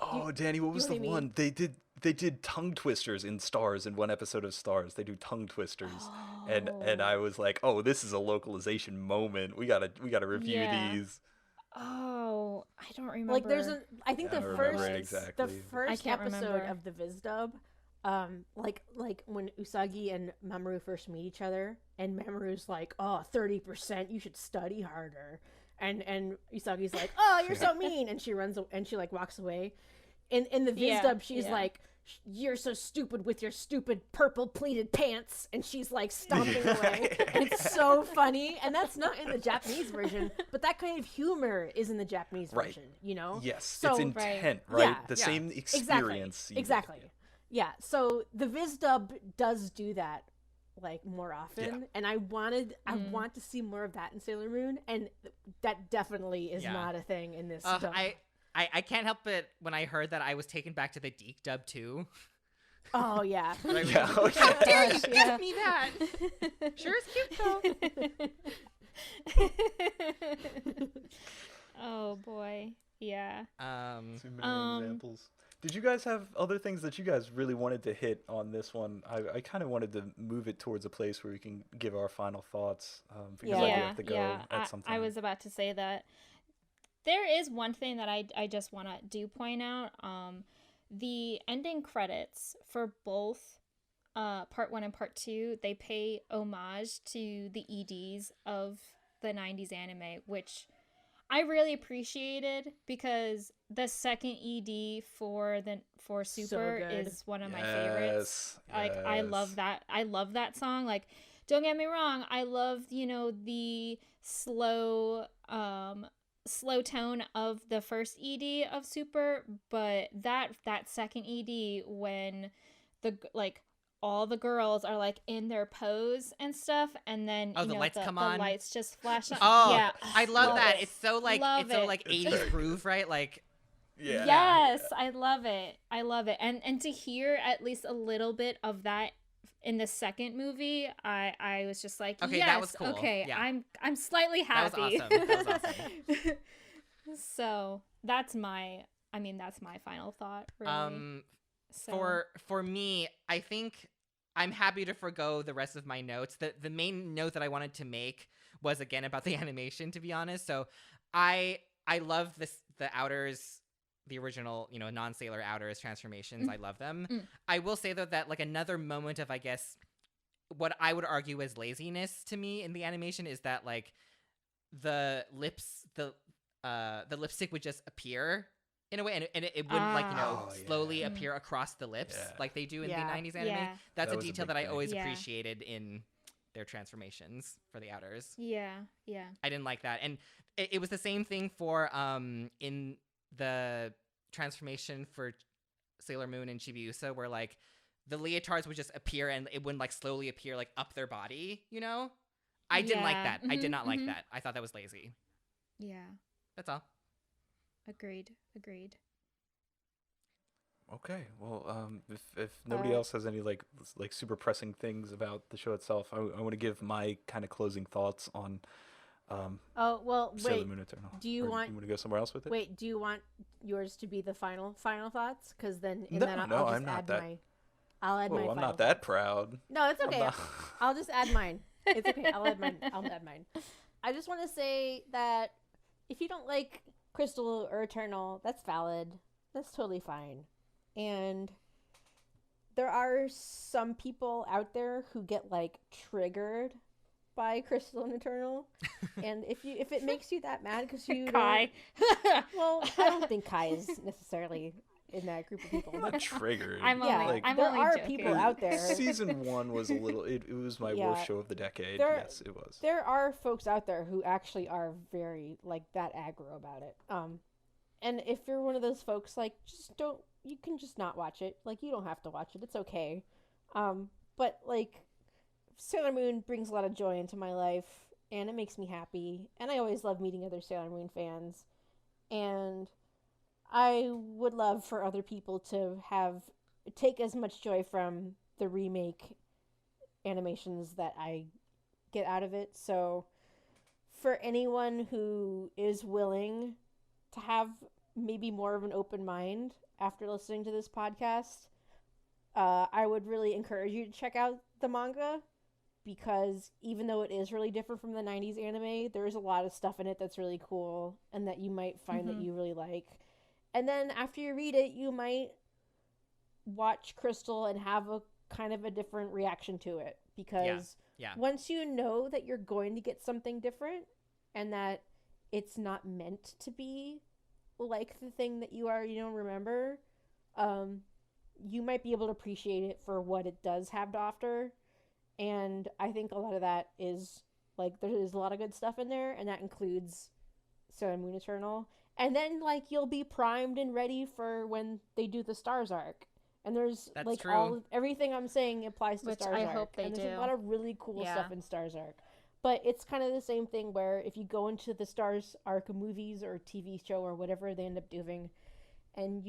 Oh, Danny, what was know the what I one they did tongue twisters in Stars in one episode of Stars. They do tongue twisters, and I was like, oh, this is a localization moment. We gotta review Yeah. these. Oh, I don't remember. Like I think Yeah, I the remember first it exactly. the first can't episode remember. of the Viz dub, like when Usagi and Mamoru first meet each other, and Mamoru's like, oh, 30%, you should study harder, and Usagi's like, oh, you're so mean, and she runs and she like walks away. In the Viz Yeah, dub, she's yeah. like, you're so stupid with your stupid purple pleated pants, and she's like stomping away. And it's so funny, and that's not in the Japanese version, but that kind of humor is in the Japanese Right. version, you know? Yes, So- it's intent, right? Yeah. The Yeah. same experience. you get. Exactly. Yeah. So the Viz dub does do that like more often, and I want to see more of that in Sailor Moon, and that definitely is Yeah. not a thing in this dub. I can't help it when I heard that I was taken back to the Deke dub too. Oh yeah. Right? Yeah. Okay. How dare you Gosh, give yeah. me that? Sure is cute though. Oh boy. Yeah. Too many examples. Did you guys have other things that you guys really wanted to hit on this one? I kind of wanted to move it towards a place where we can give our final thoughts because I do Yeah, have to go yeah. at some time. I was about to say that. There is one thing that I just want to point out. The ending credits for both part 1 and part 2, they pay homage to the EDs of the 90s anime, which I really appreciated because the second ED for Super good. is one of my favorites. Yes, Like I love yes. that. I love that song. Like don't get me wrong, I love, the slow tone of the first ED of Super, but that second ED when all the girls are like in their pose and stuff, and then Oh, the lights come on? the lights just flash on. Oh, yeah, I love that. it. It's so like Love it's so it. like It's 80s very groove, right? Like Yeah. Yes, I love it. I love it. And to hear at least a little bit of that in the second movie, I was just like, Okay, yes, that was cool. okay, Yeah. I'm slightly That was happy. awesome. That was awesome. So that's my final thought. Really. So, For me, I think I'm happy to forgo the rest of my notes. The main note that I wanted to make was again about the animation, to be honest. So I love the outers, the original, non-sailor outers transformations. I love them. I will say though that like another moment of, I guess, what I would argue is laziness to me in the animation is that like the lipstick would just appear in a way, and it wouldn't Oh, slowly yeah. appear across the lips Yeah. like they do in Yeah. the 90s anime. Yeah. That's That a was a detail big that I thing. always Yeah. appreciated in their transformations for the outers. yeah. I didn't like that. And it was the same thing for in the transformation for Sailor Moon and Chibiusa, where like the leotards would just appear and it wouldn't like slowly appear like up their body, I didn't like Yeah. that. I did Mhm, not like mhm. that. I thought that was lazy. Yeah. That's all. Agreed. Okay. Well, if nobody else has any like super pressing things about the show itself, I want to give my kind of closing thoughts on Oh well, Sailor wait. Moon Eternal. Do you Or want? you want to go somewhere else with it? Wait, do you want yours to be the final thoughts? Because then, No, then no, I'll just I'm not add that- my. I'll add my. Whoa, I'm final not that thoughts. proud. No, it's I'm okay. not- I'll just add mine. It's okay. I'll add mine. I'll add mine. I just want to say that if you don't like Crystal or Eternal, that's valid. That's totally fine. And there are some people out there who get like triggered by Crystal and Eternal. And if it makes you that mad because you Kai. well, I don't think Kai is necessarily in that group of people. I'm not triggered. I'm yeah, only, I'm there only are joking. people out there. Season 1 was a little. It was my Yeah. worst show of the decade. There- Yes, it was. There are folks out there who actually are very like that aggro about it. And if you're one of those folks, like just don't. You can just not watch it. Like you don't have to watch it. It's okay. But like Sailor Moon brings a lot of joy into my life, and it makes me happy. And I always love meeting other Sailor Moon fans, and I would love for other people to take as much joy from the remake animations that I get out of it. So for anyone who is willing to have maybe more of an open mind after listening to this podcast, I would really encourage you to check out the manga, because even though it is really different from the 90s anime, there's a lot of stuff in it that's really cool and that you might find that you really like. And then after you read it, you might watch Crystal and have a kind of a different reaction to it, because Yeah. once you know that you're going to get something different and that it's not meant to be like the thing that you already remember, you might be able to appreciate it for what it does have to offer. And I think a lot of that is like there is a lot of good stuff in there, and that includes Sailor Moon Eternal. And then like you'll be primed and ready for when they do the Stars arc. And there's That's like true. everything I'm saying applies to Which Stars I arc. hope they and there's do. a lot of really cool Yeah. stuff in Stars arc. But it's kind of the same thing where if you go into the Stars arc movies or TV show or whatever they end up doing, and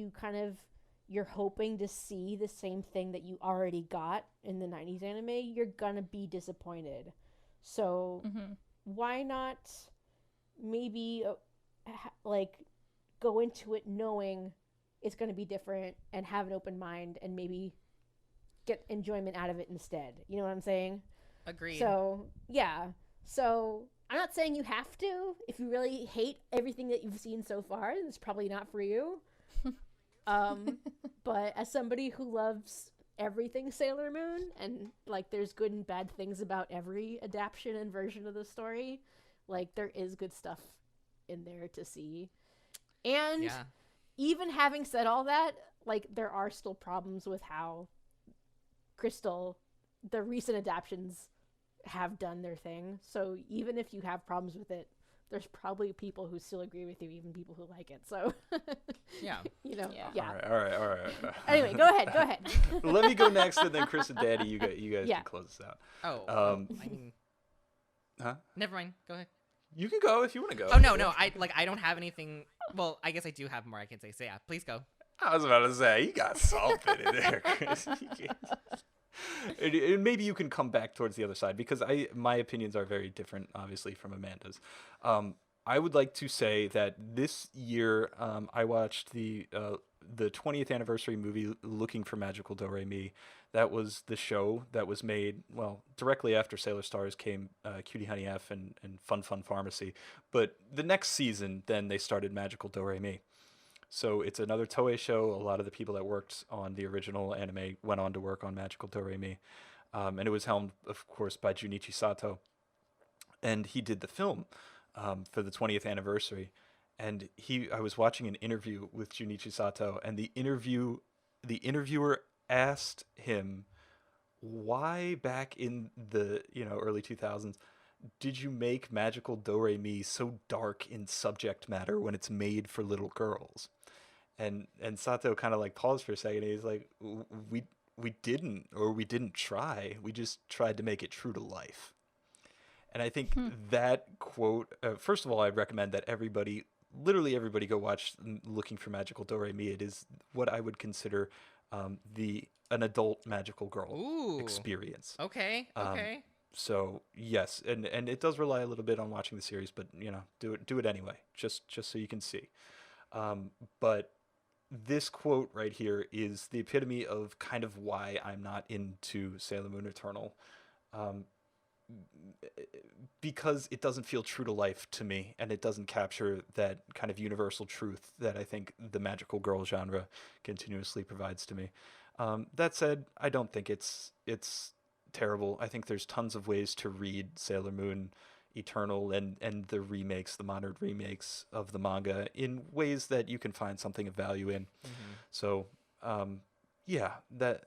you're hoping to see the same thing that you already got in the 90s anime, you're gonna be disappointed. So why not maybe like go into it knowing it's going to be different and have an open mind and maybe get enjoyment out of it instead. You know what I'm saying? Agreed. So, yeah. So, I'm not saying you have to. If you really hate everything that you've seen so far, then it's probably not for you. But as somebody who loves everything Sailor Moon, and like there's good and bad things about every adaptation and version of the story, like there is good stuff in there to see. And yeah. even having said all that, like there are still problems with how Crystal, the recent adaptions, have done their thing. So even if you have problems with it, there's probably people who still agree with you, even people who like it. So Yeah. yeah. All right. Anyway, go ahead. Let me go next, and then Chris and Danny, you guys Yeah. can close this out. Oh. I mean. Huh? Never mind. Go ahead. You can go if you want to go. Oh no. I don't have anything. Well, I guess I do have more I can say. So yeah, please go. I was about to say, you got something in there, Chris. And maybe you can come back towards the other side, because my opinions are very different, obviously, from Amanda's. I would like to say that this year I watched the 20th anniversary movie Looking for Magical Do-Re-Mi. That was the show that was made, well, directly after Sailor Stars came Cutie Honey F and Fun Fun Pharmacy. But the next season, then they started Magical Do-Re-Mi. So it's another Toei show. A lot of the people that worked on the original anime went on to work on Magical Do-Re-Mi. And it was helmed, of course, by Junichi Sato. And he did the film for the 20th anniversary. And I was watching an interview with Junichi Sato, and the interviewer asked him, why back in the early 2000s did you make Magical Do-Re-Mi so dark in subject matter when it's made for little girls? And Sato kind of like paused for a second. And he's like, we didn't try. We just tried to make it true to life. And I think that quote, first of all, I'd recommend that everybody literally everybody go watch Looking for Magical Do-Re-Mi. It is what I would consider an adult magical girl Ooh. experience. Okay. Okay. So yes, and it does rely a little bit on watching the series, but do it anyway, just so you can see. But this quote right here is the epitome of kind of why I'm not into Sailor Moon Eternal. Because it doesn't feel true to life to me, and it doesn't capture that kind of universal truth that I think the magical girl genre continuously provides to me. That said, I don't think it's terrible. I think there's tons of ways to read Sailor Moon Eternal and the remakes, the modern remakes of the manga, in ways that you can find something of value in. Mm-hmm. So, yeah, that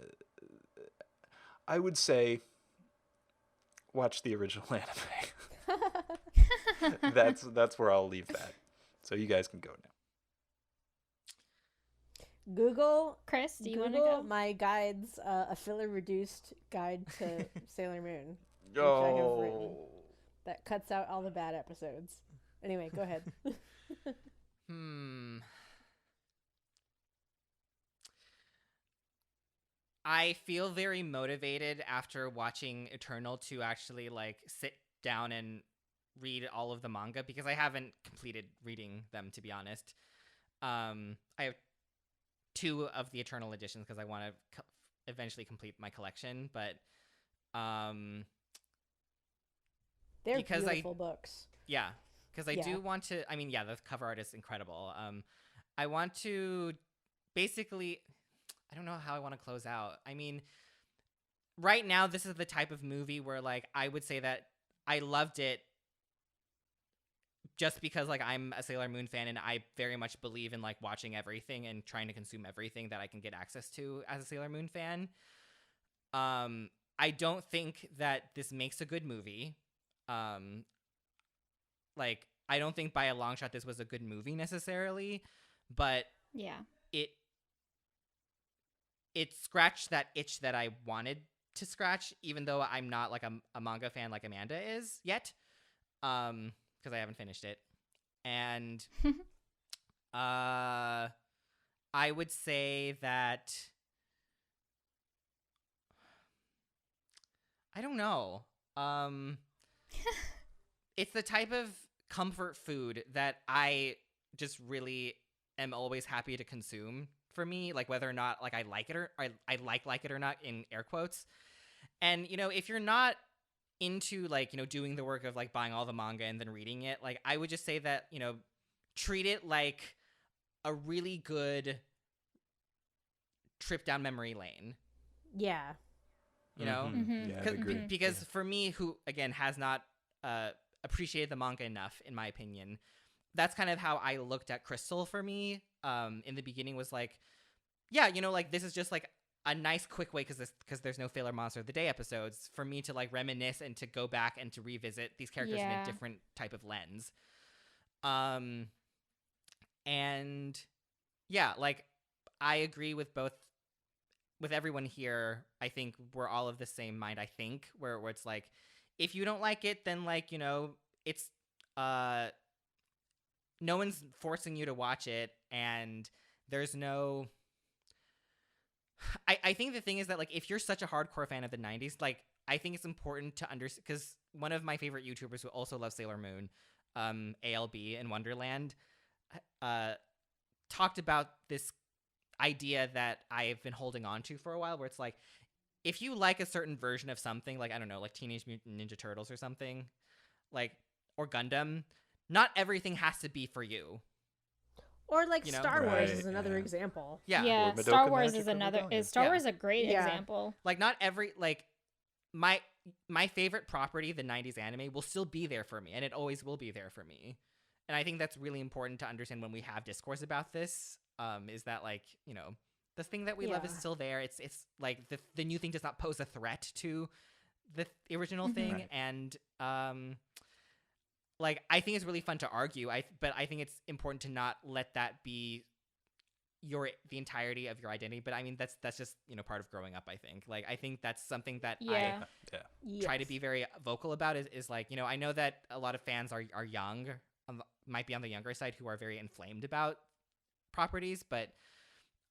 I would say watch the original anime. That's where I'll leave that. So you guys can go now. Google, Chris, do you want to Google go? my guides, a filler reduced guide to Sailor Moon, which I have written. That cuts out all the bad episodes. Anyway, go ahead. I feel very motivated after watching Eternal to actually like sit down and read all of the manga, because I haven't completed reading them, to be honest. I have 2 of the Eternal editions because I want to eventually complete my collection, but They're because beautiful books. yeah, because I do want to. I mean, yeah, the cover art is incredible. I want to basically. I don't know how I want to close out. I mean, right now, this is the type of movie where, like, I would say that I loved it just because, like, I'm a Sailor Moon fan and I very much believe in, like, watching everything and trying to consume everything that I can get access to as a Sailor Moon fan. I don't think that this makes a good movie. Like, I don't think by a long shot this was a good movie necessarily, but Yeah. it scratched that itch that I wanted to scratch, even though I'm not like a manga fan like Amanda is yet, because I haven't finished it. And I would say that I don't know. It's the type of comfort food that I just really am always happy to consume. For me, like, whether or not like I like it or I like it or not, in air quotes. And if you're not into like doing the work of like buying all the manga and then reading it, like, I would just say that treat it like a really good trip down memory lane. Yeah. Mm-hmm. Yeah, I agree. Because for me, who again has not appreciated the manga enough, in my opinion, that's kind of how I looked at Crystal for me. In the beginning was like, yeah, like, this is just like a nice quick way, because there's no Filler Monster of the Day episodes, for me to like reminisce and to go back and to revisit these characters in a different type of lens. And yeah, like, I agree with everyone here. I think we're all of the same mind, I think, where it's like, if you don't like it, then like, it's no one's forcing you to watch it, and there's no. I think the thing is that, like, if you're such a hardcore fan of the 90s, like, I think it's important to understand, because one of my favorite YouTubers who also loves Sailor Moon, ALB in Wonderland, talked about this idea that I've been holding on to for a while, where it's like, if you like a certain version of something, like, I don't know, like Teenage Mutant Ninja Turtles or something, like, or Gundam, not everything has to be for you. Or like Star Wars is Right, another yeah. example. Yeah, Or Star Madoka Wars Magic is or another. Rebellion. Star Wars is a great Yeah. example. Like, not every, like, my favorite property, the 90s anime, will still be there for me, and it always will be there for me. And I think that's really important to understand when we have discourse about this, is that, like, the thing that we love is Yeah. still there. It's like the new thing does not pose a threat to the original thing. Right. And like, I think it's really fun to argue, but I think it's important to not let that be the entirety of your identity. But I mean, that's just part of growing up, I think. Like, I think that's something that Yeah. I try to be very vocal about, is like, I know that a lot of fans are young, might be on the younger side who are very inflamed about properties, but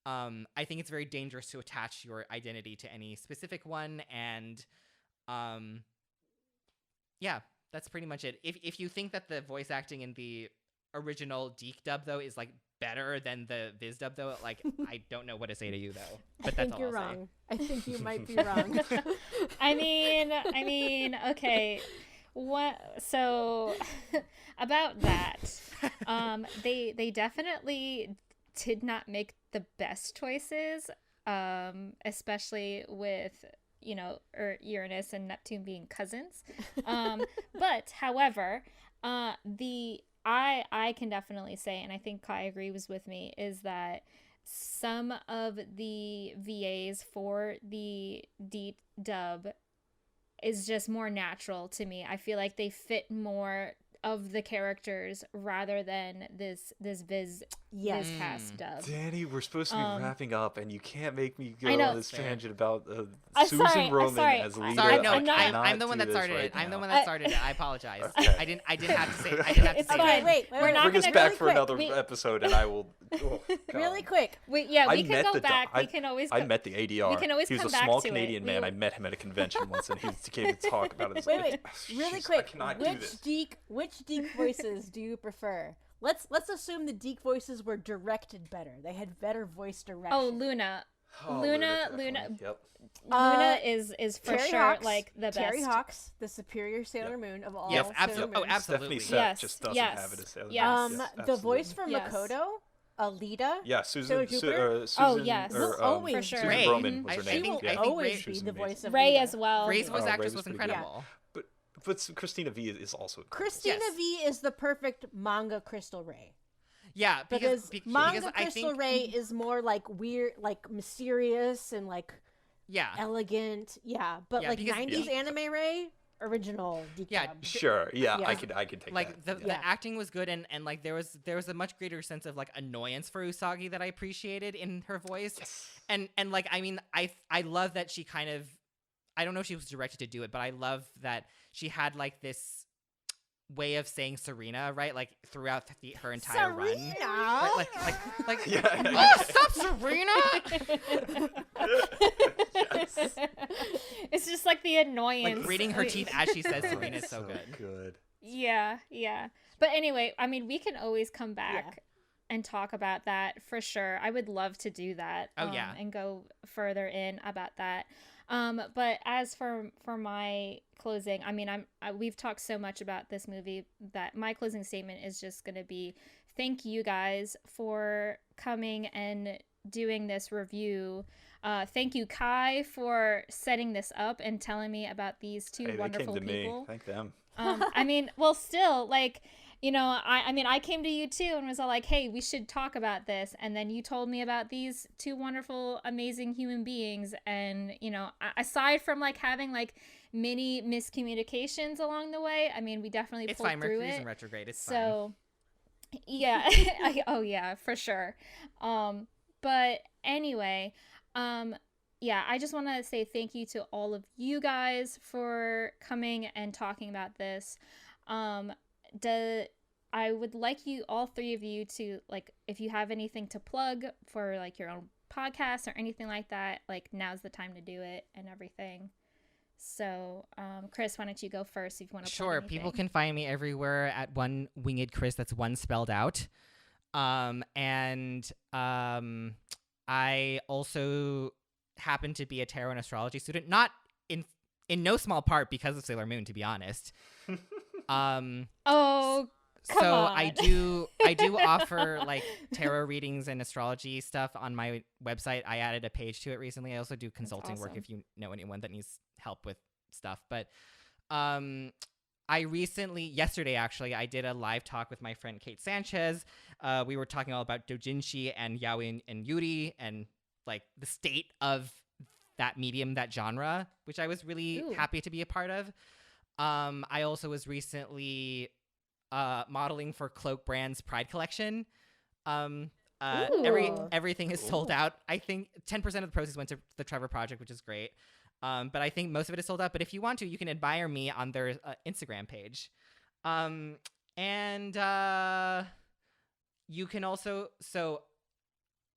I think it's very dangerous to attach your identity to any specific one. And yeah, that's pretty much it. If you think that the voice acting in the original Deke dub though is like better than the Viz dub though, like I don't know what to say to you though. But I think that's you're all I'll wrong. I think you might be wrong. I mean, okay. What? So about that, they definitely did not make the best choices, especially with Uranus and Neptune being cousins. But however, I can definitely say, and I think Kai agrees with me, is that some of the VAs for the D dub is just more natural to me. I feel like they fit more of the characters rather than this Viz cast dub. Danny, we're supposed to be wrapping up, and you can't make me go I know. on this tangent about I'm Susan sorry, I'm Roman sorry. as Lita. Sorry, no, I'm not- I'm the one that started it. I'm the one that started it. I apologize. Okay. I didn't have to say. I didn't have to It's say fine. that. Wait, We're not Bring us gonna back really for quick. another We- episode, and I will. Oh, Really God. quick. We I can met go the back. doc- We can always I go- met the ADR. we can always he was come a back small to it. Canadian We man. will- I met him at a convention once, and he came to talk about his. Wait. Really Jeez, quick. I cannot do this. Which Deke voices do you prefer? Let's assume the Deke voices were directed better. They had better voice direction. Oh, Luna. Oh, Luna. definitely. Yep. Luna is for Terry sure Hawks, like the best. Terry Hawks, the superior Sailor Moon of all Yes, Sailor absolutely. Oh, Moons. absolutely. Stephanie Yes, Set just doesn't yes, have it as Sailor Moon. yes. Yes, The absolutely. voice for Yes. Makoto, Alita. Yeah, Sailor Jupiter? Susan. yes. Or, Will always For sure. Susan Ray. Roman was I her She name. will think- I think always She be was the amazing. voice of Ray Rita. as well. Ray's voice Ray actress was was pretty good. incredible. But Christina V is also incredible. Christina Yes. V is the perfect manga Crystal Ray. Yeah, Because manga because I Crystal think Ray is more like weird, like mysterious and like yeah. elegant. Yeah, but Yeah, like because 90s anime Ray, original Deke Yeah, dub. Sure. Yeah, Yeah. I could take Like that. the Yeah. acting was good, and like there was a much greater sense of like annoyance for Usagi that I appreciated in her voice. Yes. And like I mean I love that she kind of, I don't know if she was directed to do it, but I love that she had like this way of saying Serena, right? Like throughout her entire run. Serena! Right? Like Yeah. oh, stop Serena! It's just like the annoyance. Like reading her teeth as she says Serena is so good. Good. Yeah. But anyway, I mean, we can always come back and talk about that for sure. I would love to do that. Oh, yeah. And go further in about that. But as for my closing, I mean, we've talked so much about this movie that my closing statement is just going to be thank you guys for coming and doing this review. Thank you, Kai, for setting this up and telling me about these two Hey, wonderful they came to people. me. Thank them. I mean, well, still, like, you know, I mean, I came to you too and was all like, hey, we should talk about this. And then you told me about these two wonderful, amazing human beings. And, you know, aside from like having like many miscommunications along the way, I mean, we definitely It's pulled fine. through Mercury's it. in retrograde. It's So, yeah. Oh, yeah, for sure. But anyway, yeah, I just want to say thank you to all of you guys for coming and talking about this. I would like you, all three of you, to, like, if you have anything to plug for, like, your own podcast or anything like that, like, now's the time to do it and everything. So, Chris, why don't you go first if you want to plug Sure, anything? people can find me everywhere at OneWingedChris. That's one spelled out. And I also happen to be a tarot and astrology student, not in no small part because of Sailor Moon, to be honest. Oh, come so on. I do offer like tarot readings and astrology stuff on my website. I added a page to it recently. I also do consulting work awesome. if you know anyone that needs help with stuff. But I recently, yesterday actually, I did a live talk with my friend Kate Sanchez. We were talking all about doujinshi and yaoi and yuri and like the state of that medium, that genre, which I was really Ooh. happy to be a part of. I also was recently modeling for Cloak Brand's Pride collection. Everything is sold out. I think 10% of the proceeds went to the Trevor Project, which is great. But I think most of it is sold out. But if you want to, you can admire me on their Instagram page. And you can also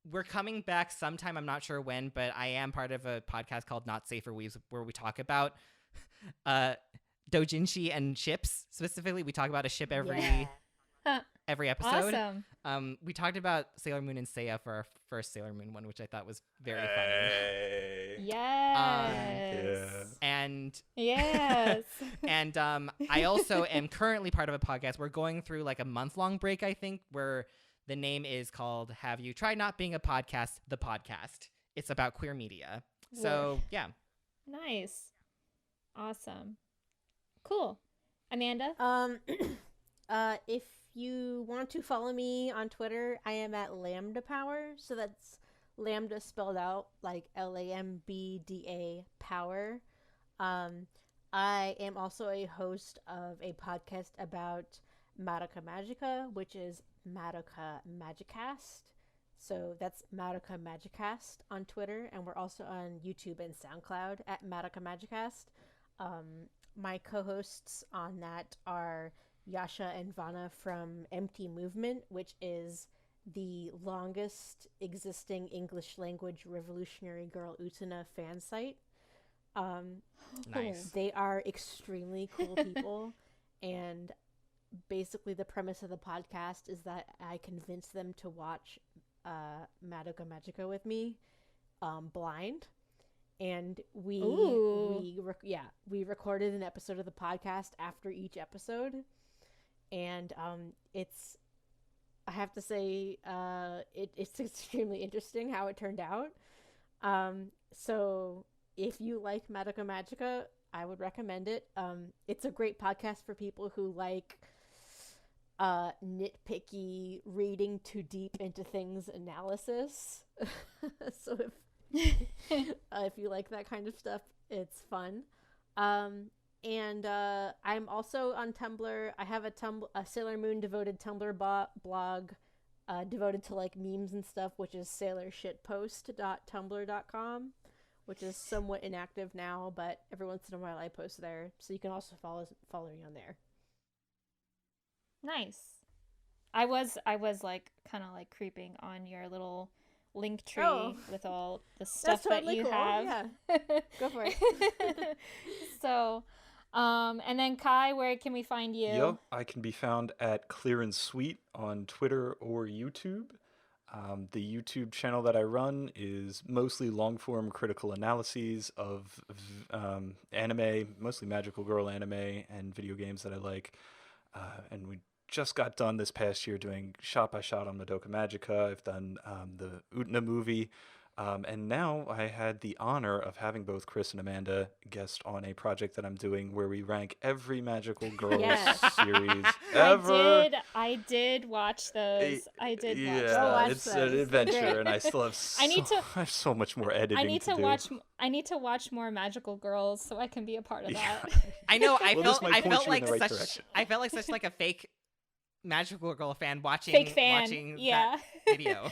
we're coming back sometime. I'm not sure when, but I am part of a podcast called Not Safe for Weaves where we talk about doujinshi and ships. Specifically, we talk about a ship every episode. Awesome. We talked about Sailor Moon and Seiya for our first Sailor Moon one, which I thought was very funny. Yes. And yes. and I also am currently part of a podcast. We're going through like a month-long break, I think, where the name is called Have You Tried Not Being a Podcast? The Podcast. It's about queer media. So, yeah. Nice. Awesome. Cool. Amanda? If you want to follow me on Twitter, I am at Lambda Power. So that's Lambda spelled out like LAMBDA Power. I am also a host of a podcast about Madoka Magica, which is Madoka Magicast. So that's Madoka Magicast on Twitter, and we're also on YouTube and SoundCloud at Madoka Magicast. My co-hosts on that are Yasha and Vana from Empty Movement, which is the longest existing English language Revolutionary Girl Utena fan site. Nice. They are extremely cool people, and basically the premise of the podcast is that I convince them to watch Madoka Magica with me, blind, and we recorded an episode of the podcast after each episode, and it's, I have to say, it's extremely interesting how it turned out. So if you like Madoka Magica, I would recommend it. It's a great podcast for people who like nitpicky, reading too deep into things analysis. So if you like that kind of stuff, it's fun. And I'm also on Tumblr. I have a Sailor Moon devoted Tumblr blog devoted to like memes and stuff, which is sailorshitpost.tumblr.com, which is somewhat inactive now, but every once in a while I post there. So you can also follow me on there. Nice. I was like kind of like creeping on your little link tree with all the stuff totally that you cool. have. Yeah. Go for it. So, and then Kai, where can we find you? Yep, I can be found at Clearandsweet on Twitter or YouTube. The YouTube channel that I run is mostly long-form critical analyses of anime, mostly magical girl anime and video games that I like. And we just got done this past year doing shot by shot on Madoka Magica. I've done the Utena movie. And now I had the honor of having both Chris and Amanda guest on a project that I'm doing where we rank every magical girl series ever. I did watch those. I did watch those. Yeah, it's an adventure, and I still have I have so much more editing I need to do. I need to watch more magical girls so I can be a part of that. I know. I Well, felt this might point you in like the right such. direction. I felt like such like a fake magical girl fan watching that video.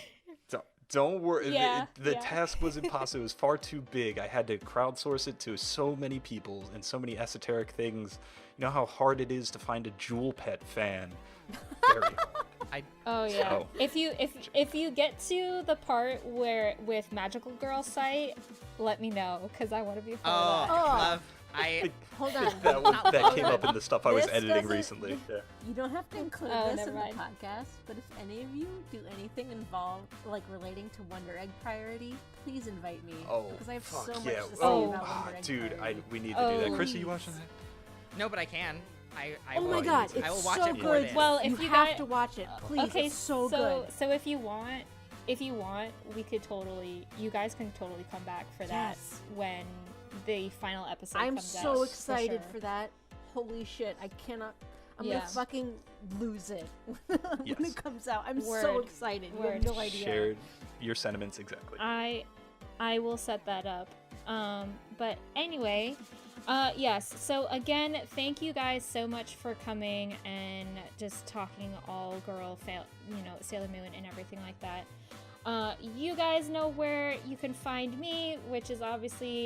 Don't worry. Yeah, the task was impossible. It was far too big. I had to crowdsource it to so many people and so many esoteric things. You know how hard it is to find a Jewel Pet fan. Very hard. So. If you get to the part where with Magical Girl site, let me know because I want to be a part of that. Love. Hold on. that came up in the stuff I was This editing doesn't- recently. Yeah. You don't have to include this never in mind. the podcast, but if any of you do anything involved, like relating to Wonder Egg Priority, please invite me. Oh, because I have fuck so much yeah. to say Oh, about Wonder Egg Dude, Priority. we need to do that. Chris, are you Please. watching that? No, but I can. I Oh will. my god, I will it's watch so it for good. this. Well, you if you have got- to watch it, please. Okay, It's so good. So if you want, you guys can totally come back for that Yes. when the final episode I'm comes out. so excited sure. for that. Holy shit, I cannot. I'm Yeah. gonna fucking lose it when Yes. it comes out. I'm so Word. excited. You have Word. no idea. Shared your sentiments exactly. I will set that up. But anyway, yes. So again, thank you guys so much for coming and just talking all girl, Sailor Moon and everything like that. You guys know where you can find me, which is obviously